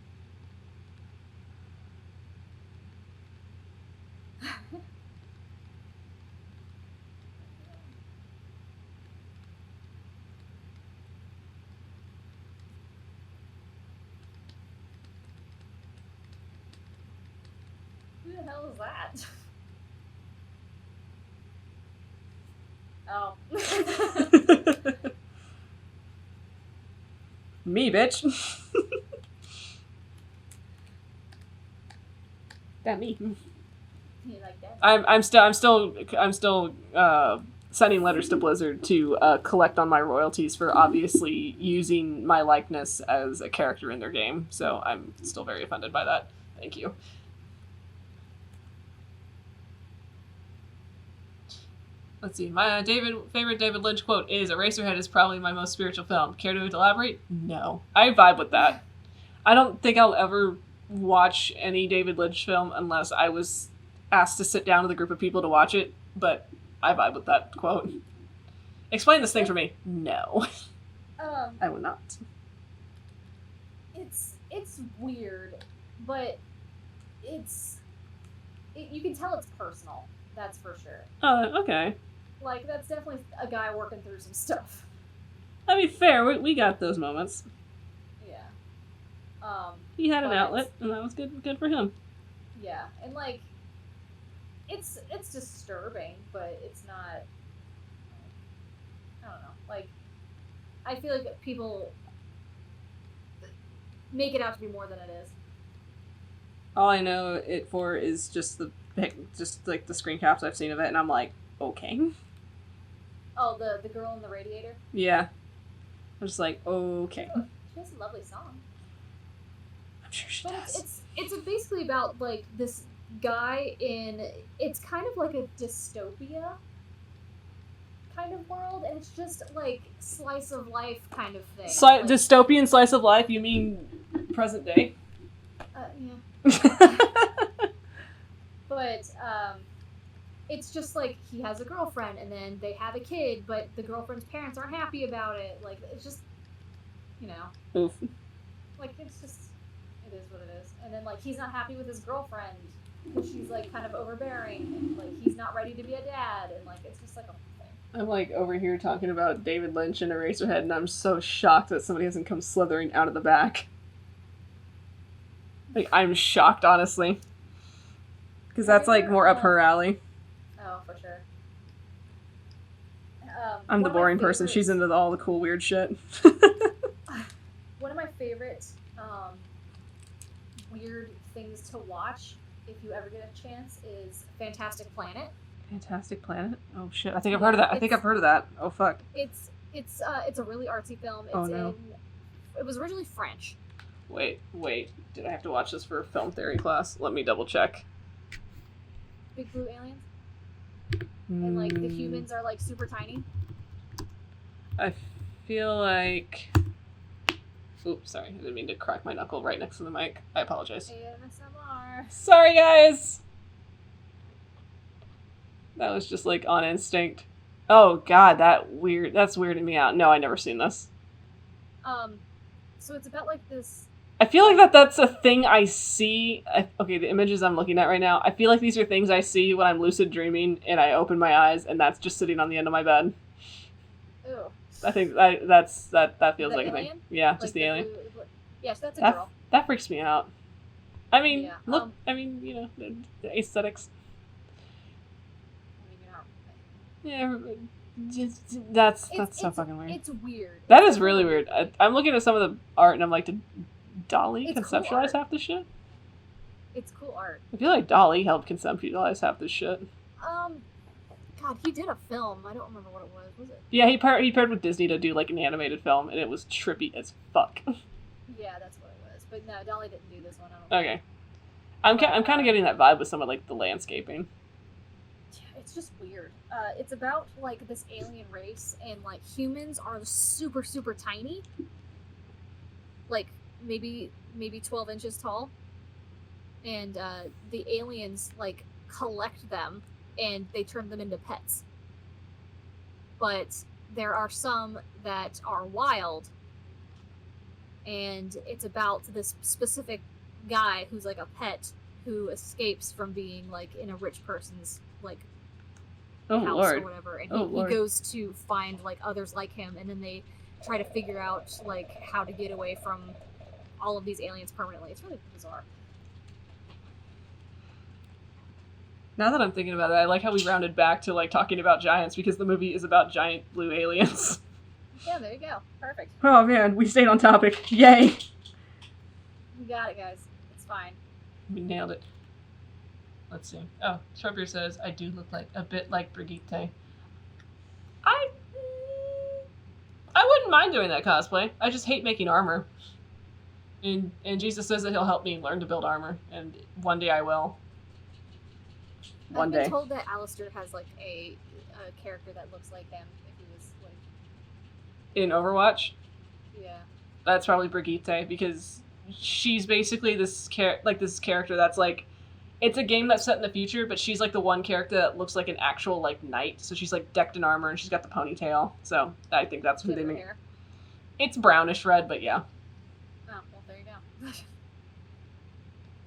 S2: Who the hell is that? Oh.
S1: Me, bitch. That me.
S2: You like that?
S1: I'm still sending letters to Blizzard to collect on my royalties for obviously using my likeness as a character in their game. So I'm still very offended by that. Thank you. Let's see. My favorite David Lynch quote is, "Eraserhead is probably my most spiritual film." Care to elaborate? No. I vibe with that. I don't think I'll ever watch any David Lynch film unless I was asked to sit down with a group of people to watch it, but I vibe with that quote. Explain this thing for me. No. I will not.
S2: it's weird, but you can tell it's personal. That's for sure.
S1: Oh, okay.
S2: Like, that's definitely a guy working through some stuff.
S1: I mean, fair. We got those moments.
S2: Yeah.
S1: He had an
S2: but-
S1: outlet, and that was good for him.
S2: Yeah, and like, it's disturbing, but it's not. I don't know. Like, I feel like people make it out to be more than it is.
S1: All I know it for is just like the screen caps I've seen of it, and I'm like, okay.
S2: Oh, the girl in the radiator.
S1: Yeah. I'm just like, okay.
S2: She has a lovely song.
S1: I'm sure she
S2: But
S1: does.
S2: it's basically about like this guy in. It's kind of like a dystopia kind of world, and it's just like slice of life kind of thing. Like,
S1: Dystopian slice of life? You mean present day?
S2: yeah. But it's just like he has a girlfriend, and then they have a kid, but the girlfriend's parents aren't happy about it. Like, it's just, you know,
S1: Oof.
S2: like, it's just, it is what it is. And then like he's not happy with his girlfriend because she's like kind of overbearing, and like he's not ready to be a dad, and like it's just like a whole thing.
S1: I'm like over here talking about David Lynch and Eraserhead, and I'm so shocked that somebody hasn't come slithering out of the back. Like, I'm shocked, honestly. Because that's like more up her alley.
S2: Oh, for sure.
S1: I'm the
S2: One of my
S1: boring person. She's
S2: favorites-
S1: into all the cool weird shit.
S2: One of my favorite weird things to watch, if you ever get a chance, is Fantastic Planet.
S1: Fantastic Planet? Oh shit. I think I've heard of that. I think I've heard of that. Oh fuck.
S2: It's a really artsy film. It's
S1: Oh, no.
S2: it was originally French.
S1: Wait. Did I have to watch this for a film theory class? Let me double check.
S2: Big blue aliens. And like the humans are like super tiny.
S1: I feel like... Oops, sorry. I didn't mean to crack my knuckle right next to the mic. I apologize.
S2: ASMR.
S1: Sorry, guys! That was just, like, on instinct. Oh, God, that's weirding me out. No, I never seen this.
S2: So it's about like this.
S1: I feel like that's a thing I see... Okay, the images I'm looking at right now, I feel like these are things I see when I'm lucid dreaming, and I open my eyes, and that's just sitting on the end of my bed.
S2: Ew.
S1: I think that feels
S2: The
S1: like a thing.
S2: alien?
S1: Yeah,
S2: Like
S1: just the alien.
S2: Yes, that's a
S1: That,
S2: girl.
S1: that freaks me out. I mean,
S2: Yeah,
S1: look, you know, the aesthetics.
S2: I mean, you're not.
S1: Yeah, that's so
S2: It's-
S1: fucking weird.
S2: It's weird.
S1: That
S2: It's
S1: is really weird. I'm looking at some of the art, and I'm like, did Dolly
S2: It's cool
S1: conceptualize
S2: art.
S1: half this shit?
S2: It's cool art.
S1: I feel like Dolly helped conceptualize half this shit.
S2: God, he did a film. I don't remember what it was. Was it?
S1: Yeah, he paired with Disney to do like an animated film, and it was trippy as fuck.
S2: Yeah, that's what it was. But no, Dolly didn't do this one. I don't
S1: Okay, I'm kind of getting that vibe with some of like the landscaping.
S2: Yeah, it's just weird. It's about like this alien race, and like humans are super super tiny, like maybe 12 inches tall, and the aliens like collect them and they turn them into pets. But there are some that are wild, and it's about this specific guy who's like a pet who escapes from being like in a rich person's like
S1: Oh
S2: house
S1: lord.
S2: or whatever, and
S1: Oh,
S2: he
S1: Lord.
S2: goes to find like others like him, and then they try to figure out like how to get away from all of these aliens permanently. It's really bizarre.
S1: Now that I'm thinking about it, I like how we rounded back to like talking about giants because the movie is about giant blue aliens.
S2: Yeah, there you go. Perfect.
S1: Oh man, we stayed on topic. Yay!
S2: You got it, guys. It's fine.
S1: We nailed it. Let's see. Oh, Sharpier says, I do look like a bit like Brigitte. I wouldn't mind doing that cosplay. I just hate making armor. And Jesus says that he'll help me learn to build armor, and one day I will. One
S2: I've
S1: day.
S2: been told that Alistair has like a character that looks like him if he was like,
S1: In Overwatch,
S2: yeah.
S1: that's probably Brigitte, because she's basically this character that's like, it's a game that's set in the future, but she's like the one character that looks like an actual like knight. So she's like decked in armor and she's got the ponytail. So I think that's who
S2: Get
S1: they
S2: her
S1: make.
S2: hair.
S1: It's brownish red, but yeah.
S2: Oh, well, there you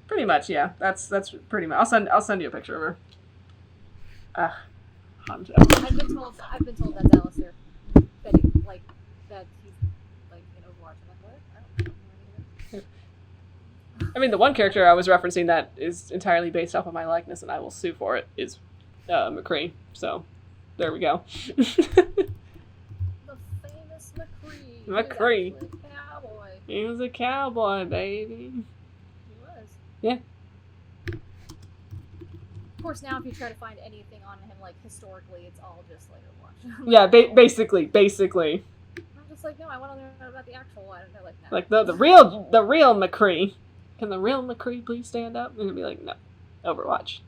S1: Pretty much, yeah. That's pretty much. I'll send you a picture of her. Hanjo.
S2: I've been told that's Alistair. That he, like that he's like in Overwatch. I'm like, what? I don't know anything.
S1: I mean, the one character I was referencing that is entirely based off of my likeness, and I will sue for it, is McCree. So, there we go.
S2: The famous McCree.
S1: McCree.
S2: He was actually a cowboy.
S1: He was a cowboy, baby.
S2: He was.
S1: Yeah.
S2: Of course, now if you try to find anything on him, like historically, it's all just like Overwatch.
S1: Yeah, basically.
S2: I'm just like, no, I want to learn about the actual one. And they're like, no.
S1: Like the real McCree. Can the real McCree please stand up? And be like, no, Overwatch.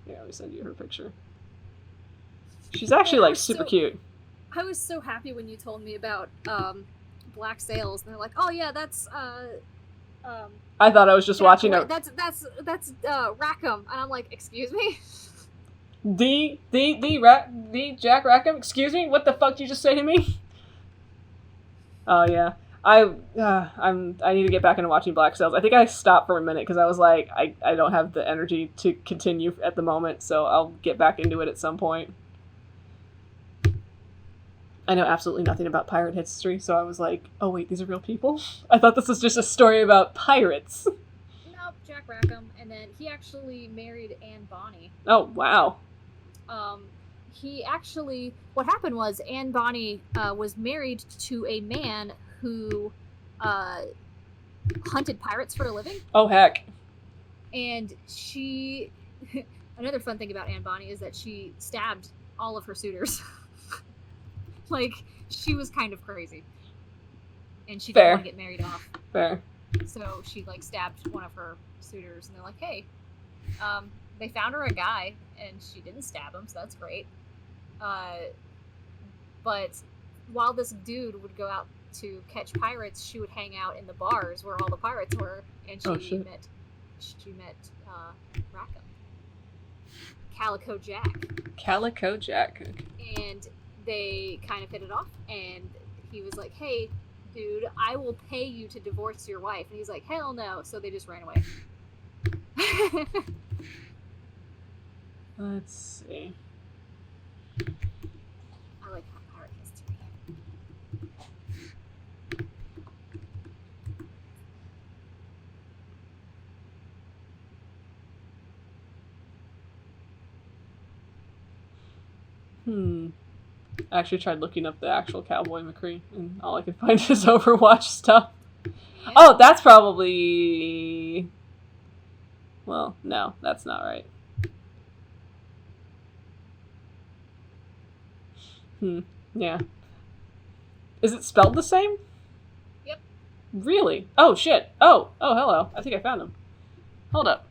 S1: Yeah, let me send you her picture. She's actually like super cute.
S2: I was so happy when you told me about Black Sails, and they're like, oh yeah, that's
S1: I thought I was just watching a
S2: that's Rackham, and I'm like, excuse me.
S1: the Jack Rackham. Excuse me, what the fuck did you just say to me? Oh yeah, I need to get back into watching Black Sails. I think I stopped for a minute because I was like, I don't have the energy to continue at the moment, so I'll get back into it at some point. I know absolutely nothing about pirate history, so I was like, oh wait, these are real people? I thought this was just a story about pirates.
S2: Nope, Jack Rackham, and then he actually married Anne Bonny.
S1: Oh, wow.
S2: What happened was Anne Bonny was married to a man who hunted pirates for a living.
S1: Oh, heck.
S2: And she, another fun thing about Anne Bonny is that she stabbed all of her suitors. Like, she was kind of crazy. And she didn't want to get married off.
S1: Fair.
S2: So she, like, stabbed one of her suitors, and they're like, hey, they found her a guy, and she didn't stab him, so that's great. But while this dude would go out to catch pirates, she would hang out in the bars where all the pirates were, and she met Rackham. Calico Jack. And they kind of hit it off, and he was like, hey, dude, I will pay you to divorce your wife. And he's like, hell no. So they just ran away.
S1: Let's see.
S2: I like pirate history.
S1: I actually tried looking up the actual Cowboy McCree, and all I could find is Overwatch stuff. Yeah. Oh, that's probably... Well, no, that's not right. Yeah. Is it spelled the same?
S2: Yep.
S1: Really? Oh, shit. Oh, hello. I think I found him. Hold up.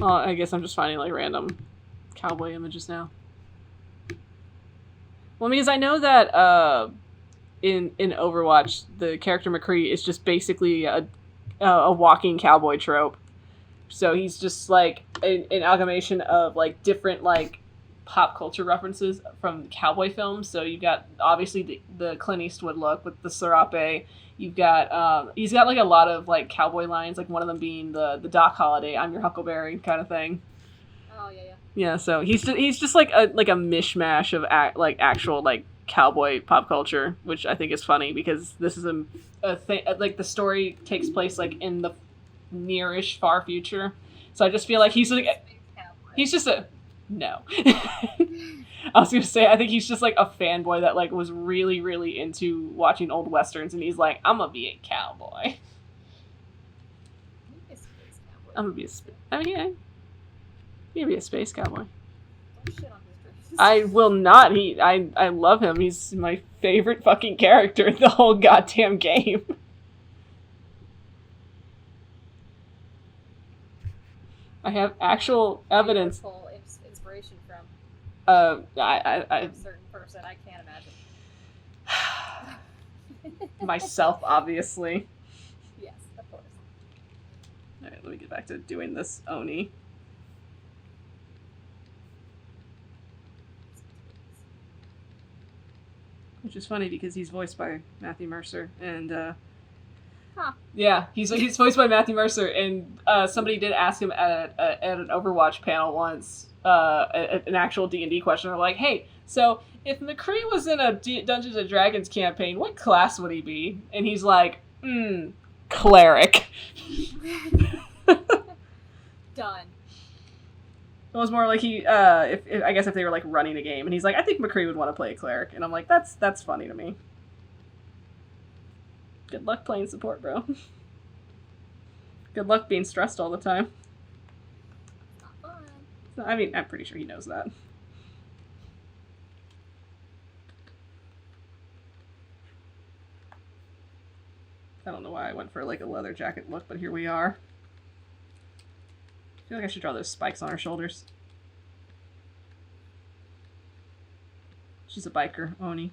S1: Oh, I guess I'm just finding, like, random cowboy images now. Well, because I know that in Overwatch, the character McCree is just basically a walking cowboy trope. So he's just like an amalgamation of like different like pop culture references from cowboy films. So you've got obviously the Clint Eastwood look with the serape. You've got he's got like a lot of like cowboy lines, like one of them being the Doc Holliday, "I'm your Huckleberry" kind of thing.
S2: Oh yeah.
S1: Yeah, so he's just like a mishmash of actual like cowboy pop culture, which I think is funny because this is a thing. Like the story takes place like in the nearish far future, so I just feel like he's just a no. I was gonna say I think he's just like a fanboy that like was really really into watching old westerns, and he's like, I'm gonna be a cowboy. I'm gonna be yeah. You're gonna be a space cowboy.
S2: Don't shit on his dreams.
S1: I will not. I love him. He's my favorite fucking character in the whole goddamn game. I have actual evidence.
S2: Pull inspiration from.
S1: I
S2: a certain person. I can't imagine.
S1: Myself, obviously.
S2: Yes, of course.
S1: All right, let me get back to doing this Oni. Which is funny because he's voiced by Matthew Mercer, and
S2: Huh.
S1: he's voiced by Matthew Mercer, and somebody did ask him at an Overwatch panel once, an actual D&D question. They're like, "Hey, so if McCree was in a Dungeons and Dragons campaign, what class would he be?" And he's like, "Cleric."
S2: Done.
S1: It was more like if I guess if they were like running a game, and he's like, "I think McCree would want to play a cleric," and I'm like, "That's funny to me." Good luck playing support, bro. Good luck being stressed all the time.
S2: Not fun.
S1: I mean, I'm pretty sure he knows that. I don't know why I went for like a leather jacket look, but here we are. I feel like I should draw those spikes on her shoulders. She's a biker, Oni.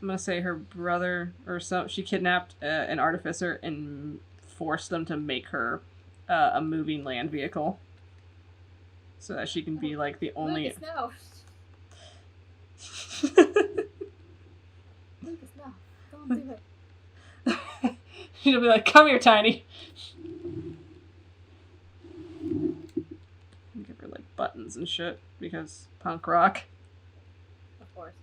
S1: I'm gonna say her brother or so. She kidnapped an artificer and forced them to make her a moving land vehicle, so that she can be like the only.
S2: Lucas, no. Lucas, no. Don't do it.
S1: She'll be like, "Come here, Tiny." Give her like buttons and shit because punk rock.
S2: Of course.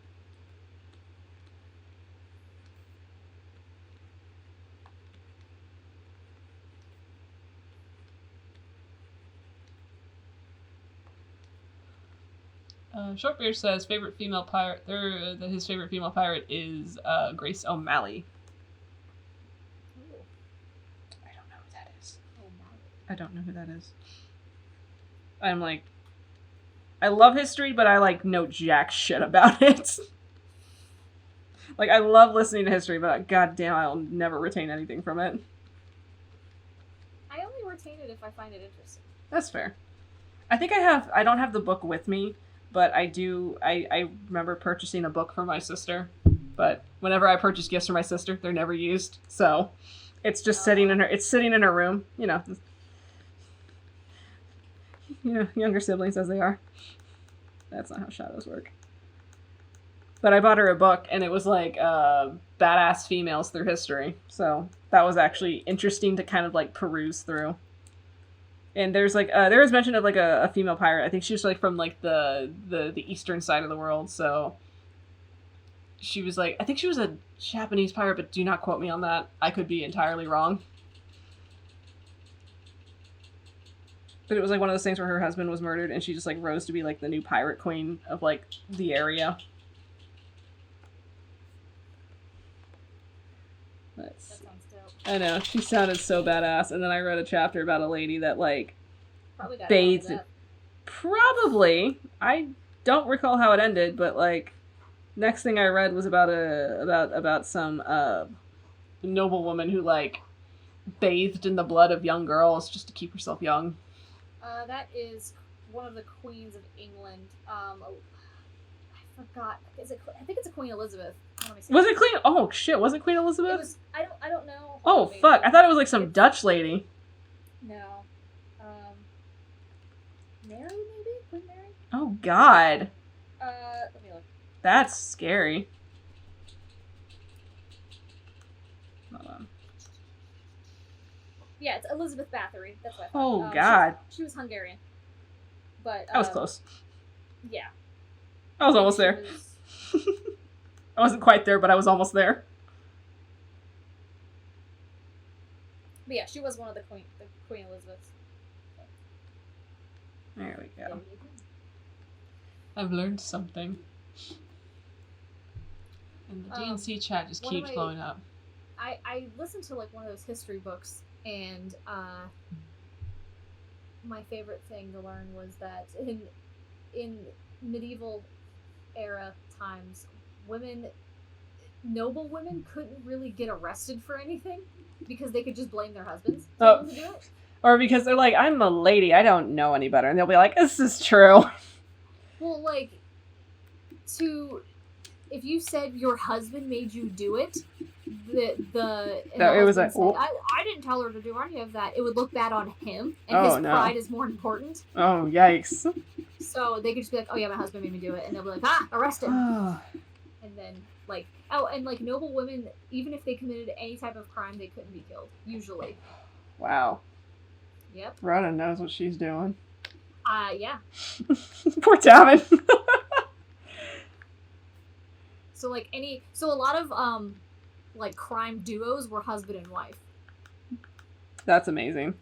S1: Shortbeard says favorite female pirate. His favorite female pirate is Grace O'Malley.
S2: Ooh.
S1: I don't know who that is.
S2: Oh my.
S1: I don't know who that is. I'm like, I love history, but I like know jack shit about it. Like, I love listening to history, but goddamn, I'll never retain anything from it.
S2: I only retain it if I find it interesting.
S1: That's fair. I think I don't have the book with me, but I do. I remember purchasing a book for my sister, but whenever I purchase gifts for my sister, they're never used. So it's just sitting in her room. You know, younger siblings as they are. That's not how shadows work. But I bought her a book, and it was like badass females through history. So that was actually interesting to kind of like peruse through. And there's like there was mention of like a female pirate. I think she was like from like the eastern side of the world. So she was like, I think she was a Japanese pirate, but do not quote me on that. I could be entirely wrong. But it was like one of those things where her husband was murdered, and she just like rose to be like the new pirate queen of like the area.
S2: That sounds dope.
S1: I know, she sounded so badass. And then I read a chapter about a lady that like
S2: Probably got
S1: bathed.
S2: that.
S1: Probably. I don't recall how it ended, but like next thing I read was about some noble woman who like bathed in the blood of young girls just to keep herself young.
S2: That is one of the queens of England. I forgot. I think it's a Queen Elizabeth.
S1: Was it Queen? Oh shit! Was it Queen Elizabeth?
S2: It was. I don't know.
S1: Oh fuck! I thought it was like some Dutch lady.
S2: No. Mary, maybe? Queen Mary?
S1: Oh god.
S2: Let me look.
S1: That's scary. Hold on.
S2: Yeah, it's Elizabeth Bathory. That's what I thought.
S1: Oh god.
S2: She was Hungarian. But
S1: I was close.
S2: Yeah.
S1: I was almost there. I wasn't quite there, but I was almost there.
S2: But yeah, she was one of the Queen Elizabeths.
S1: There we
S2: There
S1: go.
S2: you go.
S1: I've learned something. And the DNC chat just
S2: one of
S1: keeps
S2: my-
S1: blowing up.
S2: I listened to like one of those history books, and my favorite thing to learn was that in medieval era times, noble women couldn't really get arrested for anything because they could just blame their husbands for them to do it.
S1: Or because they're like, I'm a lady, I don't know any better. And they'll be like, this is true.
S2: Well, like, if you said your husband made you do it, it was like, said, I didn't tell her to do any of that. It would look bad on him, and his pride is more important.
S1: Oh, yikes.
S2: So they could just be like, oh yeah, my husband made me do it, and they'll be like, ah, arrest him. And then like, oh, and like noble women, even if they committed any type of crime, they couldn't be killed usually.
S1: Wow.
S2: Yep.
S1: Rhoda knows what she's doing.
S2: Yeah.
S1: Poor Talon.
S2: So a lot of like crime duos were husband and wife.
S1: That's amazing.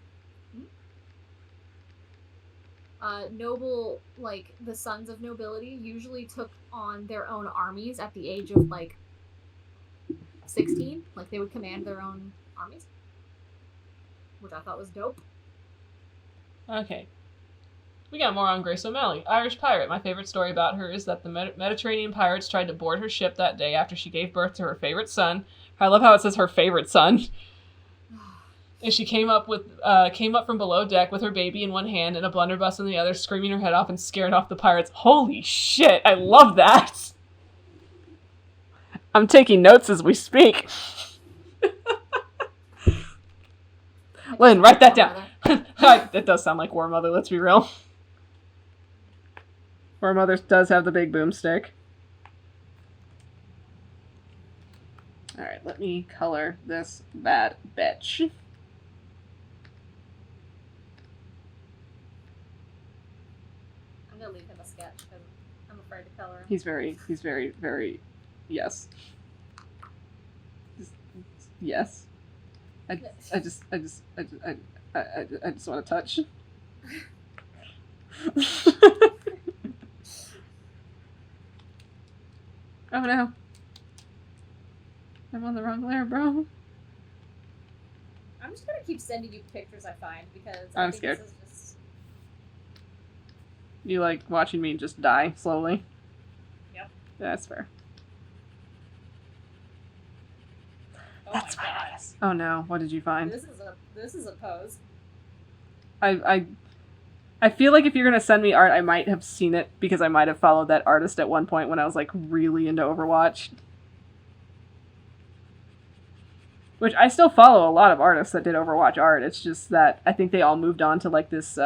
S2: Noble, like the sons of nobility, usually took on their own armies at the age of like 16. Like they would command their own armies, which I thought was dope.
S1: Okay. We got more on Grace O'Malley, Irish pirate. My favorite story about her is that the Mediterranean pirates tried to board her ship that day after she gave birth to her favorite son. I love how it says her favorite son. And she came up from below deck with her baby in one hand and a blunderbuss in the other, screaming her head off and scared off the pirates. Holy shit, I love that! I'm taking notes as we speak. Lynn, write that down. That does sound like War Mother, let's be real. War Mother does have the big boomstick. Alright, let me color this bad bitch.
S2: I'm gonna leave him a sketch because I'm afraid to color him.
S1: He's very, very, yes. Yes. I just want to touch. Oh no. I'm on the wrong layer, bro.
S2: I'm just gonna keep sending you pictures I find because
S1: I'm scared. This is just... You like watching me just die slowly?
S2: Yep.
S1: Yeah, that's fair.
S2: Oh
S1: That's
S2: my God.
S1: badass. Oh no, what did you find?
S2: This is a pose.
S1: I feel like if you're gonna send me art, I might have seen it because I might have followed that artist at one point when I was like really into Overwatch. Which I still follow a lot of artists that did Overwatch art. It's just that I think they all moved on to like this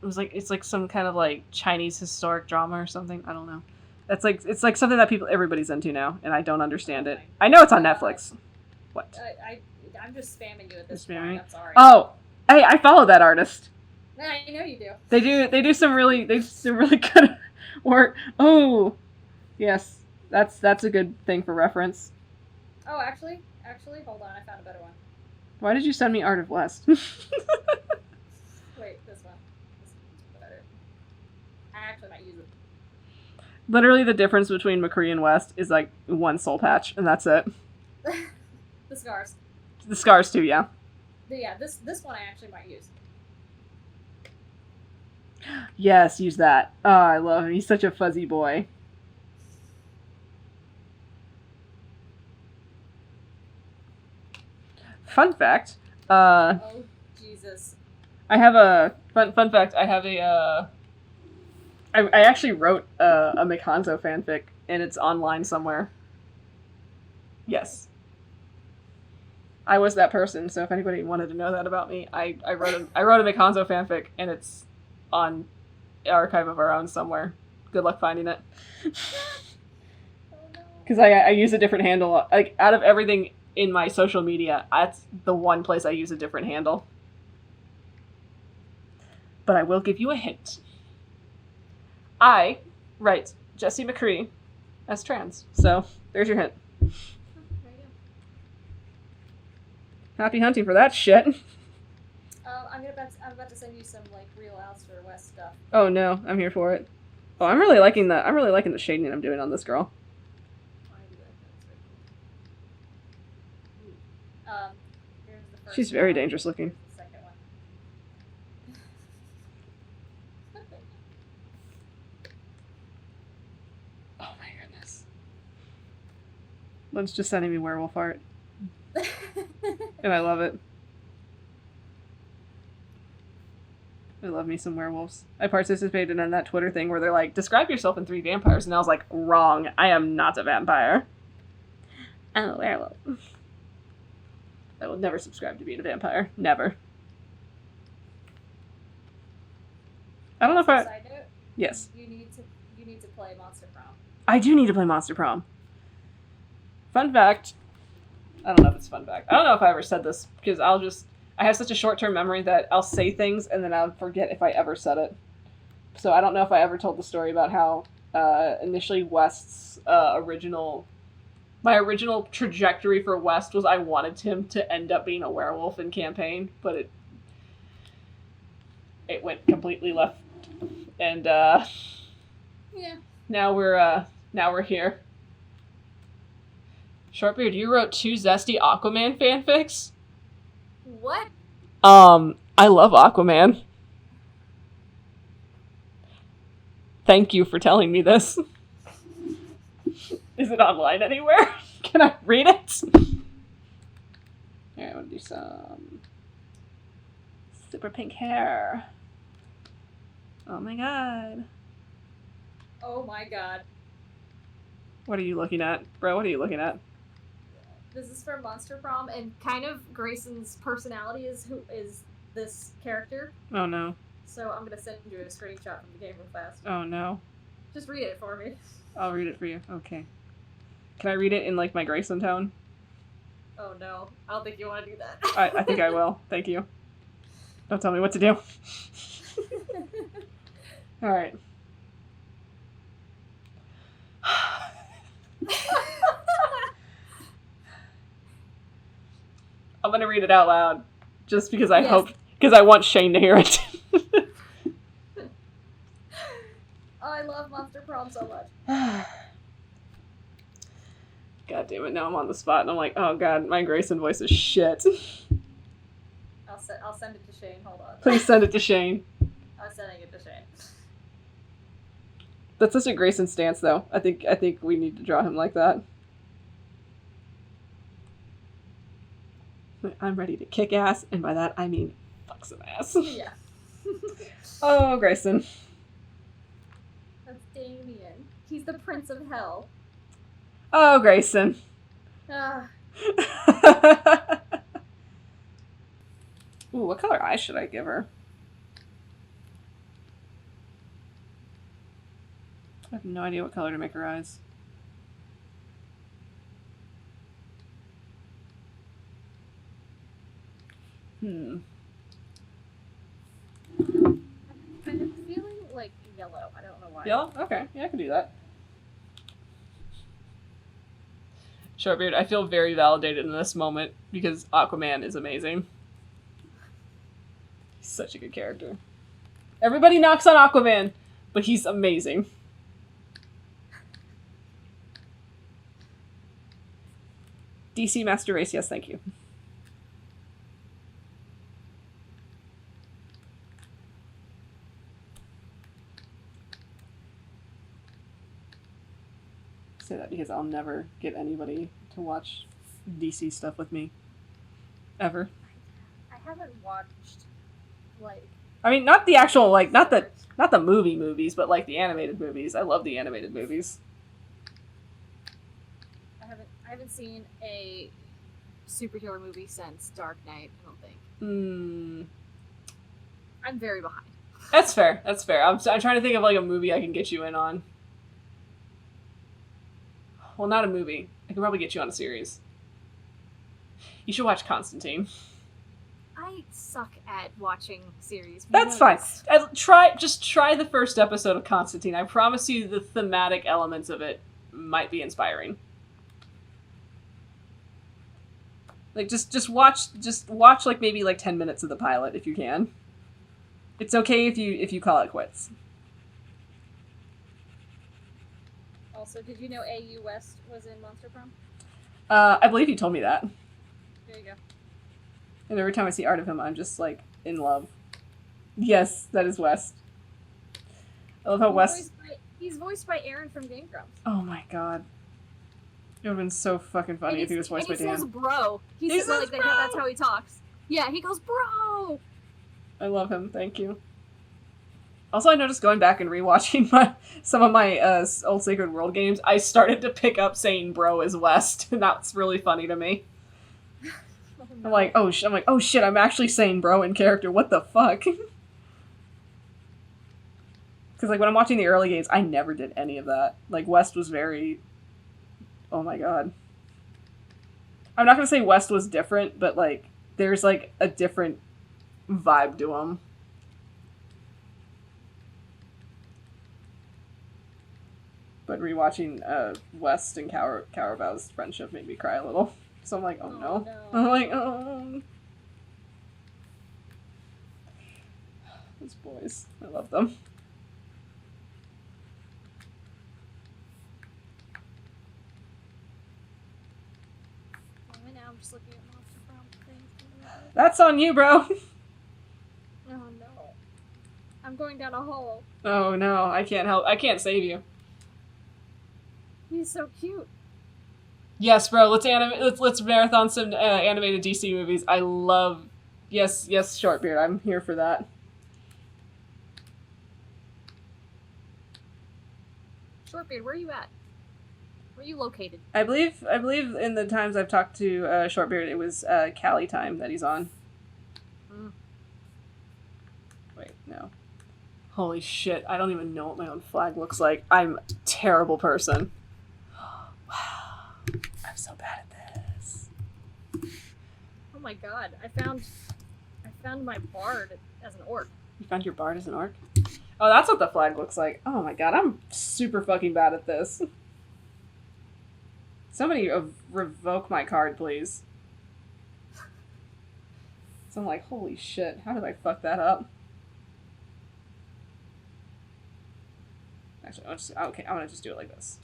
S1: it's like some kind of like Chinese historic drama or something. I don't know. It's like something that everybody's into now, and I don't understand it. I know it's on Netflix. What?
S2: I'm just spamming you at this point. I'm sorry.
S1: Oh, hey, I follow that artist.
S2: Yeah, I know you do.
S1: They do some really good work. Oh, yes, that's a good thing for reference.
S2: Oh, actually, hold on, I found a better one.
S1: Why did you send me Art of West?
S2: Wait, this one. This one's better. I actually might use it.
S1: Literally, the difference between McCree and West is like one soul patch, and that's it.
S2: The scars.
S1: The scars too, yeah.
S2: Yeah, this one I actually might use.
S1: Yes, use that. Oh, I love him. He's such a fuzzy boy. Fun fact.
S2: Oh, Jesus.
S1: I have a fun fact. I have a. I actually wrote a McHanzo fanfic, and it's online somewhere. Yes. I was that person, so if anybody wanted to know that about me, I wrote a McHanzo fanfic, and it's on Archive of Our Own somewhere. Good luck finding it. Because I use a different handle. Like, out of everything in my social media, that's the one place I use a different handle. But I will give you a hint. I write Jessie McCree as trans. So, there's your hint.
S2: There you go.
S1: Happy hunting for that shit.
S2: I'm about to send you some like real Alistair West stuff.
S1: Oh no, I'm here for it. Oh, I'm really liking the shading I'm doing on this girl.
S2: Here's the first
S1: She's very
S2: one.
S1: dangerous looking.
S2: Here's the second one.
S1: Oh my goodness. Lynn's just sending me werewolf art. And I love it. I love me some werewolves. I participated in that Twitter thing where they're like, describe yourself in 3 vampires. And I was like, wrong. I am not a vampire. I'm a werewolf. I will never subscribe to being a vampire. Never. I don't know if I...
S2: Side note,
S1: Yes.
S2: you need to play Monster Prom.
S1: I do need to play Monster Prom. Fun fact. I don't know if it's a fun fact. I don't know if I ever said this, because I have such a short-term memory that I'll say things and then I'll forget if I ever said it. So I don't know if I ever told the story about how initially West's my original trajectory for West was I wanted him to end up being a werewolf in campaign, but it went completely left. And
S2: Yeah.
S1: now we're here. Shortbeard, you wrote 2 zesty Aquaman fanfics?
S2: What?
S1: I love Aquaman. Thank you for telling me this. Is it online anywhere? Can I read it? Alright, I want to do some super pink hair. Oh my god.
S2: Oh my god.
S1: What are you looking at? Bro, what are you looking at?
S2: This is from Monster Prom, and kind of Grayson's personality is this character.
S1: Oh no.
S2: So I'm gonna send you a screenshot from the game real fast.
S1: Oh no.
S2: Just read it for me.
S1: I'll read it for you. Okay. Can I read it in, like, my Grayson tone?
S2: Oh no, I don't think you want to do that.
S1: I think I will. Thank you. Don't tell me what to do. Alright. I'm gonna read it out loud. Just because because I want Shane to hear it.
S2: Oh, I love Monster Prom so much.
S1: God damn it, now I'm on the spot and I'm like, oh god, my Grayson voice is shit.
S2: I'll send it to Shane, hold on.
S1: Please send it to Shane.
S2: I'm sending it to Shane.
S1: That's such a Grayson stance, though. I think we need to draw him like that. I'm ready to kick ass, and by that I mean fuck some ass.
S2: Yeah.
S1: Oh, Grayson.
S2: That's Damien. He's the Prince of Hell.
S1: Oh, Grayson.
S2: Ah.
S1: Ooh, what color eyes should I give her? I have no idea what color to make her eyes.
S2: I'm feeling like yellow. I don't know why.
S1: Yellow? Okay, yeah, I can do that. Shortbeard, I feel very validated in this moment because Aquaman is amazing. He's such a good character. Everybody knocks on Aquaman, but he's amazing. DC Master Race, yes, thank you. Say that because I'll never get anybody to watch DC stuff with me. Ever.
S2: I haven't watched, like...
S1: I mean, not the actual, like, not the movies, but, like, the animated movies. I love the animated movies.
S2: I haven't seen a superhero movie since Dark Knight, I don't think. I'm very behind.
S1: That's fair. That's fair. I'm trying to think of, like, a movie I can get you in on. Well, not a movie. I can probably get you on a series. You should watch Constantine.
S2: I suck at watching series.
S1: That's fine. Just try the first episode of Constantine. I promise you the thematic elements of it might be inspiring. Like, just watch like maybe like 10 minutes of the pilot if you can. It's okay if you call it quits.
S2: Also, did you know A.U. West was in Monster Prom?
S1: I believe you told me that.
S2: There you go.
S1: And every time I see art of him, I'm just, like, in love. Yes, that is West. I love how
S2: He's voiced by Aaron from Game Grumps.
S1: Oh my god. It would have been so fucking funny if he was voiced by Dan.
S2: He says bro. He says like bro. That's how he talks. Yeah, he goes bro!
S1: I love him, thank you. Also, I noticed going back and rewatching some of my old Sacred World games, I started to pick up saying bro as West, and that's really funny to me. I'm like, oh shit, I'm actually saying bro in character, what the fuck? Because, like, when I'm watching the early Gaints, I never did any of that. Like, West was very... Oh my god. I'm not going to say West was different, but, like, there's, like, a different vibe to him. But rewatching West and Carabal's friendship made me cry a little. So I'm like, oh no. I'm like, oh. Those boys. I love them.
S2: Right now I'm just looking at Monster Brown things.
S1: That's on you, bro.
S2: Oh no. I'm going down a hole.
S1: Oh no, I can't help. I can't save you.
S2: He's so cute.
S1: Yes, bro. Let's marathon some animated DC movies. I love. Yes, Shortbeard. I'm here for that.
S2: Shortbeard, where are you at? Where are you located?
S1: I believe in the times I've talked to Shortbeard, it was Cali time that he's on. Wait, no. Holy shit! I don't even know what my own flag looks like. I'm a terrible person. Wow, I'm so bad at this.
S2: Oh my god, I found my bard as an orc.
S1: You found your bard as an orc? Oh, that's what the flag looks like. Oh my god, I'm super fucking bad at this. Somebody revoke my card, please. So I'm like, holy shit, how did I fuck that up? Actually, I'm gonna just do it like this.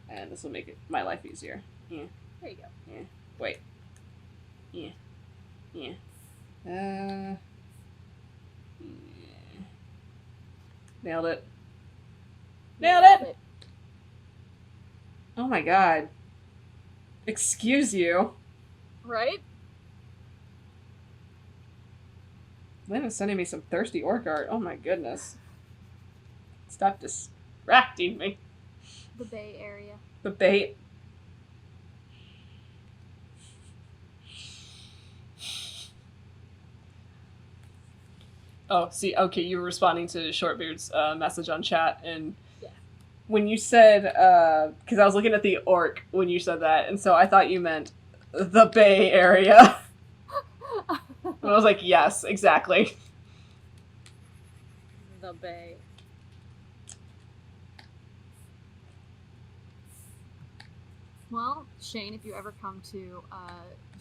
S1: And this will make my life easier. Yeah.
S2: There you go.
S1: Yeah. Wait. Yeah. Yeah. Yeah. Nailed it. Nailed it! Oh my god. Excuse you.
S2: Right?
S1: Lynn is sending me some thirsty orc art. Oh my goodness. Stop distracting me.
S2: The Bay Area.
S1: The bait. Oh, see, okay, you were responding to Shortbeard's message on chat, and
S2: yeah.
S1: When you said, because I was looking at the orc when you said that, and so I thought you meant the Bay Area. And I was like, yes, exactly.
S2: The Bay. Well, Shane, if you ever come to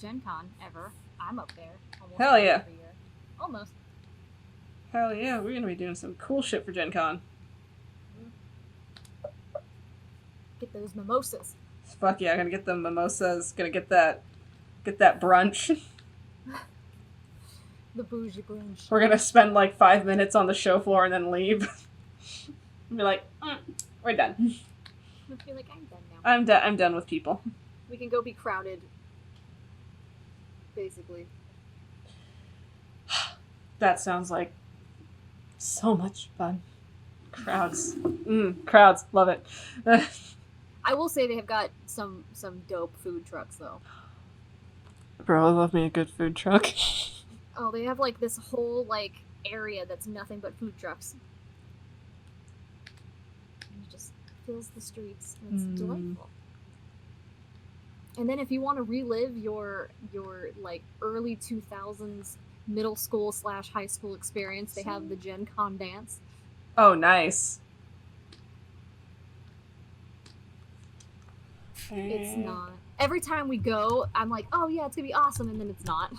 S2: Gen Con, ever, I'm up there. Almost
S1: Hell yeah.
S2: every year. Almost.
S1: Hell yeah, we're gonna be doing some cool shit for Gen Con.
S2: Get those mimosas.
S1: Fuck yeah, gonna get the mimosas, gonna get that brunch.
S2: The bougie brunch.
S1: We're gonna spend like 5 minutes on the show floor and then leave. And be like, we're done.
S2: I feel like I'm done now.
S1: I'm done with people.
S2: We can go be crowded. Basically.
S1: That sounds like so much fun. Crowds. Crowds. Love it.
S2: I will say they have got some dope food trucks, though.
S1: Bro, I love me a good food truck.
S2: Oh, they have, like, this whole, like, area that's nothing but food trucks. And it just fills the streets, and it's delightful. And then if you want to relive your like, early 2000s middle school / high school experience, they have the Gen Con dance.
S1: Oh, nice.
S2: It's not. Every time we go, I'm like, oh yeah, it's gonna be awesome, and then it's not.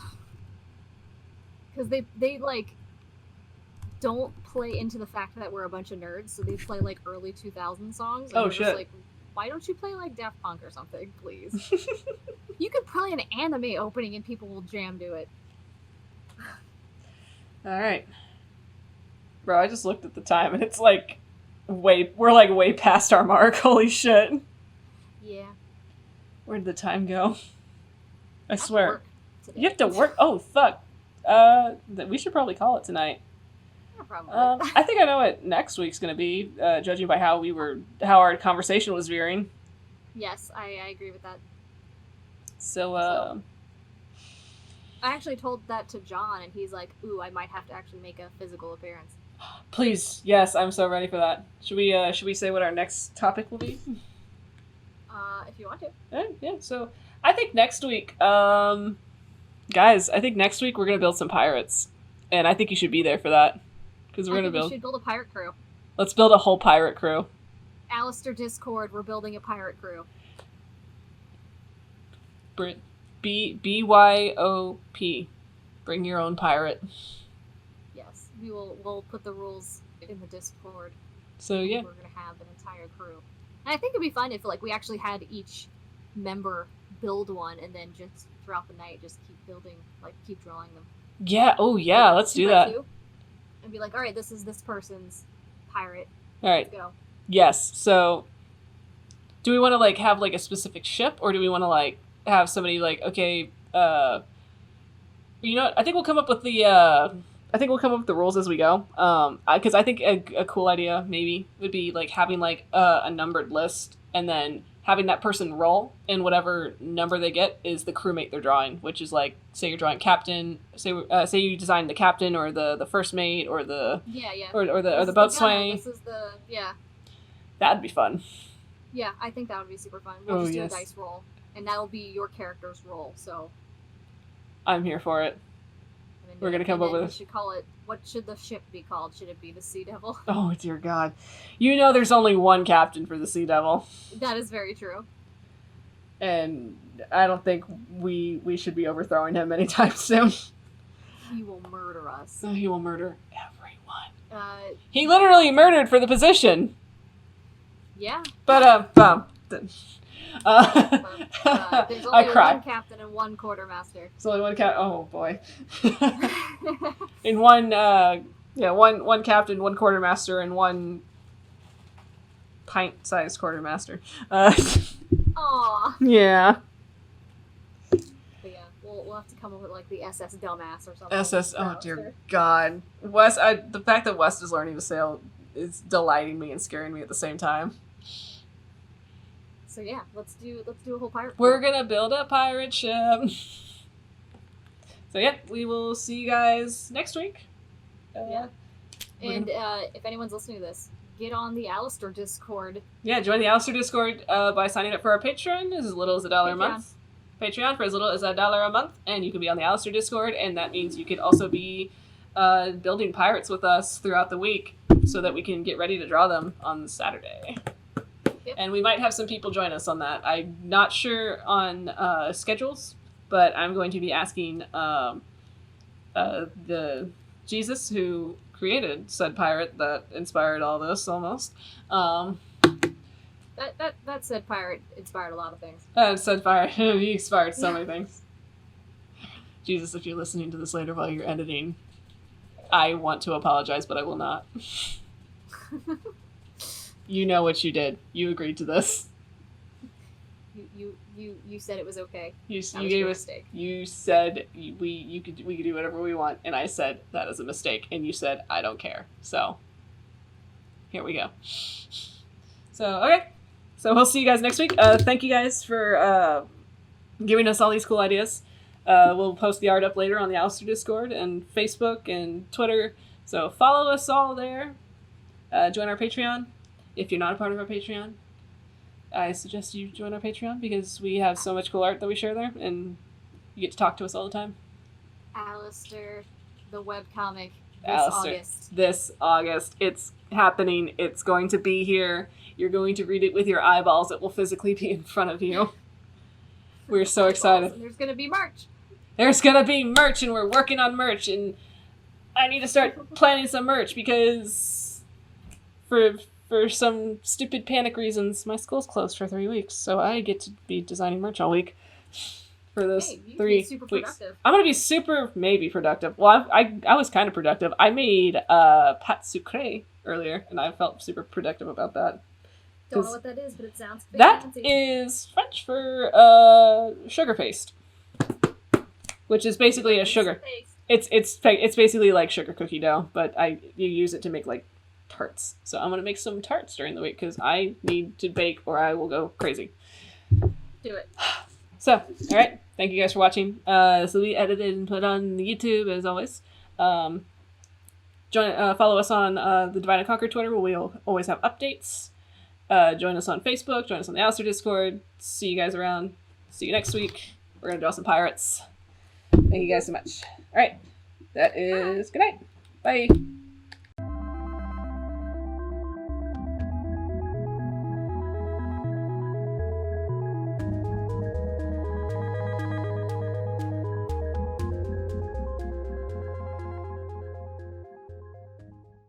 S2: Because they like, don't play into the fact that we're a bunch of nerds, so they play, like, early 2000 songs. And
S1: Oh,
S2: we're
S1: shit.
S2: Just like, why don't you play, like, Daft Punk or something, please? You could play an anime opening and people will jam to it.
S1: Alright. Bro, I just looked at the time and it's like we're way past our mark. Holy shit.
S2: Yeah.
S1: Where'd the time go? I swear.
S2: Today.
S1: You have to work? Oh, fuck. We should probably call it tonight.
S2: Yeah, probably.
S1: I think I know what next week's gonna be, judging by how our conversation was veering.
S2: Yes, I agree with that.
S1: So,
S2: I actually told that to John, and he's like, ooh, I might have to actually make a physical appearance.
S1: Please, yes, I'm so ready for that. Should we say what our next topic will be?
S2: If you want to.
S1: Yeah. So I think next week, guys, I think next week we're gonna build some pirates, and I think you should be there for that because we're gonna build.
S2: We should build a pirate crew.
S1: Let's build a whole pirate crew.
S2: Alistair Discord, we're building a pirate crew.
S1: BYOP. Bring your own pirate.
S2: Yes, we'll put the rules in the Discord.
S1: So yeah,
S2: we're gonna have an entire crew, and I think it'd be fun if like we actually had each member build one, and then just throughout the night just keep building, like keep drawing them.
S1: Yeah. Oh yeah.
S2: Like,
S1: let's do that.
S2: And be like, all right, this is this person's pirate.
S1: All right.
S2: Let's go.
S1: Yes. So, do we want to like have like a specific ship, or do we want to like have somebody like okay, you know what? I think we'll come up with the rules as we go. Because I think a cool idea maybe would be like having like a numbered list, and then having that person roll, and whatever number they get is the crewmate they're drawing. Which is like, say you're drawing captain, say you design the captain or the first mate or the or the boatswain.
S2: This is the
S1: That'd be fun.
S2: Yeah, I think that would be super fun. We'll just do a dice roll, and that'll be your character's roll. So
S1: I'm here for it. We're gonna come up with.
S2: We should call it. What should the ship be called? Should it be the Sea Devil?
S1: Oh dear God! You know, there's only one captain for the Sea Devil.
S2: That is very true.
S1: And I don't think we should be overthrowing him anytime soon.
S2: He will murder us.
S1: He will murder everyone. He
S2: Yeah.
S1: literally murdered for the position.
S2: Yeah.
S1: But
S2: There's
S1: I
S2: only
S1: cried.
S2: one captain and one quartermaster.
S1: There's only one captain. Oh boy. In one captain, one quartermaster, and one pint-sized quartermaster.
S2: Aw.
S1: Yeah.
S2: But yeah, we'll have to come up with like the SS dumbass or something.
S1: SS. Oh dear God. Wes. The fact that West is learning to sail is delighting me and scaring me at the same time.
S2: So yeah, let's do a whole pirate.
S1: We're gonna build a pirate ship. So yeah, we will see you guys next week.
S2: Yeah. And if anyone's listening to this, get on the Alistair Discord.
S1: Yeah, join the Alistair Discord by signing up for our Patreon as little as $1 a month. Patreon for as little as $1 a month, and you can be on the Alistair Discord, and that means you could also be building pirates with us throughout the week so that we can get ready to draw them on Saturday.
S2: Yep.
S1: And we might have some people join us on that. I'm not sure on schedules, but I'm going to be asking the Jesus who created said pirate that inspired all this almost.
S2: That said pirate inspired a lot of things.
S1: Said pirate, he inspired so many things. Jesus, if you're listening to this later while you're editing, I want to apologize, but I will not. You know what you did. You agreed to this.
S2: You said it was okay.
S1: You gave us. You said we could do whatever we want, and I said that is a mistake, and you said I don't care. So here we go. So okay, so we'll see you guys next week. Thank you guys for giving us all these cool ideas. We'll post the art up later on the Alistair Discord and Facebook and Twitter. So follow us all there. Join our Patreon. If you're not a part of our Patreon, I suggest you join our Patreon because we have so much cool art that we share there, and you get to talk to us all the time.
S2: Alistair, the webcomic,
S1: This August. It's happening. It's going to be here. You're going to read it with your eyeballs. It will physically be in front of you. We're so excited.
S2: There's going to be merch.
S1: There's going to be merch, and we're working on merch, and I need to start planning some merch because for some stupid panic reasons, my school's closed for 3 weeks, so I get to be designing merch all week for those 3 weeks. I'm gonna be super maybe productive. Well, I was kind of productive. I made pâte sucrée earlier, and I felt super productive about that.
S2: Don't know what that is, but it sounds big.
S1: That
S2: fancy.
S1: is French for sugar paste, which is basically a sugar. It's basically like sugar cookie dough, but you use it to make like tarts. So I'm gonna make some tarts during the week because I need to bake or I will go crazy.
S2: Do it.
S1: So, all right. Thank you guys for watching. This will be edited and put on YouTube as always. Follow us on the Divide and Conquer Twitter, where we'll always have updates. Join us on Facebook. Join us on the Alistair Discord. See you guys around. See you next week. We're gonna draw some pirates. Thank you guys so much. All right, that is good night. Bye.